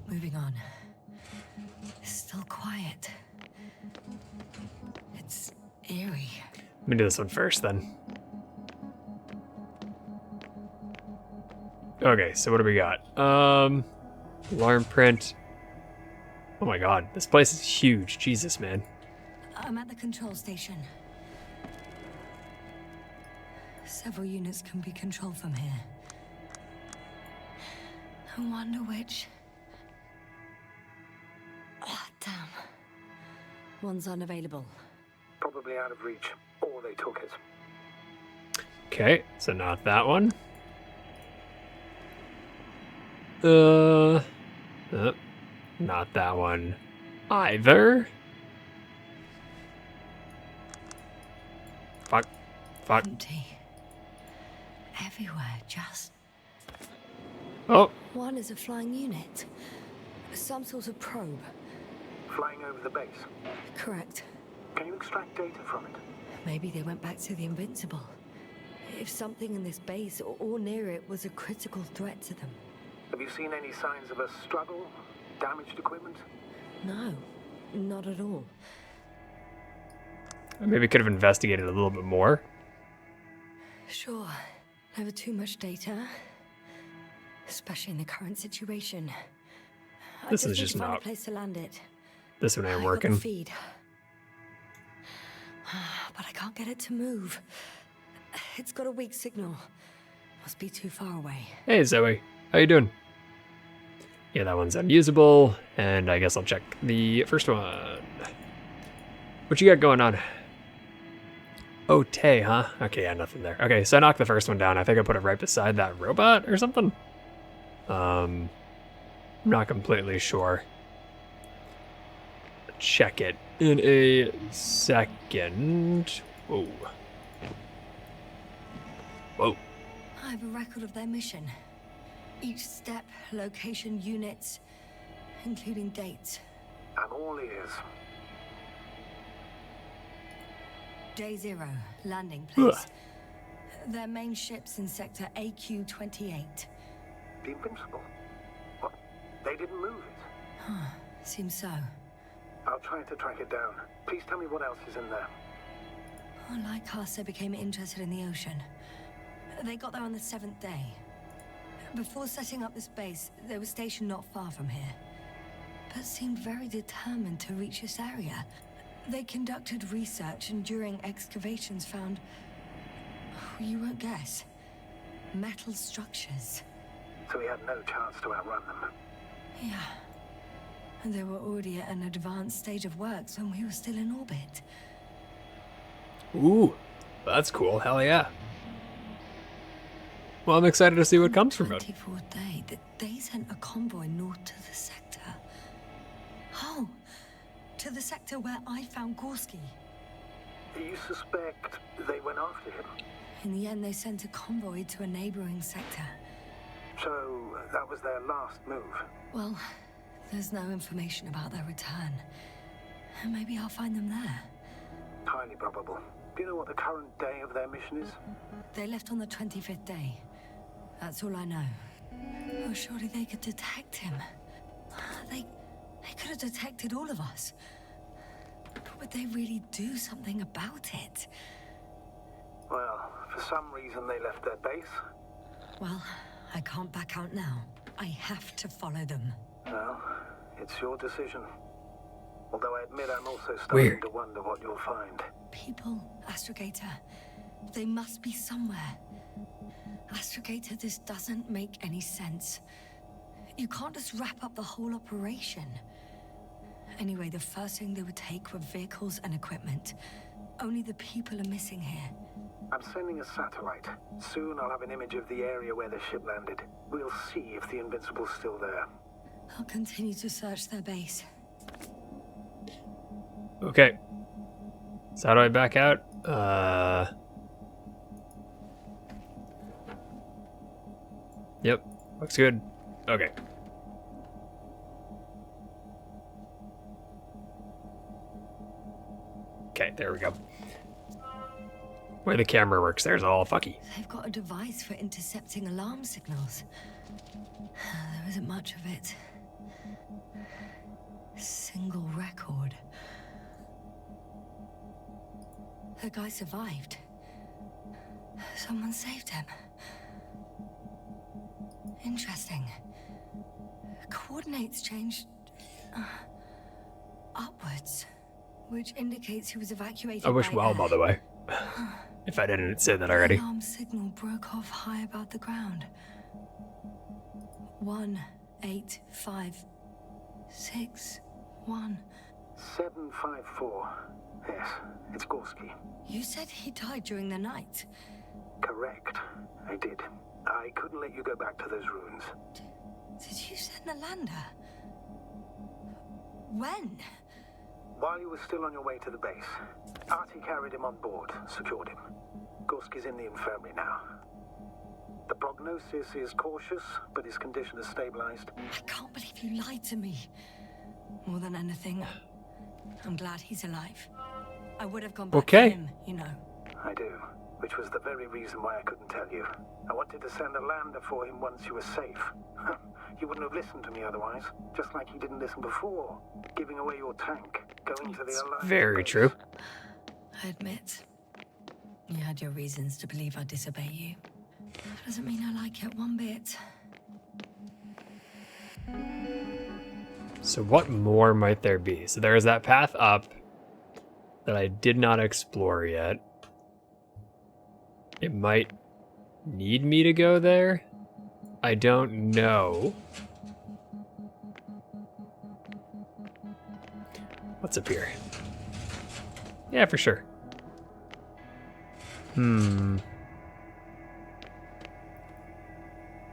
Speaker 2: Moving on. Still quiet. It's eerie.
Speaker 1: Let me do this one first, then. Okay, so what do we got? Alarm print. Oh my god, this place is huge. Jesus, man.
Speaker 2: I'm at the control station. Several units can be controlled from here. I wonder which... Ah, damn. One's unavailable.
Speaker 3: Probably out of reach. Or they took it.
Speaker 1: Okay, so not that one. Not that one either. Fuck. Fuck.
Speaker 2: Empty. Everywhere, just...
Speaker 1: Oh,
Speaker 2: One is a flying unit. Some sort of probe.
Speaker 3: Flying over the base.
Speaker 2: Correct.
Speaker 3: Can you extract data from it?
Speaker 2: Maybe they went back to the Invincible. If something in this base or near it was a critical threat to them.
Speaker 3: Have you seen any signs of a struggle? Damaged equipment?
Speaker 2: No, not at all.
Speaker 1: I maybe could have investigated a little bit more.
Speaker 2: Sure, never too much data. Especially in the current situation.
Speaker 1: This is
Speaker 2: need
Speaker 1: just
Speaker 2: to find
Speaker 1: not.
Speaker 2: a place to land it.
Speaker 1: This one ain't
Speaker 2: I got the
Speaker 1: working.
Speaker 2: feed. But I can't get it to move. It's got a weak signal. Must be too far away.
Speaker 1: Hey Zoe, how you doing? Yeah, that one's unusable, and I guess I'll check the first one. What you got going on? Oh, Tay, huh? Okay, yeah, nothing there. Okay, so I knocked the first one down. I think I put it right beside that robot or something. I'm not completely sure. Check it in a second. Whoa. Whoa.
Speaker 2: I have a record of their mission. Each step, location, units, including dates.
Speaker 3: I'm all ears.
Speaker 2: Day 0, landing place. Their main ship's in sector AQ-28.
Speaker 3: The Invincible? What? They didn't move it?
Speaker 2: Seems so.
Speaker 3: I'll try to track it down. Please tell me what else is in there.
Speaker 2: Like us, they became interested in the ocean. They got there on the 7th day. Before setting up this base, they were stationed not far from here, but seemed very determined to reach this area. They conducted research and during excavations found, you won't guess, metal structures.
Speaker 3: So we had no chance to outrun them.
Speaker 2: Yeah. And they were already at an advanced stage of works when we were still in orbit.
Speaker 1: Ooh, that's cool. Hell yeah. Well, I'm excited to see what comes from it.
Speaker 2: 24th day, they sent a convoy north to the sector. Oh, to the sector where I found Gorski.
Speaker 3: You suspect they went after him?
Speaker 2: In the end, they sent a convoy to a neighboring sector.
Speaker 3: So that was their last move?
Speaker 2: Well, there's no information about their return. Maybe I'll find them there.
Speaker 3: Highly probable. Do you know what the current day of their mission is?
Speaker 2: They left on the 25th day. That's all I know. Oh, surely they could detect him. They could have detected all of us. But would they really do something about it?
Speaker 3: Well, for some reason they left their base.
Speaker 2: Well, I can't back out now. I have to follow them.
Speaker 3: Well, it's your decision. Although I admit I'm also starting
Speaker 1: Weird.
Speaker 3: to wonder what you'll find.
Speaker 2: People, Astrogator. They must be somewhere. Astrogator, this doesn't make any sense. You can't just wrap up the whole operation. Anyway, the first thing they would take were vehicles and equipment. Only the people are missing here.
Speaker 3: I'm sending a satellite. Soon I'll have an image of the area where the ship landed. We'll see if the Invincible's still there.
Speaker 2: I'll continue to search their base.
Speaker 1: Okay. So how do I back out? Yep. Looks good. Okay. Okay, there we go. Where the camera works, there's all fucky.
Speaker 2: They've got a device for intercepting alarm signals. There isn't much of it. Single record. The guy survived. Someone saved him. Interesting. Coordinates changed upwards, which indicates he was evacuated.
Speaker 1: I wish
Speaker 2: by
Speaker 1: well,
Speaker 2: air.
Speaker 1: by the way. If I didn't say that already.
Speaker 2: The alarm signal broke off high above the ground. 18561.
Speaker 3: 754. Yes, it's Gorski.
Speaker 2: You said he died during the night.
Speaker 3: Correct. I did. I couldn't let you go back to those ruins.
Speaker 2: Did you send the lander? When?
Speaker 3: While you were still on your way to the base, Artie carried him on board, secured him. Gorski's in the infirmary now. The prognosis is cautious, but his condition has stabilized.
Speaker 2: I can't believe you lied to me. More than anything, I'm glad he's alive. I would have gone back to him, you know.
Speaker 3: I do, which was the very reason why I couldn't tell you. I wanted to send a lander for him once you were safe. You wouldn't have listened to me otherwise, just like you didn't listen before, giving away your tank, going to the Alliance.
Speaker 1: Very true.
Speaker 2: I admit, you had your reasons to believe I'd disobey you. That doesn't mean I like it one bit.
Speaker 1: So what more might there be? So there is that path up that I did not explore yet. It might need me to go there. I don't know. What's up here? Yeah, for sure.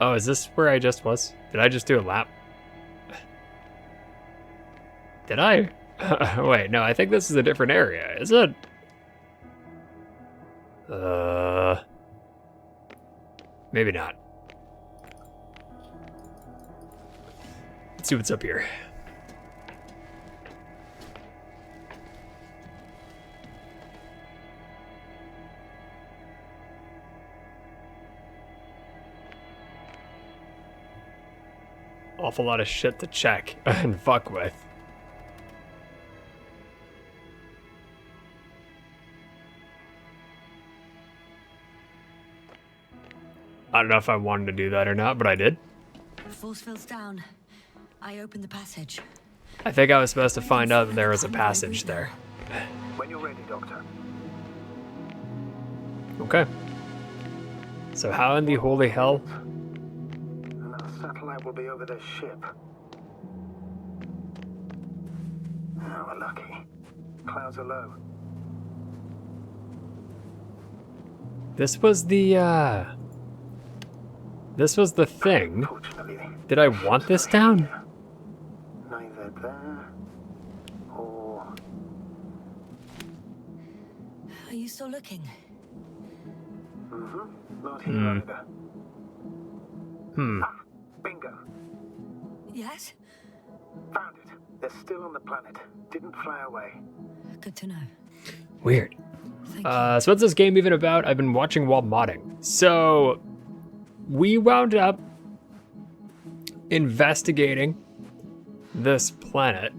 Speaker 1: Oh, is this where I just was? Did I just do a lap? Did I? Wait, no, I think this is a different area. Is it? Maybe not. Let's see what's up here. Awful lot of shit to check and fuck with. I don't know if I wanted to do that or not, but I did.
Speaker 2: The force field's down. I opened the passage.
Speaker 1: I think I was supposed to find out that there was a passage there.
Speaker 3: When you're ready, Doctor.
Speaker 1: Okay. So how in the holy hell?
Speaker 3: And our satellite will be over this ship. Oh, we're lucky. Clouds are low.
Speaker 1: This was the thing.
Speaker 3: Fortunately,
Speaker 1: Did I want this down?
Speaker 3: neither there or...
Speaker 2: Are you still looking?
Speaker 3: Not here either. Ah, bingo.
Speaker 2: Yes?
Speaker 3: Found it. They're still on the planet. Didn't fly away.
Speaker 2: Good to know.
Speaker 1: Weird.
Speaker 2: Thank you.
Speaker 1: So what's this game even about? I've been watching while modding. So we wound up investigating this planet.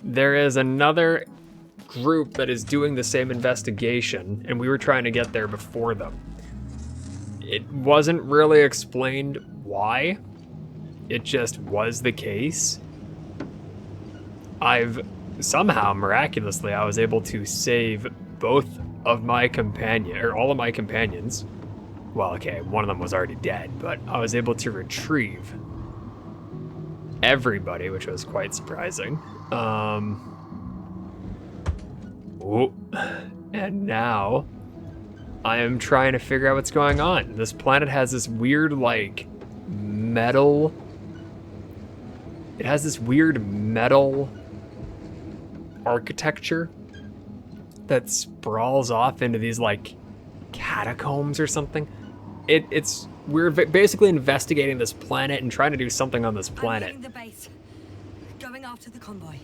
Speaker 1: There is another group that is doing the same investigation, and we were trying to get there before them. It wasn't really explained why. It just was the case. Somehow, miraculously, I was able to save both of my all of my companions. Well, okay, one of them was already dead, but I was able to retrieve everybody, which was quite surprising. And now I am trying to figure out what's going on. This planet has this weird, like, metal. It has this weird metal architecture that sprawls off into these, like, catacombs or something. We're basically investigating this planet and trying to do something on this planet.
Speaker 2: I'm hitting the base. Going after the convoy.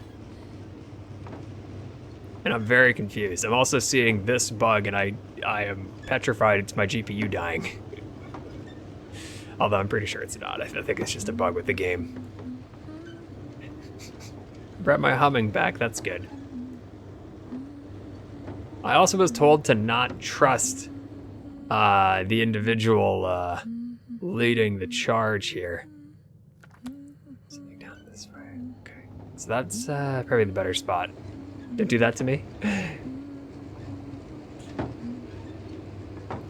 Speaker 1: And I'm very confused. I'm also seeing this bug, and I am petrified it's my GPU dying. Although I'm pretty sure it's not. I think it's just a bug with the game. Brought my humming back, that's good. I also was told to not trust the individual leading the charge here. Something down this way. Okay. So that's probably the better spot. Don't do that to me.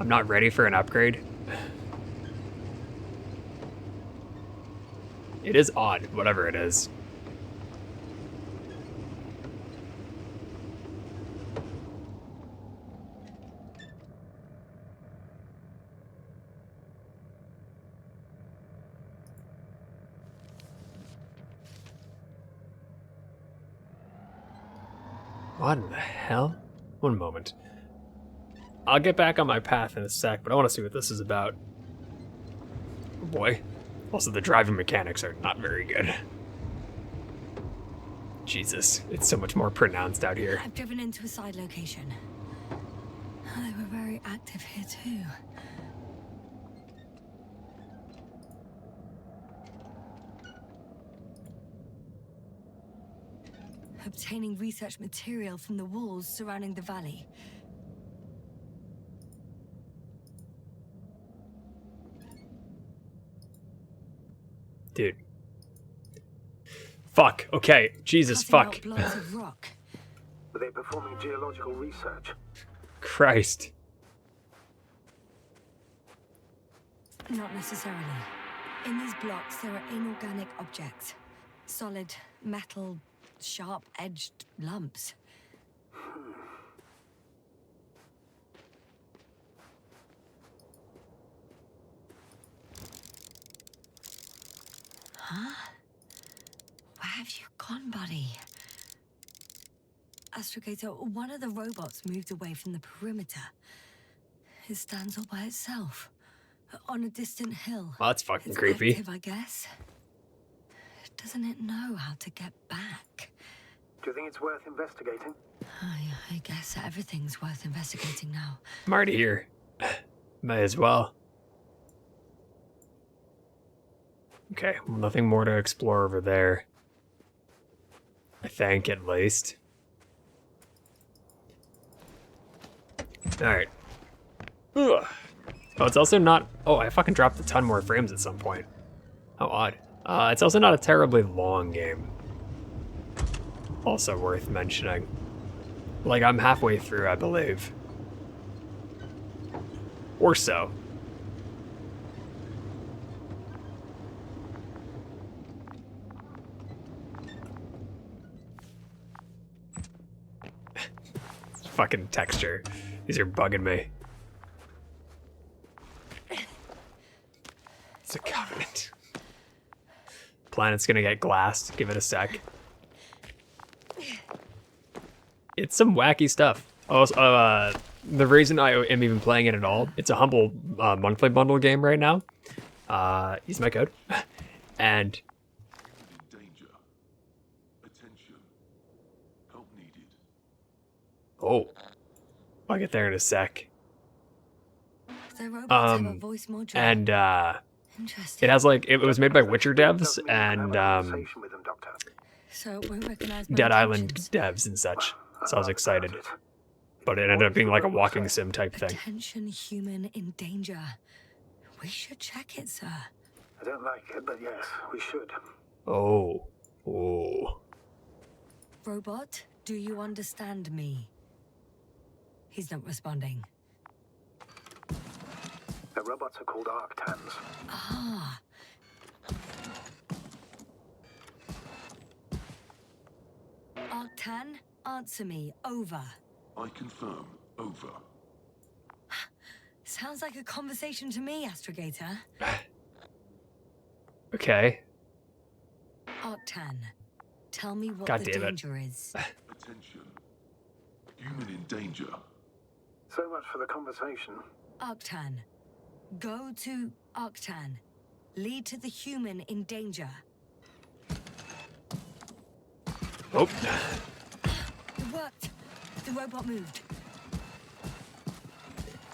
Speaker 1: I'm not ready for an upgrade. It is odd, whatever it is. What in the hell? One moment. I'll get back on my path in a sec, but I want to see what this is about. Oh boy. Also, the driving mechanics are not very good. Jesus, it's so much more pronounced out here.
Speaker 2: I've driven into a side location. They were very active here too. Obtaining research material from the walls surrounding the valley.
Speaker 1: Dude, Fuck. Okay. Jesus,
Speaker 2: Cutting
Speaker 1: fuck.
Speaker 2: out blocks of rock.
Speaker 3: Were they performing geological research?
Speaker 1: Christ.
Speaker 2: Not necessarily. In these blocks, there are inorganic objects. Solid, metal, sharp-edged lumps. Huh? Where have you gone, buddy? Astrogator, one of the robots moved away from the perimeter. It stands all by itself, on a distant hill.
Speaker 1: Well, that's fucking
Speaker 2: It's
Speaker 1: creepy.
Speaker 2: active, I guess. Doesn't it know how to get back?
Speaker 3: Do you think it's worth investigating?
Speaker 2: I guess everything's worth investigating now.
Speaker 1: I'm already here. May as well. Okay, well, nothing more to explore over there. I think, at least. Alright. Ugh. Oh, it's also not... Oh, I fucking dropped a ton more frames at some point. How odd. It's also not a terribly long game. Also worth mentioning. Like, I'm halfway through, I believe. Or so. Fucking texture. These are bugging me. It's a covenant. Planet's gonna get glassed. Give it a sec. It's some wacky stuff. Also, the reason I am even playing it at all, it's a humble monthly bundle game right now. Use my code. And
Speaker 5: Danger. Attention. Help needed.
Speaker 1: oh, I'll get there in a sec.
Speaker 2: The robots have a voice module.
Speaker 1: And
Speaker 2: Interesting.
Speaker 1: it has like it was made by Witcher devs
Speaker 3: Doesn't mean you can
Speaker 1: and
Speaker 3: have a conversation with them, Doctor.
Speaker 2: So it won't recognize my
Speaker 1: Dead Island
Speaker 2: intentions.
Speaker 1: devs and such. So I was
Speaker 3: I
Speaker 1: excited,
Speaker 3: doubt it.
Speaker 1: but it ended up being like a walking sim type thing.
Speaker 2: Attention, human in danger. We should check it, sir.
Speaker 3: I don't like it, but yes, we should.
Speaker 1: Oh, oh.
Speaker 2: Robot, do you understand me? He's not responding.
Speaker 3: The robots are called Arctans.
Speaker 2: Ah. Arctan, answer me. Over.
Speaker 5: I confirm. Over.
Speaker 2: Sounds like a conversation to me, Astrogator.
Speaker 1: Okay.
Speaker 2: Arctan, tell me what
Speaker 1: God
Speaker 2: the
Speaker 1: damn it.
Speaker 2: danger is.
Speaker 5: Attention. Human in danger.
Speaker 3: So much for the conversation.
Speaker 2: Arctan, go to Arctan. Lead to the human in danger.
Speaker 1: Oh,
Speaker 2: It worked. The robot moved.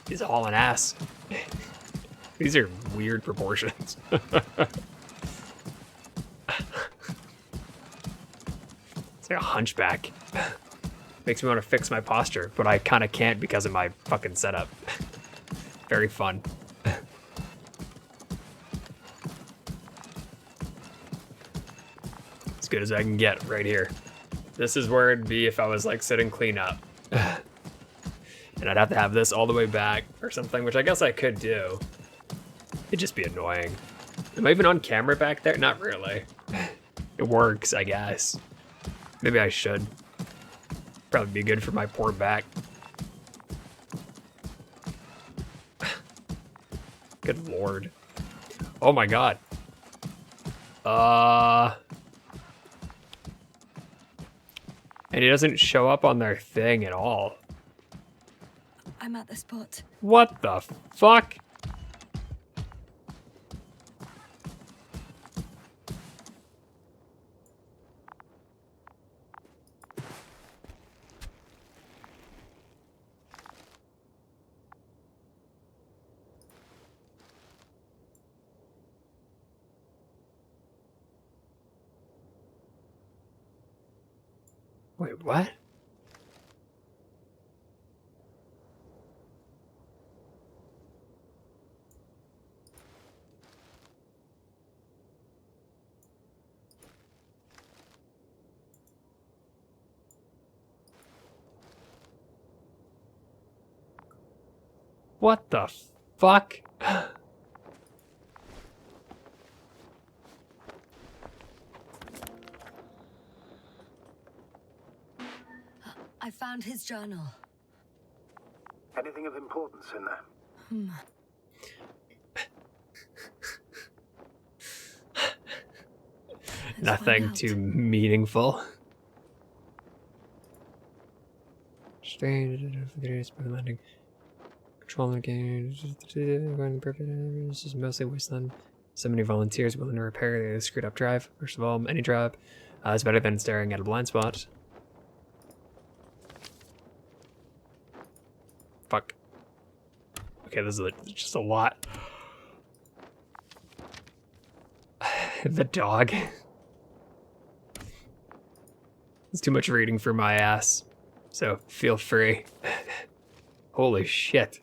Speaker 1: he's hauling ass. These are weird proportions. It's like a hunchback. Makes me want to fix my posture, but I kind of can't because of my fucking setup. Very fun. As good as I can get right here. This is where it'd be if I was like sitting clean up. And I'd have to have this all the way back or something, which I guess I could do. It'd just be annoying. Am I even on camera back there? Not really. It works, I guess. Maybe I should. Probably be good for my poor back. Good lord. Oh my god. And he doesn't show up on their thing at all.
Speaker 2: I'm at the spot.
Speaker 1: What the fuck? Wait, what? What the fuck?
Speaker 2: I found his journal.
Speaker 3: Anything of importance in there?
Speaker 1: Nothing too meaningful. Strange, landing. Control the game. This is mostly wasteland. So many volunteers willing to repair the screwed up drive. First of all, any drive is better than staring at a blind spot. Fuck. Okay, this is just a lot. The dog. It's too much reading for my ass, so feel free. Holy shit.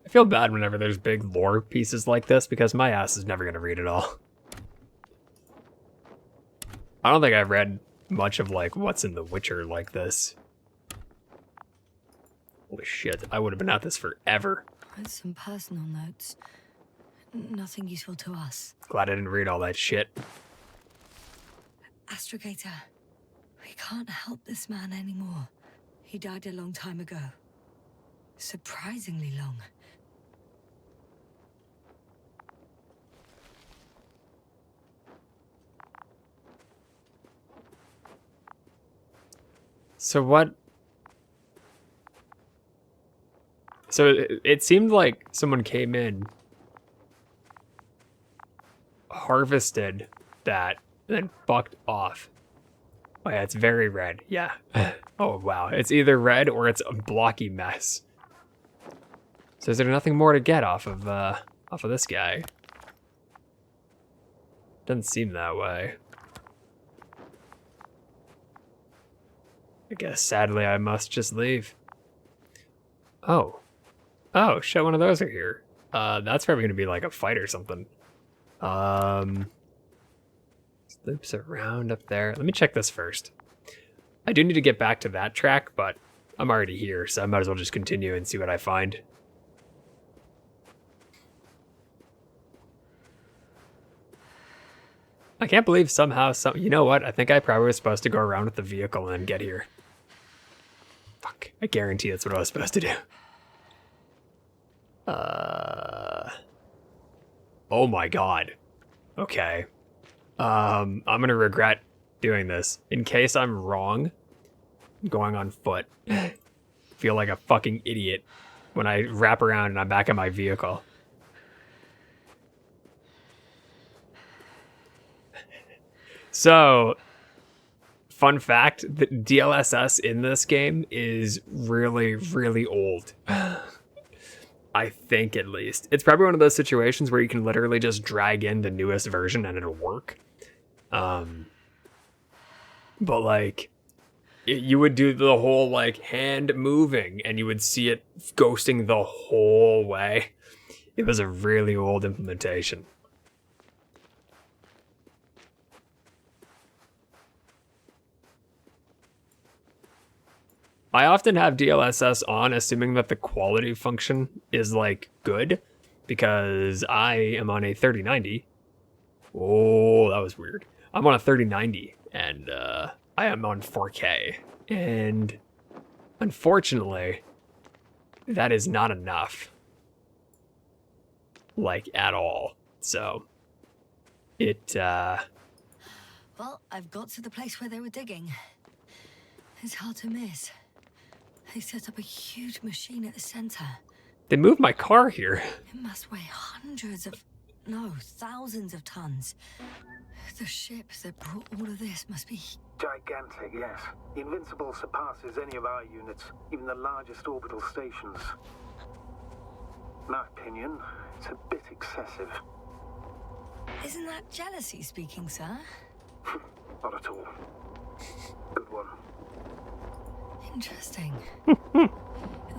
Speaker 1: I feel bad whenever there's big lore pieces like this because my ass is never going to read it all. I don't think I've read much of like what's in The Witcher like this. Holy shit, I would have been at this forever.
Speaker 2: It's some personal notes. Nothing useful to us.
Speaker 1: Glad I didn't read all that shit.
Speaker 2: Astrogator, we can't help this man anymore. He died a long time ago. Surprisingly long.
Speaker 1: So what? So it seemed like someone came in, harvested that, and then fucked off. Oh yeah, it's very red. Yeah. Oh wow, it's either red or it's a blocky mess. So is there nothing more to get off of this guy? Doesn't seem that way. I guess sadly I must just leave. Oh. Oh, shit, one of those are here. That's probably gonna be like a fight or something. Loops around up there. Let me check this first. I do need to get back to that track, but I'm already here, so I might as well just continue and see what I find. I can't believe somehow, you know what? I think I probably was supposed to go around with the vehicle and then get here. Fuck, I guarantee that's what I was supposed to do. Oh my god. Okay. I'm gonna regret doing this. In case I'm wrong, I'm going on foot. Feel like a fucking idiot when I wrap around and I'm back in my vehicle. So, fun fact, the DLSS in this game is really, really old. I think, at least. It's probably one of those situations where you can literally just drag in the newest version and it'll work. But, like, you would do the whole, like, hand moving and you would see it ghosting the whole way. It was a really old implementation. I often have DLSS on, assuming that the quality function is, like, good, because I am on a 3090. Oh, that was weird. I'm on a 3090, and I am on 4K, and unfortunately, that is not enough, like, at all. So,
Speaker 2: Well, I've got to the place where they were digging. It's hard to miss. They set up a huge machine at the center.
Speaker 1: They moved my car here.
Speaker 2: It must weigh thousands of tons. The ship that brought all of this must be...
Speaker 3: Gigantic, yes. The Invincible surpasses any of our units, even the largest orbital stations. In my opinion, it's a bit excessive.
Speaker 2: Isn't that jealousy speaking, sir?
Speaker 3: Not at all. Good one.
Speaker 2: Interesting.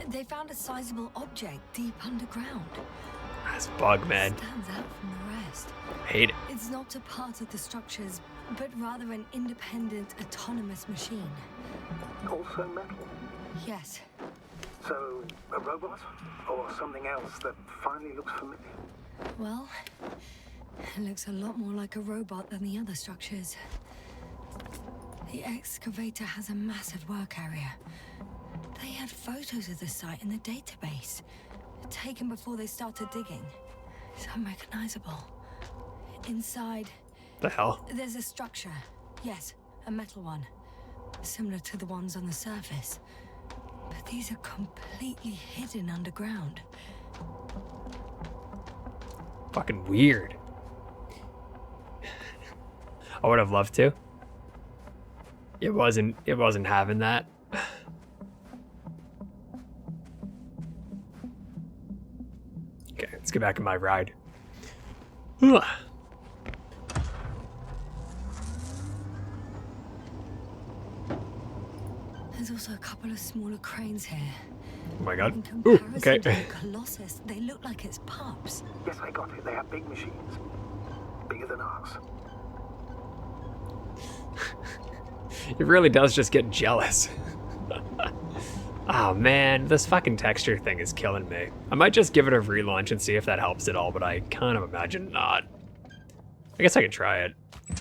Speaker 2: They found a sizable object deep underground.
Speaker 1: this bug, man.
Speaker 2: Stands out from the rest.
Speaker 1: Hate it.
Speaker 2: It's not a part of the structures, but rather an independent, autonomous machine.
Speaker 3: Also metal.
Speaker 2: Yes.
Speaker 3: So, a robot? Or something else that finally looks familiar?
Speaker 2: Well, it looks a lot more like a robot than the other structures. The excavator has a massive work area. They had photos of the site in the database, taken before they started digging. It's unrecognizable. Inside,
Speaker 1: The hell?
Speaker 2: there's a structure. Yes, a metal one. Similar to the ones on the surface. But these are completely hidden underground.
Speaker 1: Fucking weird. I would have loved to. It wasn't having that. Okay, let's get back in my ride. Ugh.
Speaker 2: There's also a couple of smaller cranes here.
Speaker 1: Oh my god.
Speaker 2: In
Speaker 1: Ooh,
Speaker 2: comparison
Speaker 1: okay.
Speaker 2: to the Colossus, they look like it's pups.
Speaker 3: Yes, I got it. They have big machines. Bigger than ours.
Speaker 1: It really does just get jealous. Oh man, this fucking texture thing is killing me. I might just give it a relaunch and see if that helps at all, but I kind of imagine not. I guess I can try it.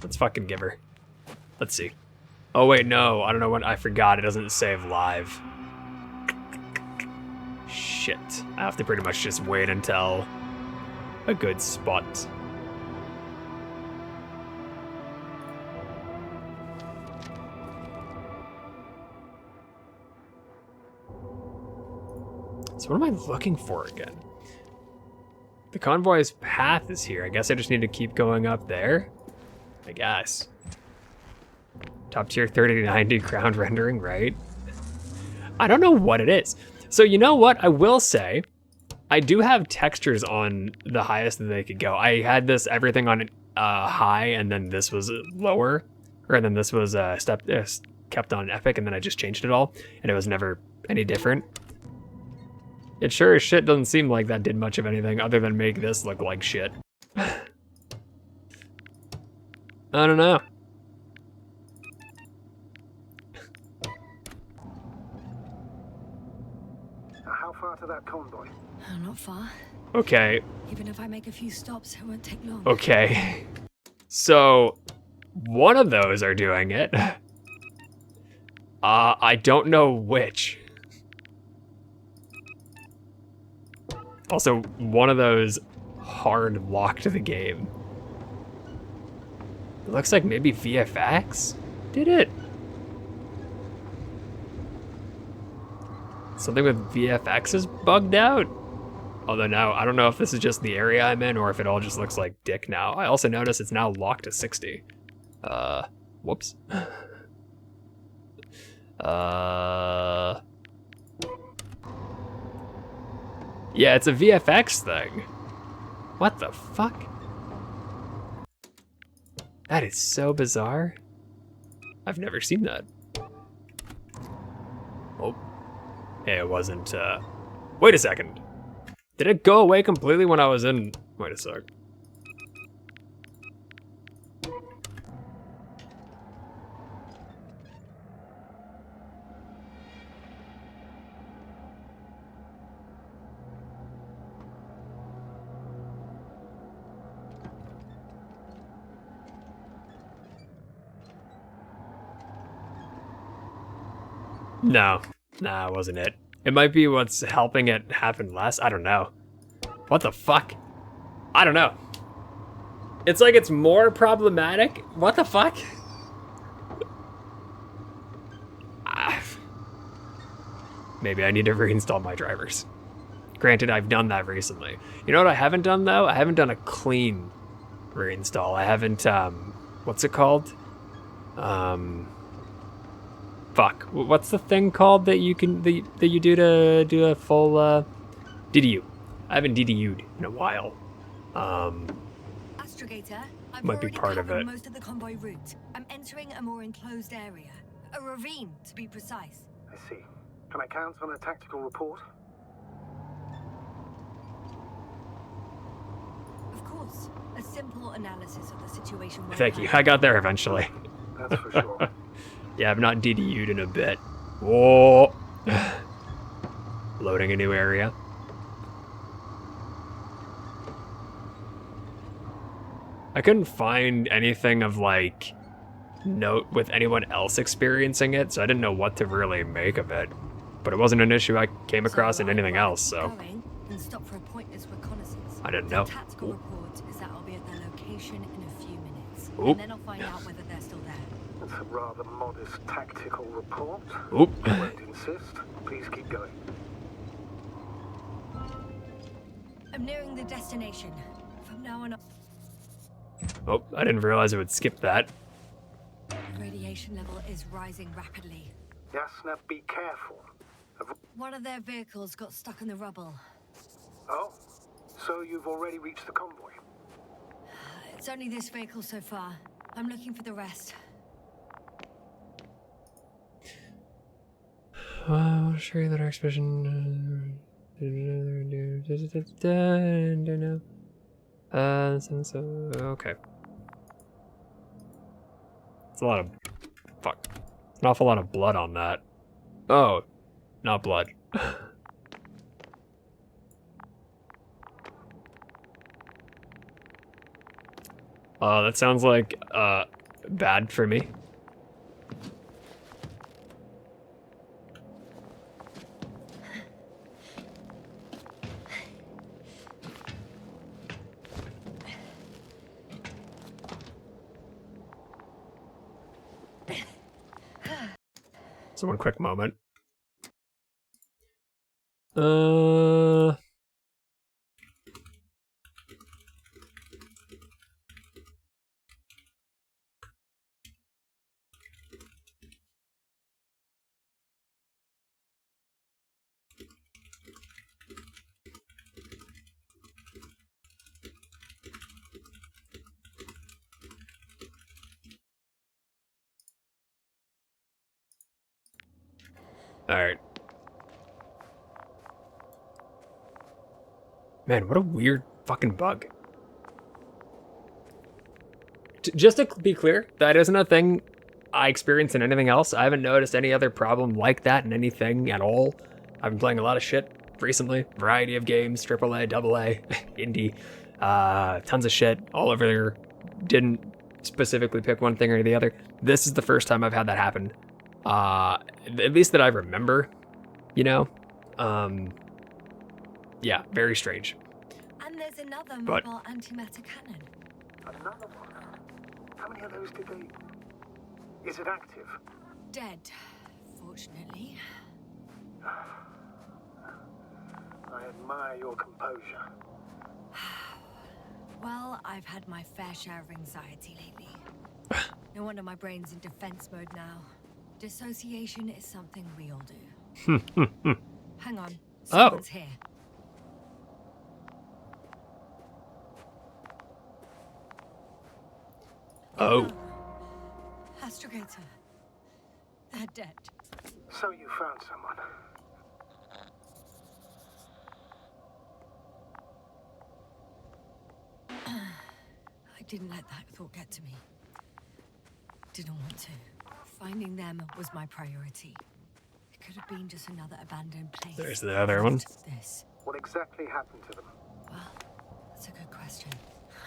Speaker 1: Let's fucking give her. Let's see. Oh wait, no, I don't know when, I forgot it doesn't save live. Shit, I have to pretty much just wait until a good spot. So what am I looking for again? The convoy's path is here. I guess I just need to keep going up there. I guess. Top tier 3090 ground rendering, right? I don't know what it is. So you know what? I will say, I do have textures on the highest that they could go. I had this everything on high, and then this was lower, or then this was kept on epic, and then I just changed it all, and it was never any different. It sure as shit doesn't seem like that did much of anything other than make this look like shit. I don't know.
Speaker 3: How far to that convoy?
Speaker 2: Oh, not far.
Speaker 1: Okay,
Speaker 2: Even if I make a few stops, it won't take long.
Speaker 1: okay. So, one of those are doing it. I don't know which. Also, one of those hard locked the game. It looks like maybe VFX did it. Something with VFX is bugged out. Although now, I don't know if this is just the area I'm in or if it all just looks like dick now. I also notice it's now locked to 60. Whoops. Yeah, it's a VFX thing. What the fuck? That is so bizarre. I've never seen that. Oh. Hey, it wasn't, wait a second. Did it go away completely when I was in... Wait a sec. No. Nah, it wasn't it. It might be what's helping it happen less. I don't know. What the fuck? I don't know. It's like it's more problematic. What the fuck? Maybe I need to reinstall my drivers. Granted, I've done that recently. You know what I haven't done though? I haven't done a clean reinstall. I haven't, what's it called? Fuck. What's the thing called that you can that you do to do a full DDU? I haven't DDU'd in a while.
Speaker 2: Astrogator, I've
Speaker 1: Might be
Speaker 2: already
Speaker 1: part of
Speaker 2: covered
Speaker 1: it.
Speaker 2: most of the convoy route. I'm entering a more enclosed area. A ravine, to be precise.
Speaker 3: I see. Can I count on a tactical report?
Speaker 2: Of course. A simple analysis of the situation.
Speaker 1: Thank you. I got there eventually.
Speaker 3: That's for sure.
Speaker 1: Yeah, I've not DDU'd in a bit. Whoa. Loading a new area. I couldn't find anything of, like, note with anyone else experiencing it, so I didn't know what to really make of it. But it wasn't an issue I came across in anything else, so
Speaker 2: And stop for a pointless reconnaissance.
Speaker 1: I didn't know.
Speaker 2: The tactical report is that I'll be at their location in a few minutes.
Speaker 1: Oop.
Speaker 2: And then I'll find out whether they're still there.
Speaker 3: It's a rather modest tactical report.
Speaker 1: Oop.
Speaker 3: I won't insist. Please keep going.
Speaker 2: I'm nearing the destination. From now on,
Speaker 1: Oh, I didn't realize it would skip that.
Speaker 2: the radiation level is rising rapidly.
Speaker 3: Yasna, be careful.
Speaker 2: One of their vehicles got stuck in the rubble.
Speaker 3: Oh, so you've already reached the convoy?
Speaker 2: It's only this vehicle so far. I'm looking for the rest.
Speaker 1: I'll show you that expedition. Okay. It's a lot of... Fuck. An awful lot of blood on that. Oh, not blood. That sounds like, bad for me. So one quick moment. Alright. Man, what a weird fucking bug. Just to be clear, that isn't a thing I experienced in anything else. I haven't noticed any other problem like that in anything at all. I've been playing a lot of shit recently. Variety of games, AAA, AA, indie, tons of shit all over there. Didn't specifically pick one thing or the other. This is the first time I've had that happen. At least that I remember, you know? Yeah, very strange.
Speaker 2: And there's another
Speaker 1: But-
Speaker 2: mobile antimatter cannon.
Speaker 3: Another one? How many of those did they... Is it active?
Speaker 2: Dead, fortunately.
Speaker 3: I admire your composure.
Speaker 2: Well, I've had my fair share of anxiety lately. No wonder my brain's in defense mode now. Dissociation is something we all do. Hang on, someone's here.
Speaker 1: Oh.
Speaker 2: Astrogator. They're dead.
Speaker 3: So you found someone.
Speaker 2: I didn't let that thought get to me. Didn't want to. Finding them was my priority. It could have been just another abandoned place.
Speaker 1: There's the other one.
Speaker 2: This.
Speaker 3: What exactly happened to them?
Speaker 2: Well, that's a good question.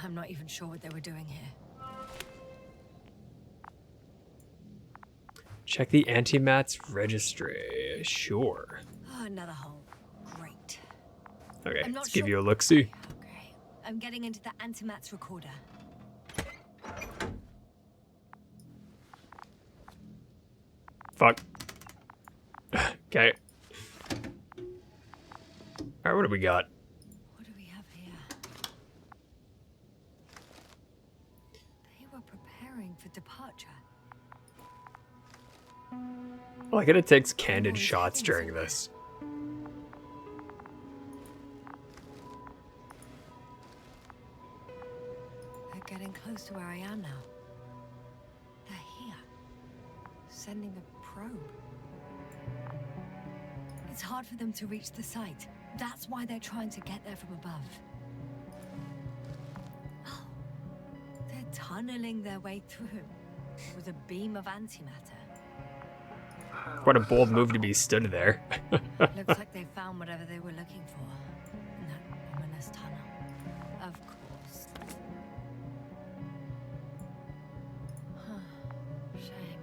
Speaker 2: I'm not even sure what they were doing here.
Speaker 1: Check the antimat's registry. Sure.
Speaker 2: Oh, another hole. Great.
Speaker 1: Okay,
Speaker 2: I'm not
Speaker 1: let's give
Speaker 2: sure-
Speaker 1: you a look-see.
Speaker 2: Okay. I'm getting into the antimat's recorder.
Speaker 1: Fuck. Okay. Alright, what do we got?
Speaker 2: What do we have here? They were preparing for departure.
Speaker 1: I like it takes candid shots during this.
Speaker 2: They're getting close to where I am now. They're here. Sending a probe. It's hard for them to reach the site. That's why they're trying to get there from above. tunneling their way through with a beam of antimatter.
Speaker 1: What a bold move to be stood there.
Speaker 2: Looks like they found whatever they were looking for in that ominous tunnel. Of course. Shame.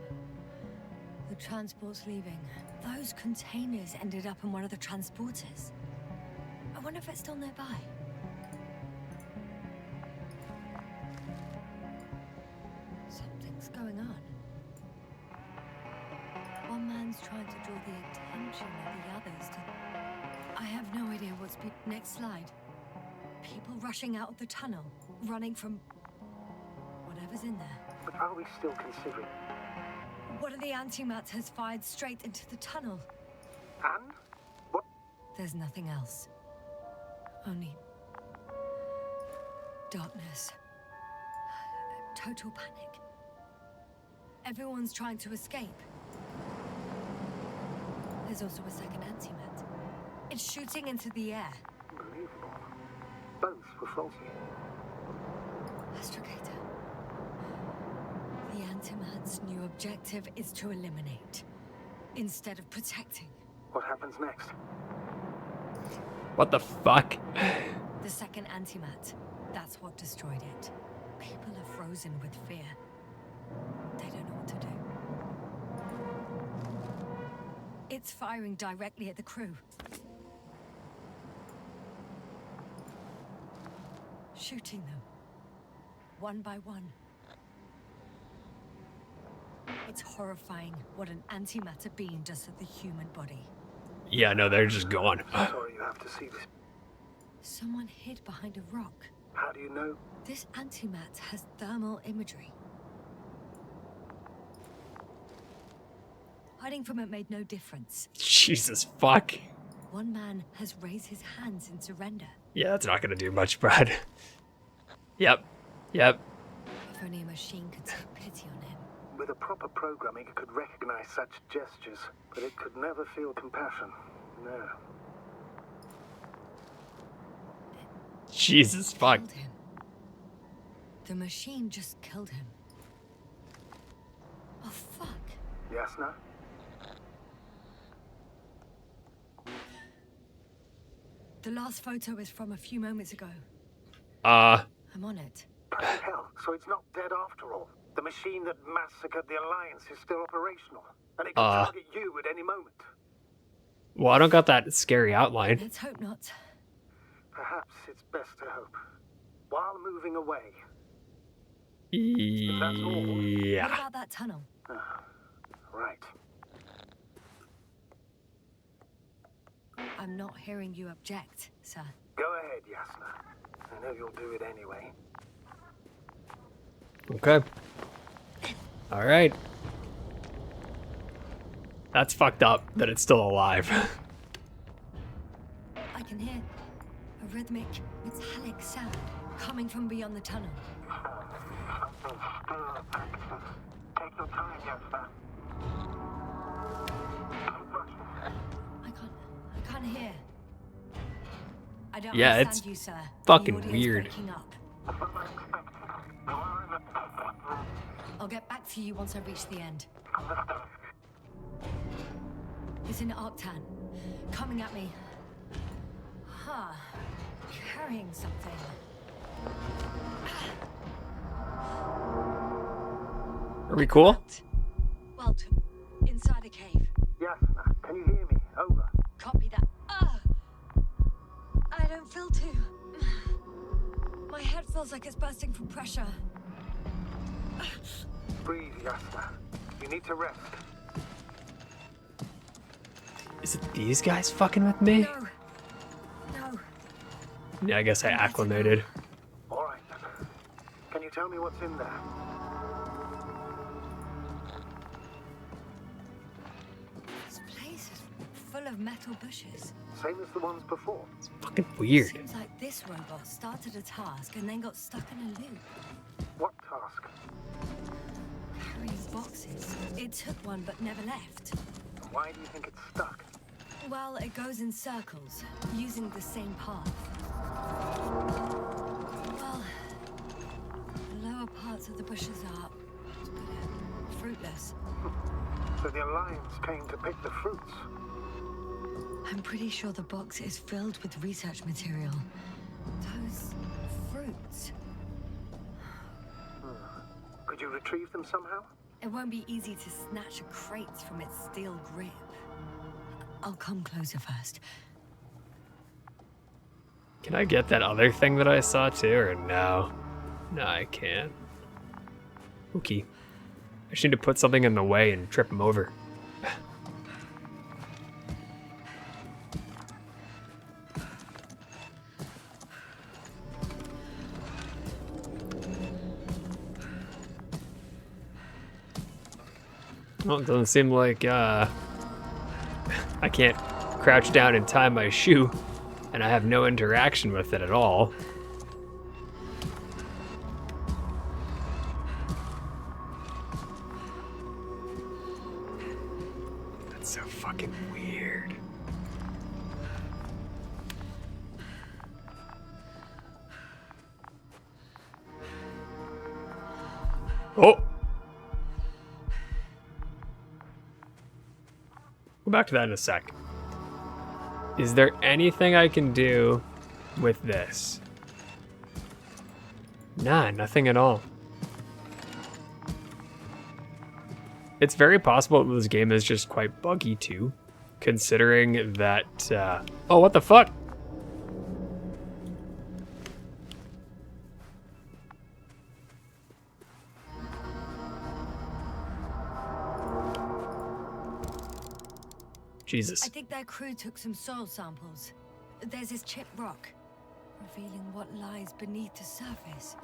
Speaker 2: The transport's leaving. Those containers ended up in one of the transporters. I wonder if it's still nearby. Something's going on. One man's trying to draw the attention of the others to... I have no idea what's... Next slide. People rushing out of the tunnel, running from... whatever's in there.
Speaker 3: But are we still considering?
Speaker 2: One of the antimatters fired straight into the tunnel.
Speaker 3: And? What?
Speaker 2: There's nothing else. Only... darkness. Total panic. Everyone's trying to escape. There's also a second antimat. It's shooting into the air.
Speaker 3: Unbelievable. Both were faulty.
Speaker 2: Astrogator. The antimat's new objective is to eliminate, instead of protecting.
Speaker 3: What happens next?
Speaker 1: What the fuck?
Speaker 2: The second antimat, that's what destroyed it. People are frozen with fear. They don't know what to do. It's firing directly at the crew. Shooting them. One by one. It's horrifying what an antimatter being does to the human body.
Speaker 1: Yeah, no, they're just gone.
Speaker 3: Sorry you have to see this.
Speaker 2: Someone hid behind a rock.
Speaker 3: How do you know?
Speaker 2: This antimat has thermal imagery. Hiding from it made no difference.
Speaker 1: Jesus fuck.
Speaker 2: One man has raised his hands in surrender.
Speaker 1: Yeah, that's not gonna do much, Brad. Yep. Yep.
Speaker 2: If only a machine could take pity on him.
Speaker 3: With a proper programming, it could recognize such gestures, but it could never feel compassion. No.
Speaker 1: Jesus fuck.
Speaker 2: Killed him. The machine just killed him. Oh fuck.
Speaker 3: Yasna?
Speaker 2: The last photo is from a few moments ago.
Speaker 1: Uh,
Speaker 2: I'm on it.
Speaker 3: Hell, so it's not dead after all. The machine that massacred the Alliance is still operational, and it can target you at any moment.
Speaker 1: well, I don't got that scary outline.
Speaker 2: Let's hope not.
Speaker 3: Perhaps it's best to hope. While moving away.
Speaker 2: What
Speaker 1: Yeah.
Speaker 2: about that tunnel?
Speaker 3: Right.
Speaker 2: I'm not hearing you object, sir.
Speaker 3: Go ahead, Yasna. I know you'll do it anyway.
Speaker 1: Okay. Alright. That's fucked up that it's still alive.
Speaker 2: I can hear a rhythmic, metallic sound coming from beyond the tunnel.
Speaker 3: Take your time, Yasna.
Speaker 2: I can't hear. I don't
Speaker 1: Yeah,
Speaker 2: understand
Speaker 1: it's
Speaker 2: you, sir.
Speaker 1: fucking
Speaker 2: The audio's
Speaker 1: weird.
Speaker 2: breaking up. I'll get back to you once I reach the end. It's in Arctan. Coming at me. Huh. Carrying something.
Speaker 1: Are we cool?
Speaker 2: Well, inside a cave.
Speaker 3: Yasna, can you hear me? Over.
Speaker 2: Copy that. I don't feel too... My head feels like it's bursting from pressure.
Speaker 3: Breathe, Yasna. You need to rest.
Speaker 1: Is it these guys fucking with me?
Speaker 2: No. No.
Speaker 1: Yeah, I guess I acclimated.
Speaker 3: All right, then. Can you tell me what's in there?
Speaker 2: This place is full of metal bushes.
Speaker 3: Same as the ones before.
Speaker 1: It's fucking weird.
Speaker 2: Seems like this robot started a task and then got stuck in a loop.
Speaker 3: What task?
Speaker 2: Carrying boxes. It took one but never left.
Speaker 3: Why do you think it's stuck?
Speaker 2: Well, it goes in circles, using the same path. Well, the lower part parts of the bushes are, to put it, fruitless.
Speaker 3: So the Alliance came to pick the fruits.
Speaker 2: I'm pretty sure the box is filled with research material. Those fruits.
Speaker 3: Could you retrieve them somehow?
Speaker 2: It won't be easy to snatch a crate from its steel grip. I'll come closer first.
Speaker 1: Can I get that other thing that I saw too, or no? No, I can't. Okay. I just need to put something in the way and trip him over. Well, it doesn't seem like I can't crouch down and tie my shoe, and I have no interaction with it at all. That's so fucking weird. Oh! Go back to that in a sec. Is there anything I can do with this? Nah, nothing at all. It's very possible that this game is just quite buggy too, considering that, oh, what the fuck? Jesus.
Speaker 2: I think their crew took some soil samples. There's this chipped rock, revealing what lies beneath the surface.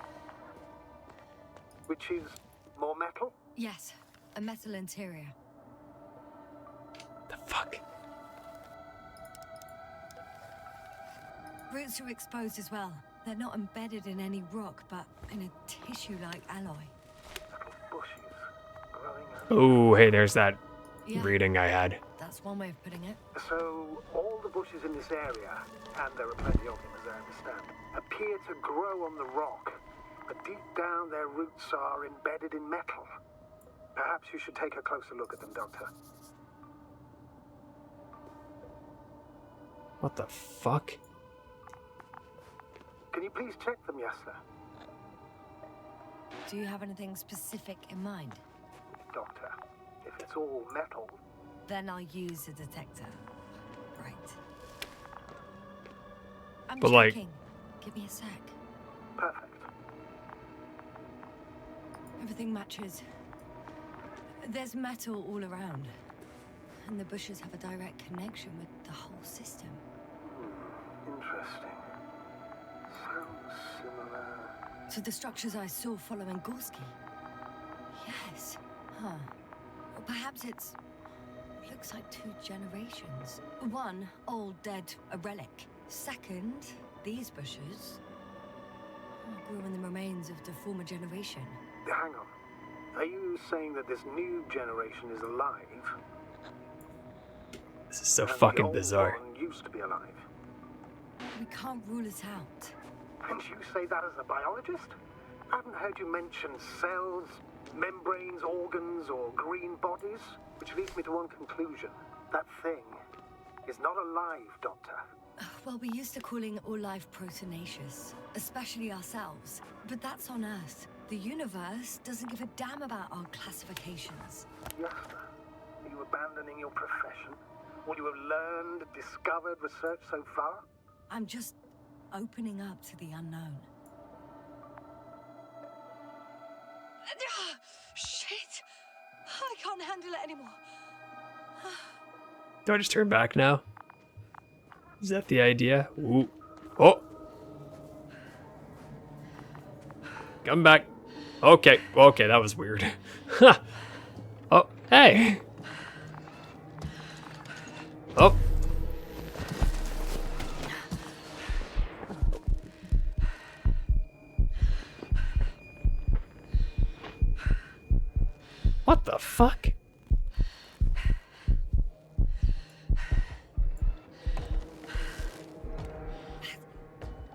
Speaker 3: Which is more metal?
Speaker 2: Yes, a metal interior.
Speaker 1: The fuck?
Speaker 2: Roots are exposed as well. They're not embedded in any rock, but in a tissue-like alloy.
Speaker 3: Little bushes growing out.
Speaker 1: Oh, hey, there's that
Speaker 2: Yeah.
Speaker 1: reading I had.
Speaker 2: That's one way of putting it.
Speaker 3: So, all the bushes in this area, and there are plenty of them as I understand, appear to grow on the rock, but deep down their roots are embedded in metal. Perhaps you should take a closer look at them, Doctor.
Speaker 1: What the fuck?
Speaker 3: Can you please check them, Yasser?
Speaker 2: Do you have anything specific in mind?
Speaker 3: Doctor, if it's all metal,
Speaker 2: Then I'll use a detector. Right. I'm
Speaker 1: But, like-
Speaker 2: checking. Give me a sec.
Speaker 3: perfect.
Speaker 2: Everything matches. There's metal all around. And the bushes have a direct connection with the whole system.
Speaker 3: Interesting. Sounds similar.
Speaker 2: To the structures I saw following Gorski. Yes. Huh. Or perhaps it's... looks like two generations. One, old, dead, a relic. Second, these bushes grew in the remains of the former generation.
Speaker 3: Hang on. Are you saying that this new generation is alive?
Speaker 1: This is so
Speaker 3: and the
Speaker 1: fucking
Speaker 3: old
Speaker 1: bizarre.
Speaker 3: one used to be alive?
Speaker 2: We can't rule it out.
Speaker 3: And you say that as a biologist? I haven't heard you mention cells, membranes, organs, or green bodies, which leads me to one conclusion. That thing is not alive, Doctor.
Speaker 2: Well, we used to calling all life proteinaceous, especially ourselves. But that's on Earth. The universe doesn't give a damn about our classifications.
Speaker 3: Yasta, are you abandoning your profession? What you have learned, discovered, researched so far?
Speaker 2: I'm just opening up to the unknown. Shit! I can't handle it anymore.
Speaker 1: Do I just turn back now? Is that the idea? Ooh. Oh! Come back. Okay, okay, that was weird. Oh, hey! Oh! What the fuck?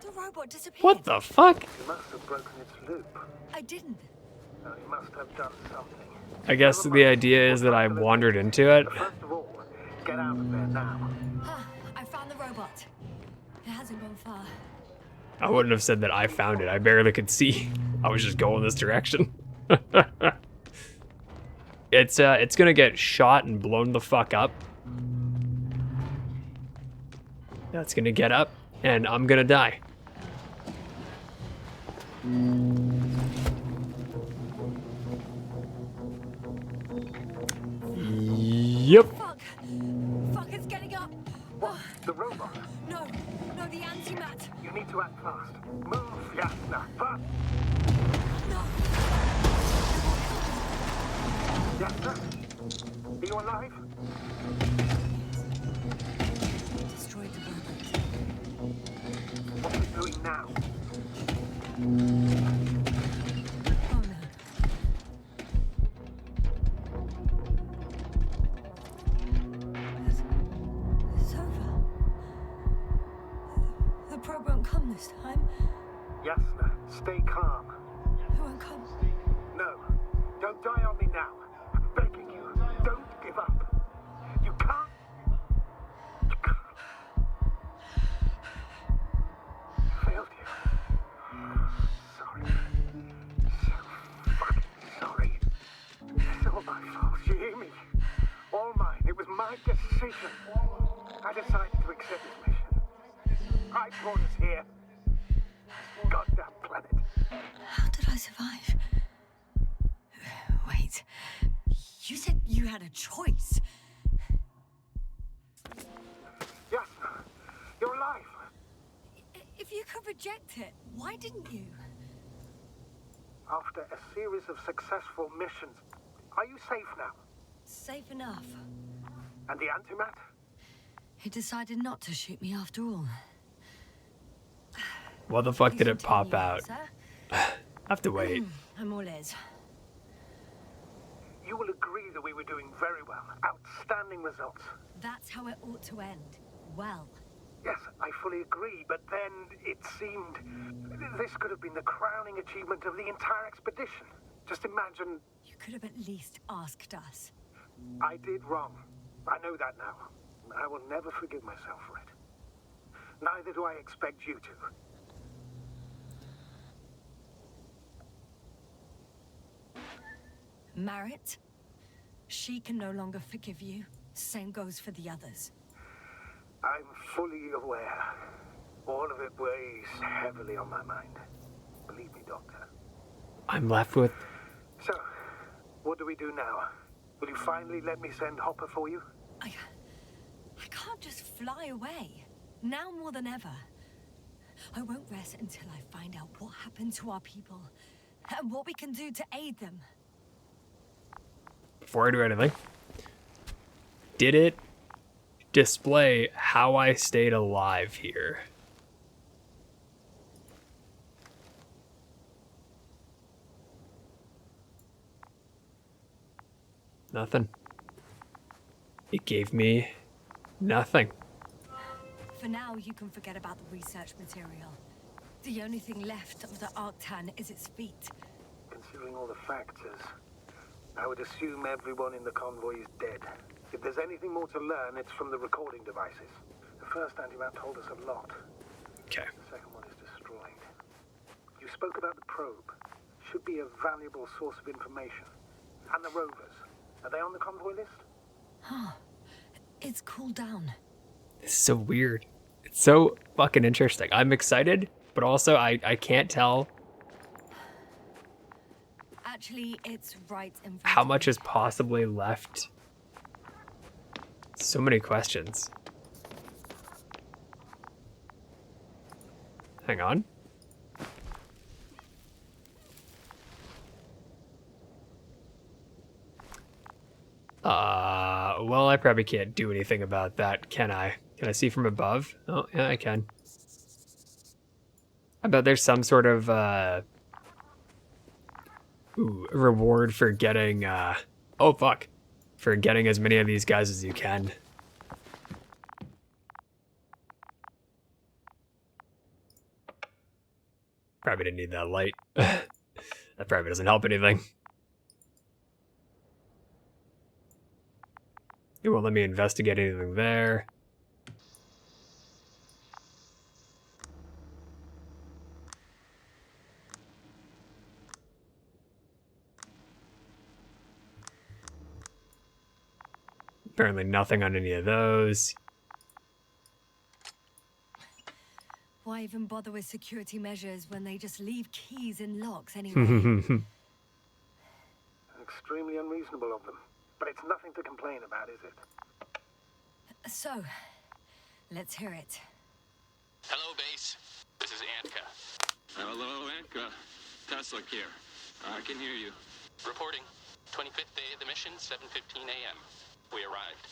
Speaker 2: The robot disappeared.
Speaker 1: What the fuck?
Speaker 3: You must have broken its loop.
Speaker 2: I didn't.
Speaker 3: He must have done something.
Speaker 1: I guess the idea is that I wandered into it.
Speaker 3: But first of all, get out of there now.
Speaker 2: I found the robot. It hasn't gone far.
Speaker 1: I wouldn't have said that I found it. I barely could see. I was just going this direction. It's gonna get shot and blown the fuck up. That's gonna get up, and I'm gonna die. Yep.
Speaker 2: Fuck, it's getting up.
Speaker 3: What? The robot?
Speaker 2: No, the antimat.
Speaker 3: You need to act fast. Move, Yasna. Fast.
Speaker 2: No.
Speaker 3: Yasna? Are you alive?
Speaker 2: Destroyed the robot.
Speaker 3: What are you doing now?
Speaker 2: Oh no. It's over. The probe won't come this time.
Speaker 3: Yasna, stay calm.
Speaker 2: It won't come.
Speaker 3: No, don't die on me now. I'm begging you, don't give up. You can't. You can't. Failed you. Sorry. So fucking sorry. It's all my fault. You hear me? All mine. It was my decision. I decided to accept this mission. I brought us here. Goddamn planet.
Speaker 2: How did I survive? Wait. You said you had a choice.
Speaker 3: Yasna, you're alive.
Speaker 2: If you could reject it, why didn't you?
Speaker 3: After a series of successful missions, are you safe now?
Speaker 2: Safe enough.
Speaker 3: And the antimat?
Speaker 2: He decided not to shoot me after all.
Speaker 1: What the fuck
Speaker 2: Please
Speaker 1: did it pop
Speaker 2: continue,
Speaker 1: out?
Speaker 2: sir.
Speaker 1: I have to wait.
Speaker 2: I'm all ears.
Speaker 3: You will agree that we were doing very well. Outstanding results.
Speaker 2: That's how it ought to end. Well.
Speaker 3: Yes, I fully agree, but then it seemed this could have been the crowning achievement of the entire expedition. Just imagine.
Speaker 2: You could have at least asked us.
Speaker 3: I did wrong. I know that now. I will never forgive myself for it. Neither do I expect you to.
Speaker 2: Marit, she can no longer forgive you. Same goes for the others.
Speaker 3: I'm fully aware. All of it weighs heavily on my mind. Believe me, Doctor.
Speaker 1: I'm left with...
Speaker 3: So, what do we do now? Will you finally let me send Hopper for you?
Speaker 2: I can't just fly away. Now more than ever. I won't rest until I find out what happened to our people and what we can do to aid them.
Speaker 1: Before I do anything, did it display how I stayed alive here? Nothing. It gave me nothing.
Speaker 2: For now, you can forget about the research material. The only thing left of the Arctan is its feet.
Speaker 3: Considering all the factors, I would assume everyone in the convoy is dead. If there's anything more to learn, it's from the recording devices. The first antimat told us a lot.
Speaker 1: Okay.
Speaker 3: The second one is destroyed. You spoke about the probe. Should be a valuable source of information. And the rovers. Are they on the convoy list?
Speaker 2: It's cooled down.
Speaker 1: This is so weird. It's so fucking interesting. I'm excited, but also I can't tell
Speaker 2: Actually, it's right in front
Speaker 1: how
Speaker 2: of
Speaker 1: much
Speaker 2: me.
Speaker 1: is possibly left. So many questions. Hang on. Well, I probably can't do anything about that, can I? Can I see from above? Oh, yeah, I can. I bet there's some sort of, reward for getting, oh, fuck. For getting as many of these guys as you can. Probably didn't need that light. That's That probably doesn't help anything. It won't let me investigate anything there. Apparently nothing on any of those.
Speaker 2: Why even bother with security measures when they just leave keys in locks anyway?
Speaker 3: Extremely unreasonable of them. But it's nothing to complain about, is it?
Speaker 2: So, let's hear it.
Speaker 6: Hello, base. This is Anka.
Speaker 7: Hello, Anka. Tesla here. I can hear you.
Speaker 6: Reporting. 25th day of the mission, 7:15 a.m. We arrived.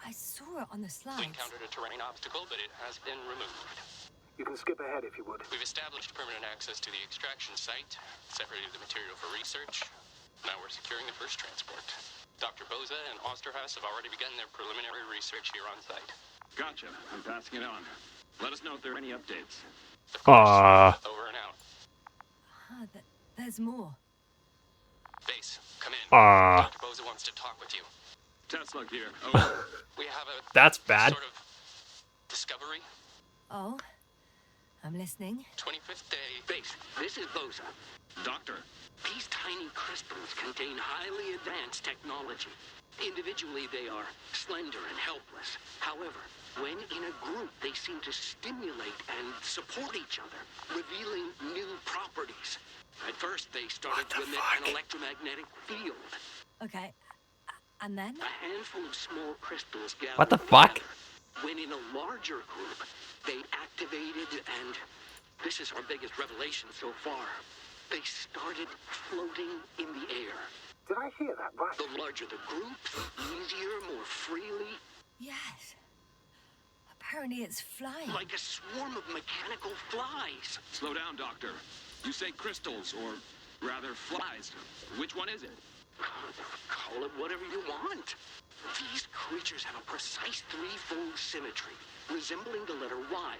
Speaker 2: I saw it on the
Speaker 6: We
Speaker 2: slides.
Speaker 6: encountered a terrain obstacle, but it has been removed.
Speaker 3: You can skip ahead if you would.
Speaker 6: We've established permanent access to the extraction site, separated the material for research. Now we're securing the first transport. Dr. Boza and Osterhaus have already begun their preliminary research here on site.
Speaker 7: Gotcha. I'm passing it on. Let us know if there are any updates.
Speaker 6: Of course.
Speaker 1: Aww.
Speaker 6: Over and out.
Speaker 2: There's more.
Speaker 6: Base, come in.
Speaker 1: Aww.
Speaker 6: Dr. Boza wants to talk with you.
Speaker 7: Tesla here. Over.
Speaker 6: We have a
Speaker 1: That's bad.
Speaker 6: sort of discovery.
Speaker 2: Oh, I'm listening.
Speaker 6: 25th day.
Speaker 8: Base, this is Boza.
Speaker 7: Doctor.
Speaker 8: These tiny crystals contain highly advanced technology. Individually, they are slender and helpless. However, when in a group, they seem to stimulate and support each other, revealing new properties. At first, they started to emit an electromagnetic field.
Speaker 2: Okay, and then?
Speaker 8: A handful of small crystals gathered
Speaker 1: What the fuck?
Speaker 8: together. When in a larger group, they activated and... this is our biggest revelation so far. They started floating in the air.
Speaker 3: Did I hear that right?
Speaker 8: The larger the group, the easier, more freely.
Speaker 2: Yes. Apparently it's flying.
Speaker 8: Like a swarm of mechanical flies.
Speaker 7: Slow down, Doctor. You say crystals, or rather flies. Which one is it?
Speaker 8: Call it whatever you want. These creatures have a precise threefold symmetry, resembling the letter Y,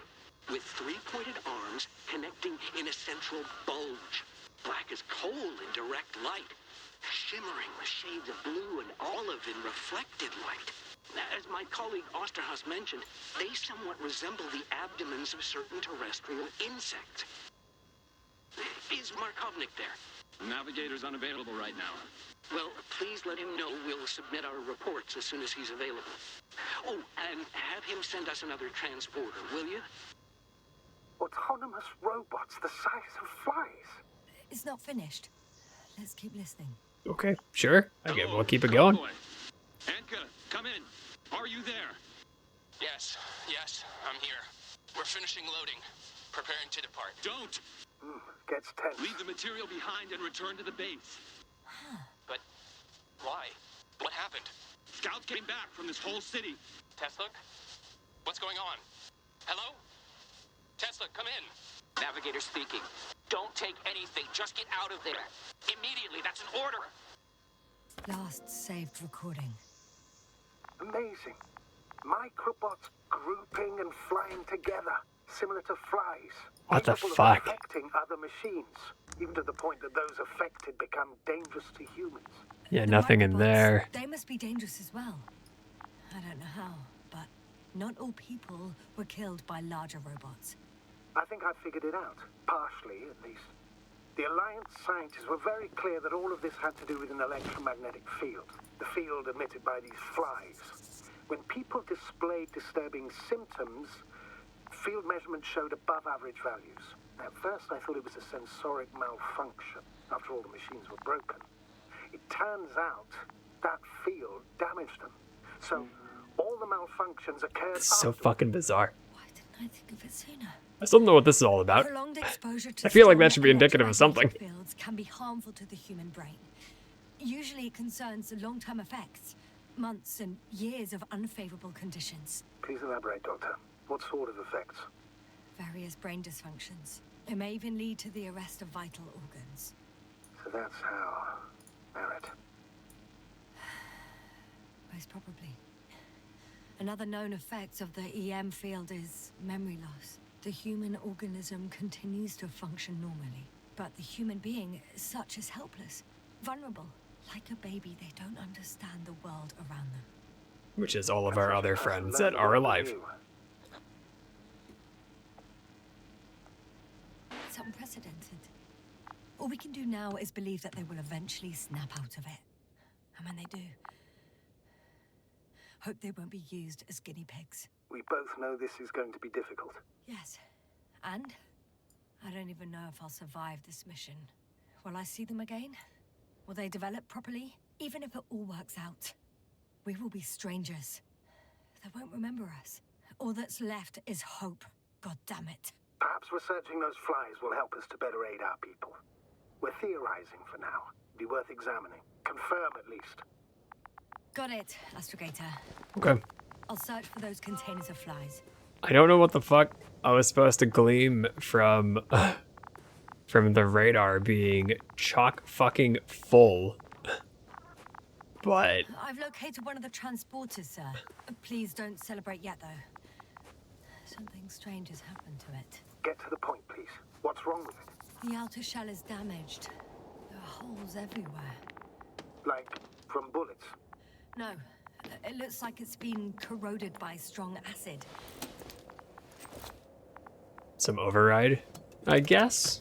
Speaker 8: with three-pointed arms connecting in a central bulge. Black as coal in direct light, shimmering with shades of blue and olive in reflected light. As my colleague Osterhaus mentioned, they somewhat resemble the abdomens of certain terrestrial insects. Is Markovnik there?
Speaker 7: Navigator's unavailable right now.
Speaker 8: Well, please let him know we'll submit our reports as soon as he's available. Oh, and have him send us another transporter, will you?
Speaker 3: Autonomous robots the size of flies.
Speaker 2: It's not finished. Let's keep listening.
Speaker 1: Okay, sure. Okay,
Speaker 7: Hello,
Speaker 1: we'll keep it going.
Speaker 7: Boy. Anka, come in. Are you there?
Speaker 6: Yes, I'm here. We're finishing loading. Preparing to depart.
Speaker 7: Don't!
Speaker 3: Gets tense.
Speaker 7: Leave the material behind and return to the base.
Speaker 6: But why? What happened?
Speaker 7: Scouts came back from this whole city.
Speaker 6: Tesla? What's going on? Hello? Tesla, come in.
Speaker 8: Navigator speaking. Don't take anything. Just get out of there. Immediately. That's an order.
Speaker 2: Last saved recording.
Speaker 3: Amazing. Microbots grouping and flying together, similar to flies.
Speaker 1: What the
Speaker 3: Capable of
Speaker 1: fuck?
Speaker 3: affecting other machines, even to the point that those affected become dangerous to humans.
Speaker 1: Yeah,
Speaker 2: The
Speaker 1: nothing in
Speaker 2: microbots,
Speaker 1: there.
Speaker 2: They must be dangerous as well. I don't know how, but not all people were killed by larger robots.
Speaker 3: I think I figured it out, partially at least. The Alliance scientists were very clear that all of this had to do with an electromagnetic field, the field emitted by these flies. When people displayed disturbing symptoms, field measurements showed above average values. At first I thought it was a sensoric malfunction, after all the machines were broken. It turns out that field damaged them. So all the malfunctions occurred
Speaker 1: It's so
Speaker 3: afterwards.
Speaker 1: fucking bizarre.
Speaker 2: Why didn't I think of it sooner?
Speaker 1: I still don't know what this is all about.
Speaker 2: Prolonged exposure to
Speaker 1: I feel like
Speaker 2: strong
Speaker 1: that should be indicative of something.
Speaker 2: electromagnetic fields can be harmful to the human brain. Usually it concerns the long-term effects, months and years of unfavorable conditions.
Speaker 3: Please elaborate, Doctor. What sort of effects?
Speaker 2: Various brain dysfunctions. It may even lead to the arrest of vital organs.
Speaker 3: So that's how... Barrett.
Speaker 2: Most probably. Another known effect of the EM field is memory loss. The human organism continues to function normally, But the human being, such as helpless, vulnerable, like a baby. They don't understand the world around them.
Speaker 1: Which is all of our other friends that are alive.
Speaker 2: It's unprecedented. All we can do now is believe that they will eventually snap out of it. And when they do, hope they won't be used as guinea pigs.
Speaker 3: We both know this is going to be difficult.
Speaker 2: Yes. And I don't even know if I'll survive this mission. Will I see them again? Will they develop properly? Even if it all works out, we will be strangers. They won't remember us. All that's left is hope. God damn it.
Speaker 3: Perhaps researching those flies will help us to better aid our people. We're theorizing for now. Be worth examining. Confirm at least.
Speaker 2: Got it, Astrogator.
Speaker 1: Okay.
Speaker 2: I'll search for those containers of flies.
Speaker 1: I don't know what the fuck I was supposed to glean from the radar being chock fucking full. But
Speaker 2: I've located one of the transporters, sir. Please don't celebrate yet, though. Something strange has happened to it.
Speaker 3: Get to the point, please. What's wrong with it?
Speaker 2: The outer shell is damaged. There are holes everywhere.
Speaker 3: Like from bullets?
Speaker 2: No, it looks like it's been corroded by strong acid.
Speaker 1: some override, I guess.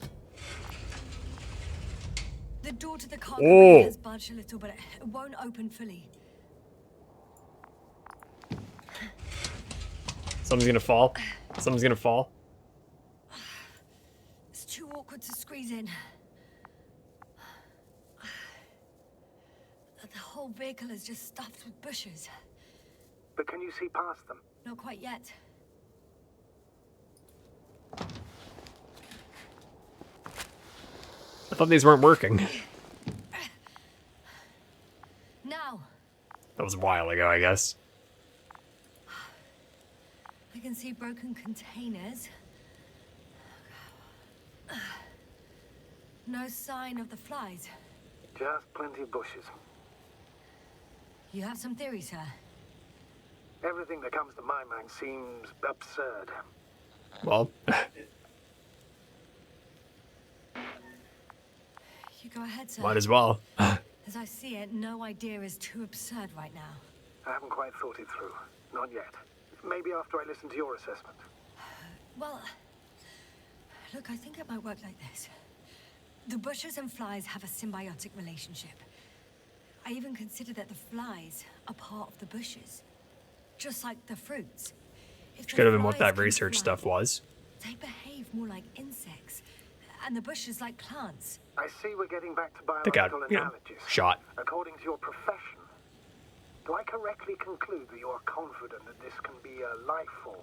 Speaker 2: The door to the cargo bay has budged a little, but it won't open fully.
Speaker 1: Something's gonna fall. Something's gonna fall.
Speaker 2: It's too awkward to squeeze in. The whole vehicle is just stuffed with bushes.
Speaker 3: But can you see past them?
Speaker 2: Not quite yet.
Speaker 1: I thought these weren't working.
Speaker 2: Now.
Speaker 1: That was a while ago, I guess.
Speaker 2: I can see broken containers. No sign of the flies.
Speaker 3: Just plenty of bushes.
Speaker 2: You have some theories, sir?
Speaker 3: Everything that comes to my mind seems absurd.
Speaker 1: Well,
Speaker 2: You go ahead, sir.
Speaker 1: might as well.
Speaker 2: As I see it, no idea is too absurd right now.
Speaker 3: I haven't quite thought it through. Not yet. Maybe after I listen to your assessment.
Speaker 2: Well, look, I think it might work like this. The bushes and flies have a symbiotic relationship. I even consider that the flies are part of the bushes. Just like the fruits. If
Speaker 1: Which
Speaker 2: the
Speaker 1: could have been what
Speaker 2: flies
Speaker 1: that
Speaker 2: can
Speaker 1: research
Speaker 2: fly,
Speaker 1: stuff was.
Speaker 2: They behave more like insects, and the bushes like plants.
Speaker 3: I see we're getting back to
Speaker 1: They got,
Speaker 3: biological
Speaker 1: you know,
Speaker 3: analogies.
Speaker 1: shot.
Speaker 3: According to your profession, do I correctly conclude that you are confident that this can be a life form?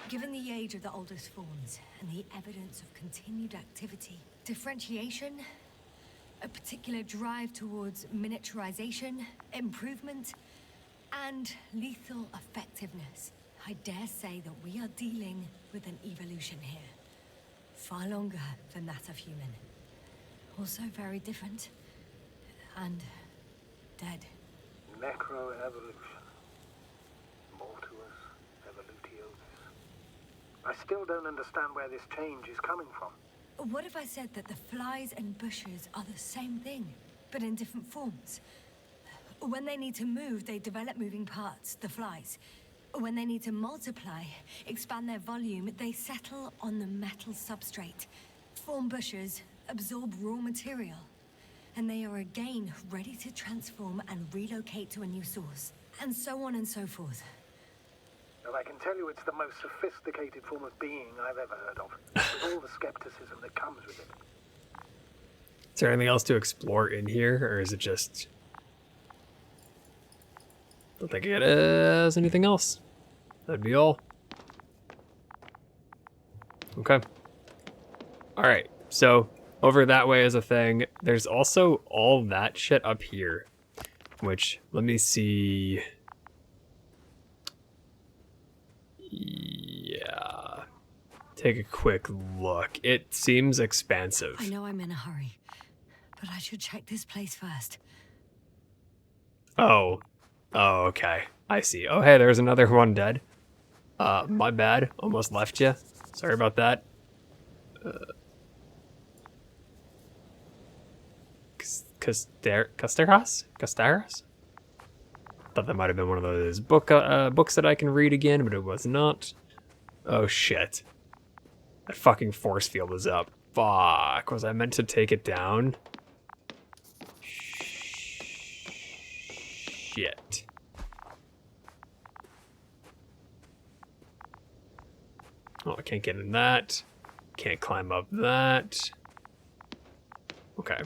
Speaker 2: Given the age of the oldest forms and the evidence of continued activity, differentiation, a particular drive towards miniaturization, improvement, and lethal effectiveness, I dare say that we are dealing with an evolution here. Far longer than that of human. Also very different. And dead.
Speaker 3: Necroevolution. Mortuus evolutiosis. I still don't understand where this change is coming from.
Speaker 2: What if I said that the flies and bushes are the same thing, but in different forms? When they need to move, they develop moving parts, the flies. When they need to multiply, expand their volume, they settle on the metal substrate, form bushes, absorb raw material. And they are again ready to transform and relocate to a new source. And so on and so forth.
Speaker 3: And I can tell you it's the most sophisticated form of being I've ever heard of. With all the skepticism that comes with it.
Speaker 1: Is there anything else to explore in here, or is it just... Don't think it has anything else. That'd be all. Okay. Alright, so over that way is a thing. There's also all that shit up here. Which, let me see... Yeah. Take a quick look. It seems expansive.
Speaker 2: I know I'm in a hurry, but I should check this place first.
Speaker 1: Oh, Oh, okay. I see. Oh, hey, there's another one dead. My bad. Almost left you. Sorry about that. Casteras? Thought that might have been one of those books that I can read again, but it was not. Oh, shit. That fucking force field is up. Fuck. Was I meant to take it down? Shit. Oh, I can't get in that. Can't climb up that. Okay.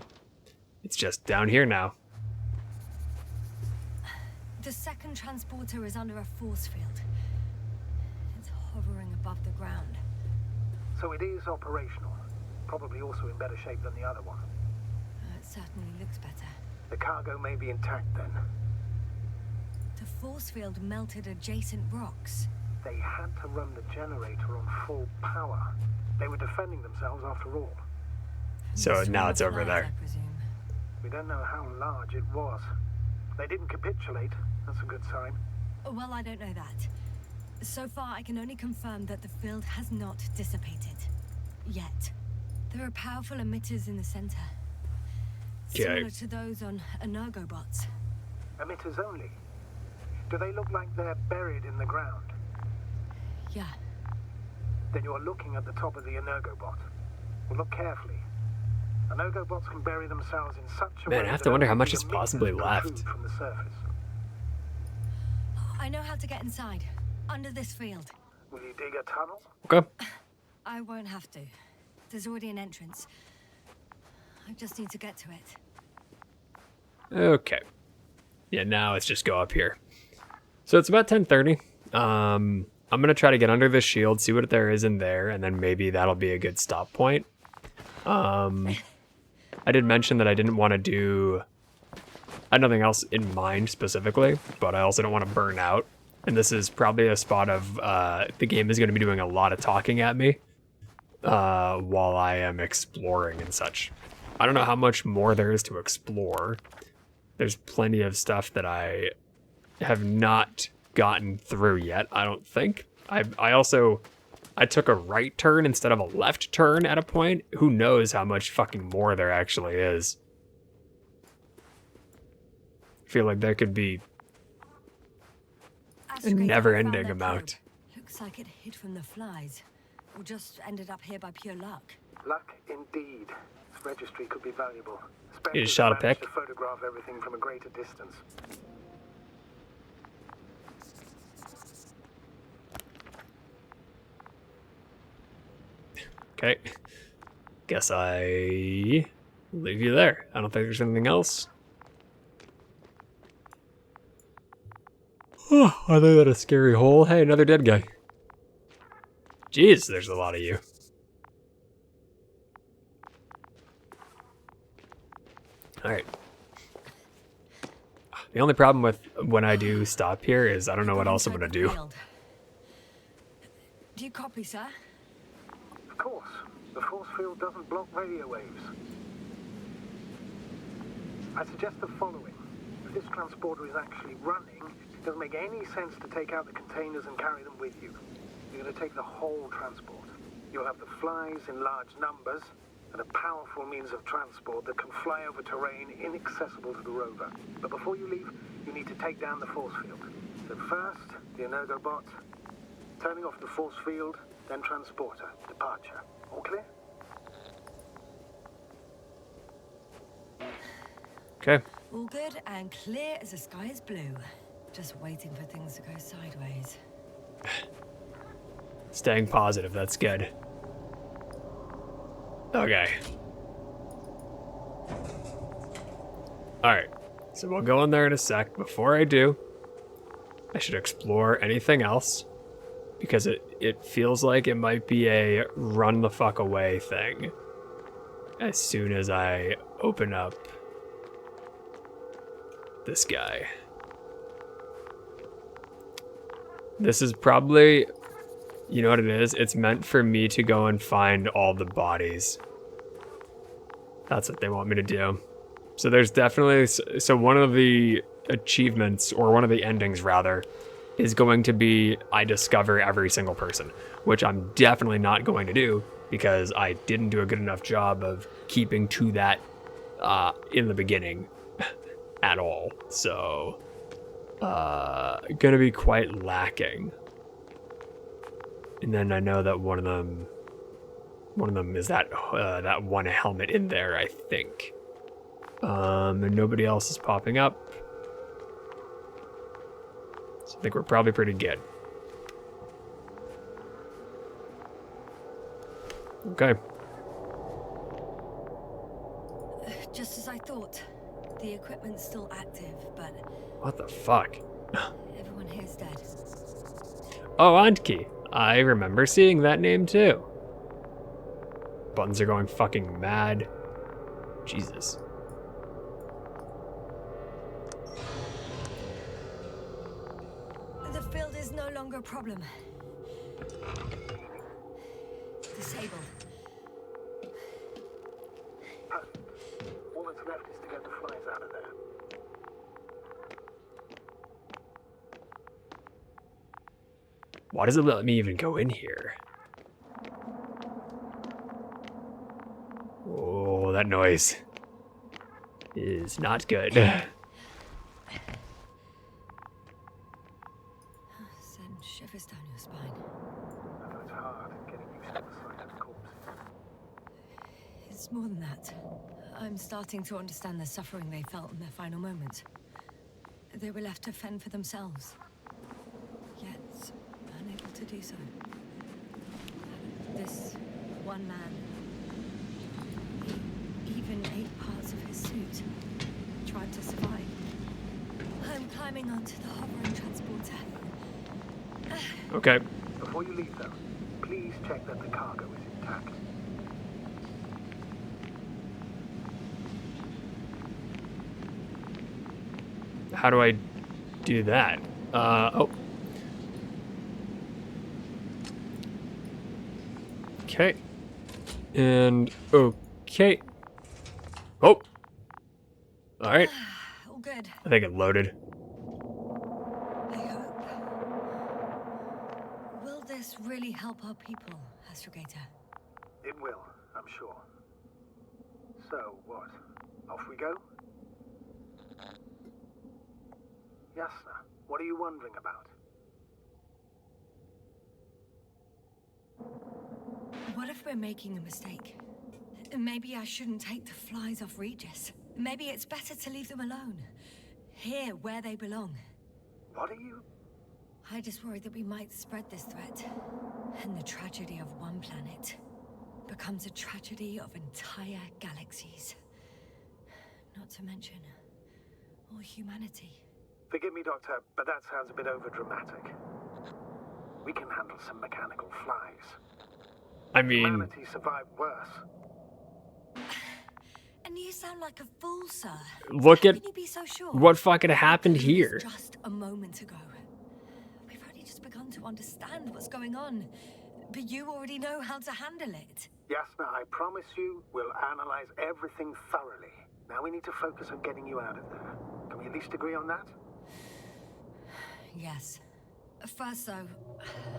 Speaker 1: It's just down here now.
Speaker 2: The second transporter is under a force field. It's hovering above the ground.
Speaker 3: So it is operational. Probably also in better shape than the other one.
Speaker 2: It certainly looks better.
Speaker 3: The cargo may be intact then.
Speaker 2: The force field melted adjacent rocks.
Speaker 3: They had to run the generator on full power. They were defending themselves after all.
Speaker 1: So now it's over there.
Speaker 2: I presume.
Speaker 3: We don't know how large it was. They didn't capitulate. That's a good sign.
Speaker 2: Well, I don't know that. So far, I can only confirm that the field has not dissipated. Yet. There are powerful emitters in the center. Similar to those on Energobots.
Speaker 3: Emitters only? Do they look like they're buried in the ground?
Speaker 2: Yeah.
Speaker 3: Then you're looking at the top of the Energobot. Well, look carefully. Energobots can bury themselves in such a way.
Speaker 1: Man, I have to wonder how much is possibly left.
Speaker 3: From the surface.
Speaker 2: I know how to get inside. Under this field.
Speaker 3: Will you dig a tunnel?
Speaker 1: Okay.
Speaker 2: I won't have to. There's already an entrance. I just need to get to it.
Speaker 1: Okay. Yeah, now let's just go up here. So it's about 10:30. I'm gonna try to get under this shield, see what there is in there, and then maybe that'll be a good stop point. I did mention that I didn't want to do... I had nothing else in mind specifically, but I also don't want to burn out. And this is probably a spot of the game is going to be doing a lot of talking at me while I am exploring and such. I don't know how much more there is to explore. There's plenty of stuff that I have not gotten through yet, I don't think. I took a right turn instead of a left turn at a point. Who knows how much fucking more there actually is. I feel like there could be a never-ending amount.
Speaker 2: Looks like it hid from the flies. Or just ended up here by pure luck.
Speaker 3: Luck indeed. This registry could be valuable.
Speaker 1: You just shot a pic?
Speaker 3: To photograph everything from a greater distance.
Speaker 1: Okay. Guess I leave you there. I don't think there's anything else. Oh, I think that a scary hole. Hey, another dead guy. Jeez, there's a lot of you. Alright. The only problem with when I do stop here is I don't know what else I'm gonna do.
Speaker 2: Do you copy, sir?
Speaker 3: Of course. The force field doesn't block radio waves. I suggest the following. If this transporter is actually running, it doesn't make any sense to take out the containers and carry them with you. You're going to take the whole transport. You'll have the flies in large numbers, and a powerful means of transport that can fly over terrain inaccessible to the rover. But before you leave, you need to take down the force field. So first, the Energobot, turning off the force field, then transporter, departure. All clear?
Speaker 1: Okay.
Speaker 2: All good and clear as the sky is blue. Just waiting for things to go sideways.
Speaker 1: Staying positive, that's good. Okay. Alright, so we'll go in there in a sec. Before I do, I should explore anything else. Because it feels like it might be a run the fuck away thing. As soon as I open up this guy. This is probably, you know what it is? It's meant for me to go and find all the bodies. That's what they want me to do. So there's definitely, so one of the achievements, or one of the endings rather, is going to be I discover every single person, which I'm definitely not going to do because I didn't do a good enough job of keeping to that in the beginning at all. So, gonna be quite lacking. And then I know that one of them is that that one helmet in there, I think. And nobody else is popping up. So I think we're probably pretty good. Okay.
Speaker 2: Just as I thought. The equipment's still active, but
Speaker 1: What the fuck?
Speaker 2: everyone here's dead.
Speaker 1: Oh, Antki. I remember seeing that name too. Buttons are going fucking mad. Jesus.
Speaker 2: The field is no longer a problem. Disabled.
Speaker 3: All that's left is to get the flies out of there.
Speaker 1: Why does it let me even go in here? Oh, that noise is not good.
Speaker 2: Send shivers down your spine.
Speaker 3: It's hard getting used to the sight of corpses.
Speaker 2: It's more than that. I'm starting to understand the suffering they felt in their final moments. They were left to fend for themselves, yet unable to do so. This one man, he even ate parts of his suit, tried to survive. I'm climbing onto the hovering transporter.
Speaker 1: Okay.
Speaker 3: Before you leave, though, please check that the cargo is intact.
Speaker 1: How do I do that? Oh. Okay. And okay. Oh. All right.
Speaker 2: All good.
Speaker 1: I think it loaded.
Speaker 2: I hope. Will this really help our people, Astrogator?
Speaker 3: It will, I'm sure. So, what? Off we go? Yasna, what are you wondering about?
Speaker 2: What if we're making a mistake? Maybe I shouldn't take the flies off Regis. Maybe it's better to leave them alone. Here, where they belong.
Speaker 3: What are you...
Speaker 2: I just worry that we might spread this threat. And the tragedy of one planet becomes a tragedy of entire galaxies. Not to mention, all humanity.
Speaker 3: Forgive me, Doctor, but that sounds a bit overdramatic. We can handle some mechanical flies.
Speaker 1: I mean,
Speaker 3: Humanity survived worse.
Speaker 2: And you sound like a fool, sir.
Speaker 1: look
Speaker 2: How
Speaker 1: at
Speaker 2: can you be so sure?
Speaker 1: what fucking happened
Speaker 2: It was
Speaker 1: here.
Speaker 2: just a moment ago. We've only just begun to understand what's going on, but you already know how to handle it.
Speaker 3: Yasna, I promise you, we'll analyze everything thoroughly. Now we need to focus on getting you out of there. Can we at least agree on that?
Speaker 2: Yes. First, though,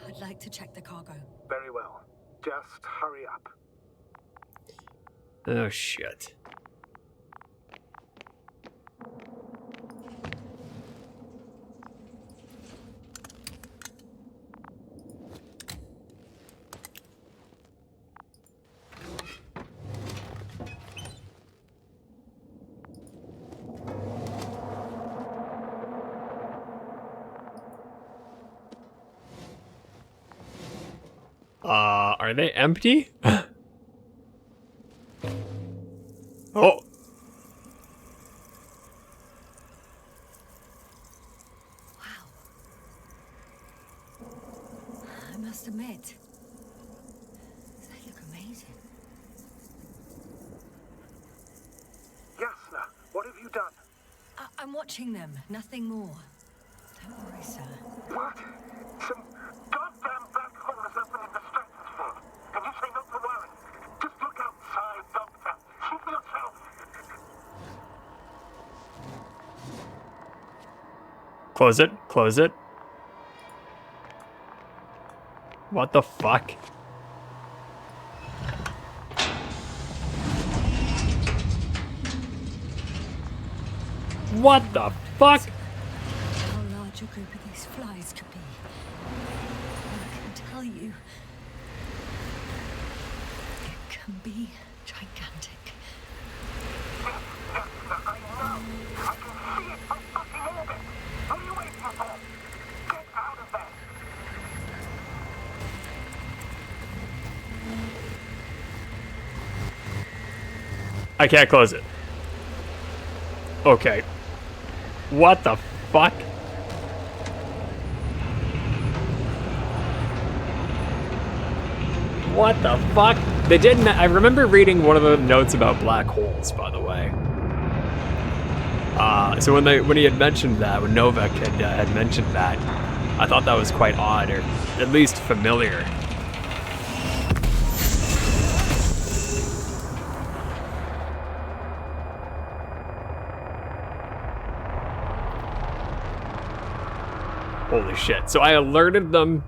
Speaker 2: I'd like to check the cargo.
Speaker 3: Very well. Just hurry up.
Speaker 1: Oh shit. Are they empty? Oh.
Speaker 2: Wow. I must admit, they look amazing.
Speaker 3: Yasna, what have you done?
Speaker 2: I'm watching them, nothing more. Don't worry, sir.
Speaker 3: What? Some goddamn black hole is opening the stratosphere. And you say not to worry. Just look outside, Doctor. See for yourself.
Speaker 1: Close it. Close it. What the fuck? What the fuck?
Speaker 2: How large a group of these flies could be. I can tell you, it can be gigantic.
Speaker 3: I know. I can see it from fucking orbit. What are you waiting for? Get out of there.
Speaker 1: I can't close it. Okay. What the fuck? What the fuck? They didn't. I remember reading one of the notes about black holes, by the way. So when he had mentioned that, when Novak had mentioned that, I thought that was quite odd, or at least familiar. Holy shit. So I alerted them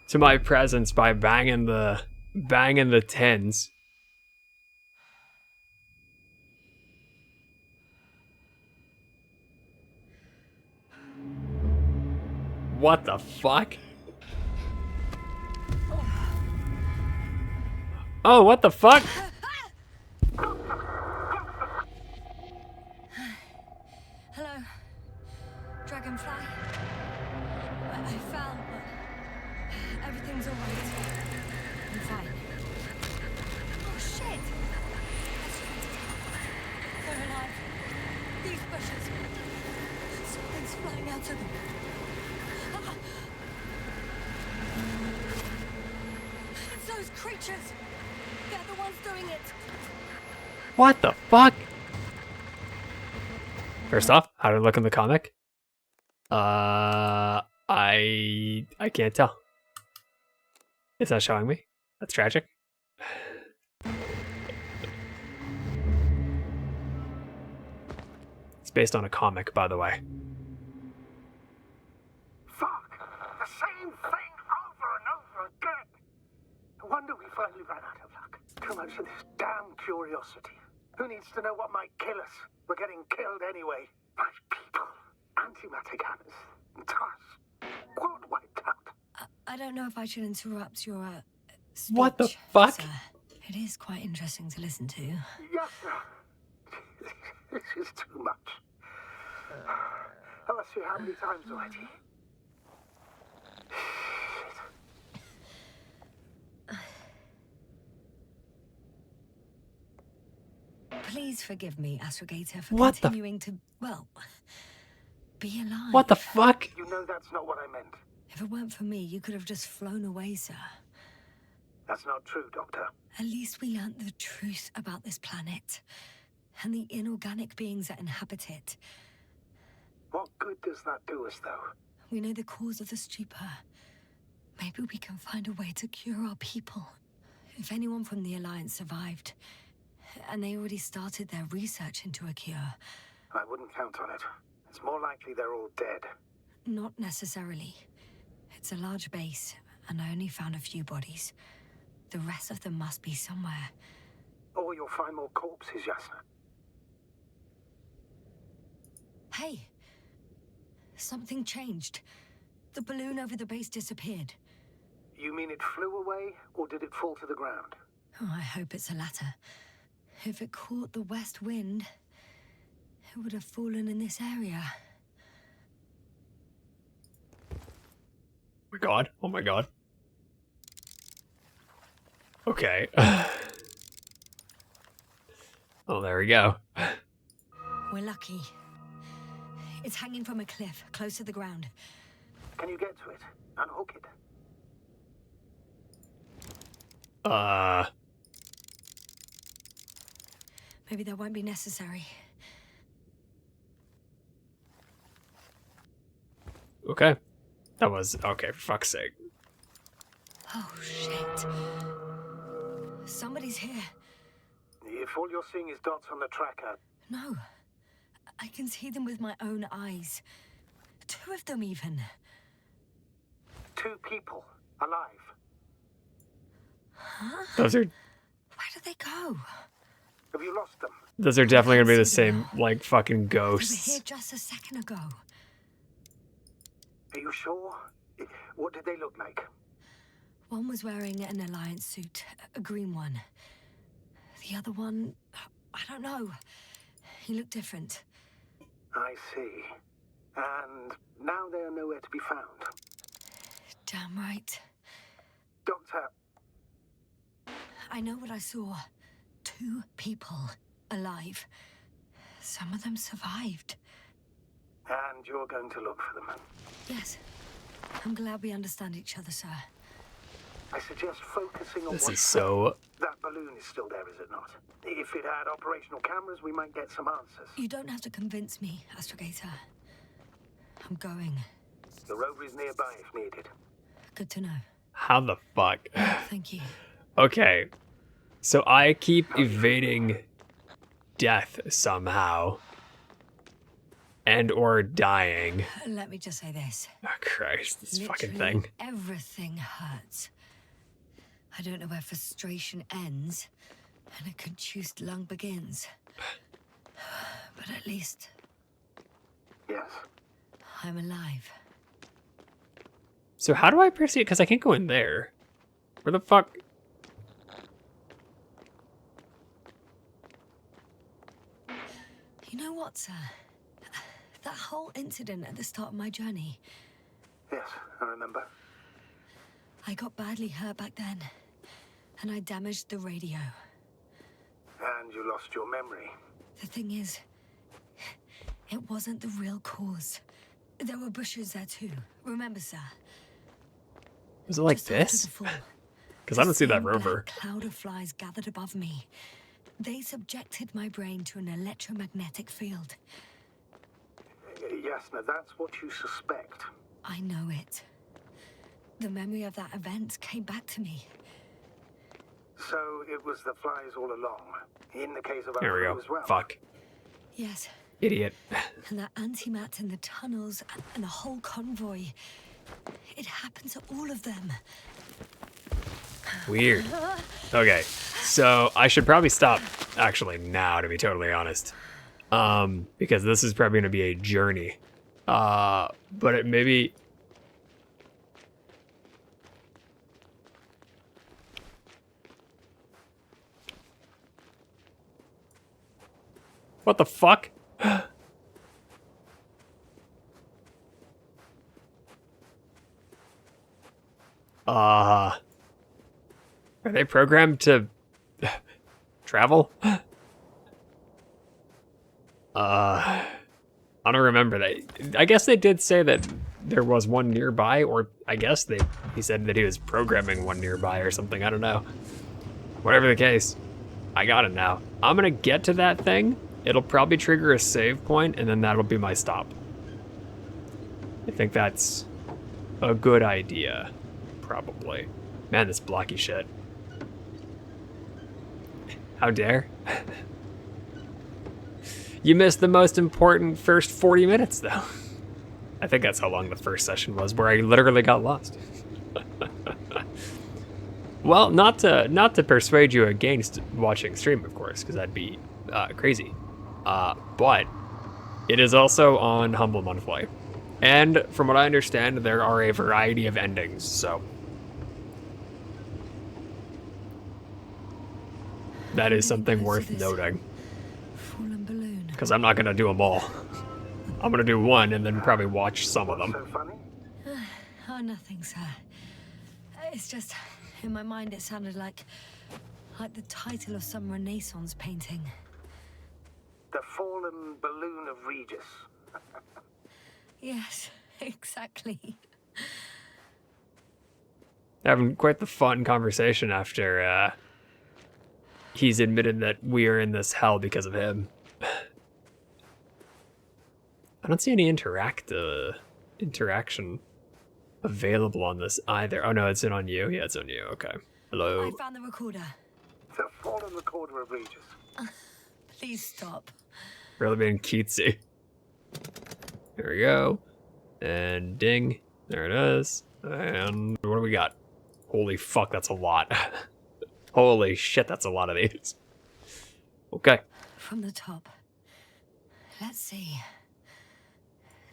Speaker 1: to my presence by banging the tins. What the fuck? Oh, what the fuck?
Speaker 2: Hello, Dragonfly. I found, but everything's all right. I'm fine. Oh shit! They're alive. These bushes. Something's flying out of them. Ah. It's those creatures. They're the ones doing it.
Speaker 1: What the fuck? First off, how did it look in the comic? I can't tell. It's not showing me. That's tragic. It's based on a comic, by the way.
Speaker 3: Fuck! The same thing over and over again! No wonder we finally ran out of luck. Too much of this damn curiosity. Who needs to know what might kill us? We're getting killed anyway. My people. Antimatter cannons. TARS. Quad wiped out.
Speaker 2: I don't know if I should interrupt your speech,
Speaker 1: What the fuck?
Speaker 2: sir. It is quite interesting to listen to.
Speaker 3: Yes, sir. This is too much. I've asked you how many times already?
Speaker 2: Please forgive me, Astrogator, for
Speaker 1: What the-
Speaker 2: continuing to, well, be alive.
Speaker 1: What the fuck?
Speaker 3: You know that's not what I meant.
Speaker 2: If it weren't for me, you could have just flown away, sir.
Speaker 3: That's not true, Doctor.
Speaker 2: At least we learnt the truth about this planet and the inorganic beings that inhabit it.
Speaker 3: What good does that do us, though?
Speaker 2: We know the cause of the stupor. Maybe we can find a way to cure our people. If anyone from the Alliance survived, and they already started their research into a cure.
Speaker 3: I wouldn't count on it. It's more likely they're all dead.
Speaker 2: Not necessarily. It's a large base, and I only found a few bodies. The rest of them must be somewhere.
Speaker 3: Or you'll find more corpses, Yasna.
Speaker 2: Hey! Something changed. The balloon over the base disappeared.
Speaker 3: You mean it flew away, or did it fall to the ground?
Speaker 2: Oh, I hope it's the latter. If it caught the west wind, it would have fallen in this area.
Speaker 1: Oh my god. Oh my god. Okay. Oh, there we go.
Speaker 2: We're lucky. It's hanging from a cliff, close to the ground.
Speaker 3: Can you get to it? Unhook it?
Speaker 2: Maybe that won't be necessary.
Speaker 1: Okay. That was... Okay, for fuck's sake.
Speaker 2: Oh, shit. Somebody's here.
Speaker 3: If all you're seeing is dots on the tracker,
Speaker 2: No. I can see them with my own eyes. 2 of them even.
Speaker 3: 2 people alive.
Speaker 2: Huh?
Speaker 1: Those are
Speaker 2: Where did they go?
Speaker 3: Have you lost them?
Speaker 1: those are definitely gonna be the
Speaker 2: See them
Speaker 1: same like fucking
Speaker 2: They were here
Speaker 1: ghosts.
Speaker 2: just a second ago.
Speaker 3: Are you sure? What did they look like?
Speaker 2: One was wearing an Alliance suit, a green one. The other one, I don't know. He looked different.
Speaker 3: I see. And now they are nowhere to be found.
Speaker 2: Damn right.
Speaker 3: Doctor,
Speaker 2: I know what I saw. 2 people alive. Some of them survived.
Speaker 3: and you're going to look for them.
Speaker 2: Yes. I'm glad we understand each other, sir.
Speaker 3: I suggest focusing on
Speaker 1: This
Speaker 3: what
Speaker 1: is so...
Speaker 3: That balloon is still there, is it not? If it had operational cameras, we might get some answers.
Speaker 2: You don't have to convince me, Astrogator. I'm going.
Speaker 3: The rover is nearby if needed.
Speaker 2: Good to know.
Speaker 1: How the fuck?
Speaker 2: Thank you.
Speaker 1: Okay. So I keep evading death somehow. And or dying.
Speaker 2: Let me just say this.
Speaker 1: Oh Christ, this fucking
Speaker 2: Literally
Speaker 1: thing.
Speaker 2: everything hurts. I don't know where frustration ends and a contused lung begins. But at least
Speaker 3: Yes.
Speaker 2: I'm alive.
Speaker 1: So how do I proceed? Because I can't go in there. Where the fuck?
Speaker 2: You know what, sir? That whole incident at the start of my journey,
Speaker 3: Yes, I remember.
Speaker 2: I got badly hurt back then, and I damaged the radio.
Speaker 3: And you lost your memory.
Speaker 2: The thing is, it wasn't the real cause. There were bushes there too. Remember, sir?
Speaker 1: Was it like
Speaker 2: Just after
Speaker 1: this?
Speaker 2: the fall,
Speaker 1: Because I don't see that
Speaker 2: same black
Speaker 1: rover.
Speaker 2: cloud of flies gathered above me. They subjected my brain to an electromagnetic field.
Speaker 3: Yes, now that's what you suspect.
Speaker 2: I know it. The memory of that event came back to me.
Speaker 3: So it was the flies all along. In the case of our
Speaker 1: There we
Speaker 3: crew
Speaker 1: go.
Speaker 3: as well.
Speaker 1: Fuck.
Speaker 2: Yes,
Speaker 1: Idiot.
Speaker 2: and that antimat in the tunnels and the whole convoy. It happened to all of them.
Speaker 1: Weird. Okay, so I should probably stop actually now, to be totally honest. Because this is probably going to be a journey. But it maybe... What the fuck? Are they programmed to travel? I don't remember that. I guess they did say that there was one nearby, or I guess he said that he was programming one nearby or something. I don't know. Whatever the case, I got it now. I'm gonna get to that thing. It'll probably trigger a save point, and then that'll be my stop. I think that's a good idea, probably. Man, this blocky shit. How dare? You missed the most important first 40 minutes, though. I think that's how long the first session was, where I literally got lost. Well, not to persuade you against watching stream, of course, because that'd be crazy. But it is also on Humble Monthly. And from what I understand, there are a variety of endings, so... That is something worth noting.
Speaker 2: Fallen balloon.
Speaker 1: Because I'm not going to do them all. I'm going to do one and then probably watch some of them.
Speaker 3: So funny?
Speaker 2: Oh, nothing, sir. It's just, in my mind it sounded like the title of some Renaissance painting.
Speaker 3: The fallen balloon of Regis.
Speaker 2: Yes, exactly.
Speaker 1: Having quite the fun conversation after he's admitted that we are in this hell because of him. I don't see any interaction available on this either. Oh no, it's on you? Yeah, it's on you. Okay. Hello.
Speaker 2: I found the recorder.
Speaker 3: The fallen recorder of Regis.
Speaker 2: Please stop.
Speaker 1: Really being cutesy. There we go. And ding. There it is. And what do we got? Holy fuck, that's a lot. Holy shit, that's a lot of these. Okay.
Speaker 2: From the top. Let's see.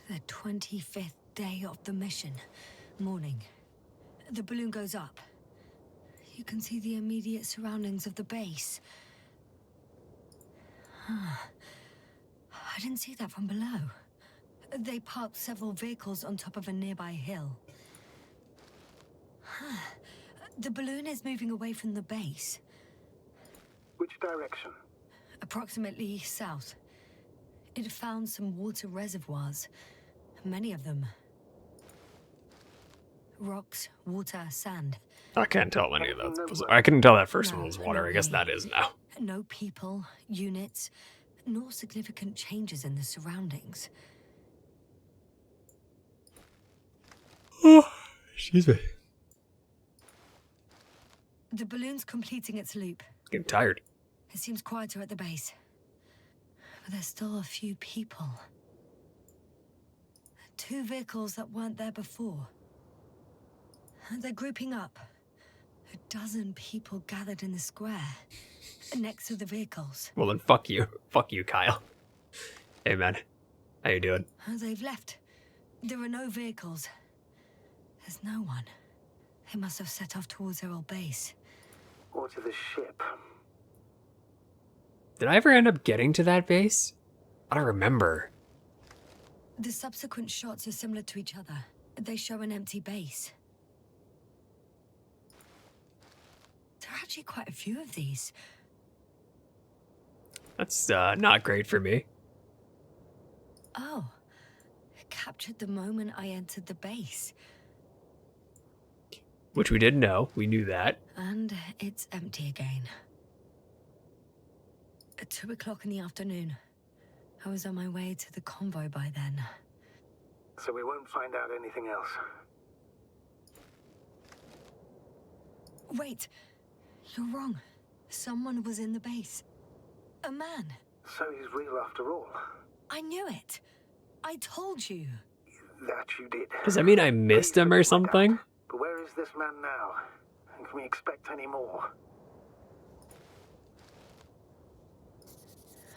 Speaker 2: The 25th day of the mission. Morning. The balloon goes up. You can see the immediate surroundings of the base. I didn't see that from below. They parked several vehicles on top of a nearby hill. The balloon is moving away from the base.
Speaker 3: Which direction?
Speaker 2: Approximately south. It found some water reservoirs. Many of them. Rocks, water, sand.
Speaker 1: I can't tell any of those. I couldn't tell that first one was water.
Speaker 2: No
Speaker 1: I guess
Speaker 2: way.
Speaker 1: that is now.
Speaker 2: No people, units, nor significant changes in the surroundings.
Speaker 1: Oh, excuse me.
Speaker 2: The balloon's completing its loop.
Speaker 1: Getting tired.
Speaker 2: It seems quieter at the base. But there's still a few people. 2 vehicles that weren't there before. They're grouping up. 12 people gathered in the square, next to the vehicles.
Speaker 1: Well then, fuck you. Fuck you, Kyle. Hey man, how you doing?
Speaker 2: They've left. There are no vehicles. There's no one. They must have set off towards their old base.
Speaker 3: Or to the ship.
Speaker 1: Did I ever end up getting to that base? I don't remember.
Speaker 2: The subsequent shots are similar to each other. They show an empty base. There are actually quite a few of these.
Speaker 1: That's not great for me.
Speaker 2: Oh. It captured the moment I entered the base.
Speaker 1: Which we didn't know. We knew that.
Speaker 2: And it's empty again. At 2 o'clock in the afternoon. I was on my way to the convoy by then.
Speaker 3: So we won't find out anything else.
Speaker 2: Wait. You're wrong. Someone was in the base. A man.
Speaker 3: So he's real after all.
Speaker 2: I knew it. I told you.
Speaker 3: That you did.
Speaker 1: Does that mean I missed him or something?
Speaker 3: But where is this man now? And can we expect any more?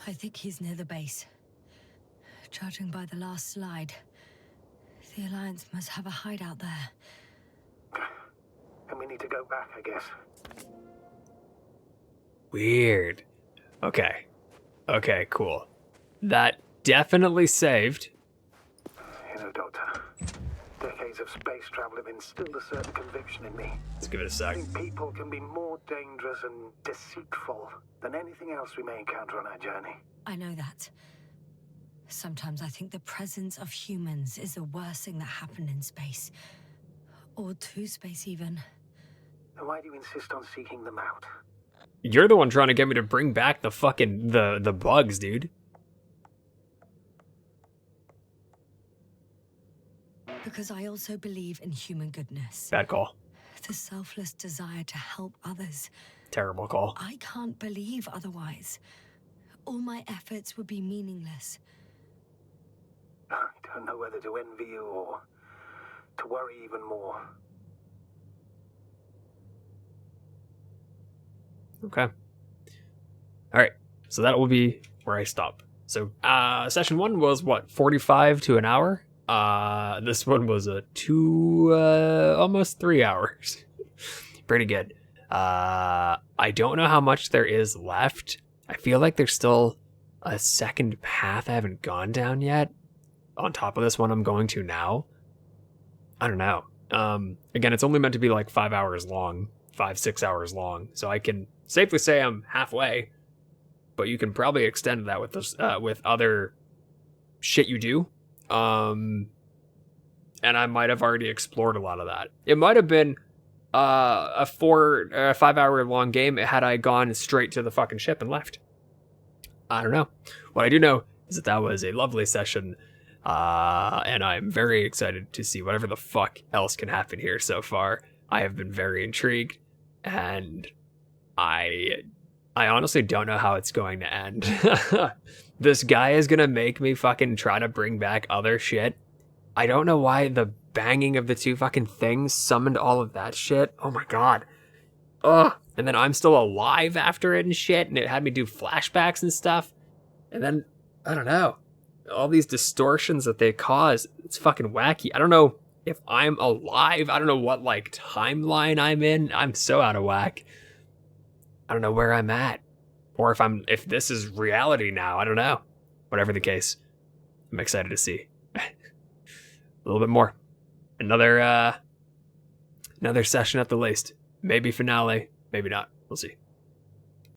Speaker 2: I think he's near the base. Judging by the last slide, the Alliance must have a hideout there.
Speaker 3: And we need to go back, I guess.
Speaker 1: Weird. Okay. Okay, cool. That definitely saved.
Speaker 3: You know, Doctor, decades of space travel have instilled a certain conviction in me.
Speaker 1: Let's give it a
Speaker 3: I
Speaker 1: sec.
Speaker 3: think people can be more dangerous and deceitful than anything else we may encounter on our journey.
Speaker 2: I know that. Sometimes I think the presence of humans is the worst thing that happened in space. Or to space, even.
Speaker 3: Then why do you insist on seeking them out?
Speaker 1: You're the one trying to get me to bring back the fucking the bugs, dude.
Speaker 2: Because I also believe in human goodness.
Speaker 1: Bad call.
Speaker 2: The selfless desire to help others.
Speaker 1: Terrible call.
Speaker 2: I can't believe otherwise. All my efforts would be meaningless.
Speaker 3: I don't know whether to envy you or to worry even more.
Speaker 1: Okay. Alright. So that will be where I stop. So session 1 was what, 45 to an hour? This one was a almost 3 hours. Pretty good. I don't know how much there is left. I feel like there's still a second path I haven't gone down yet. On top of this one I'm going to now. I don't know. Again, it's only meant to be like 5 hours long. 5-6 hours long. So I can safely say I'm halfway. But you can probably extend that with this, with other shit you do. And I might have already explored a lot of that. It might have been a 5 hour long game had I gone straight to the fucking ship and left. I don't know. What I do know is that that was a lovely session. And I'm very excited to see whatever the fuck else can happen here so far. I have been very intrigued, and I honestly don't know how it's going to end. This guy is gonna make me fucking try to bring back other shit, I don't know why the banging of the two fucking things summoned all of that shit. Oh my god. Ugh. And then I'm still alive after it and shit, and it had me do flashbacks and stuff. And then, I don't know, all these distortions that they cause, it's fucking wacky. I don't know if I'm alive. I don't know what, like, timeline I'm in. I'm so out of whack. I don't know where I'm at. Or if this is reality now. I don't know. Whatever the case, I'm excited to see. A little bit more. Another session at the least. Maybe finale, maybe not. We'll see.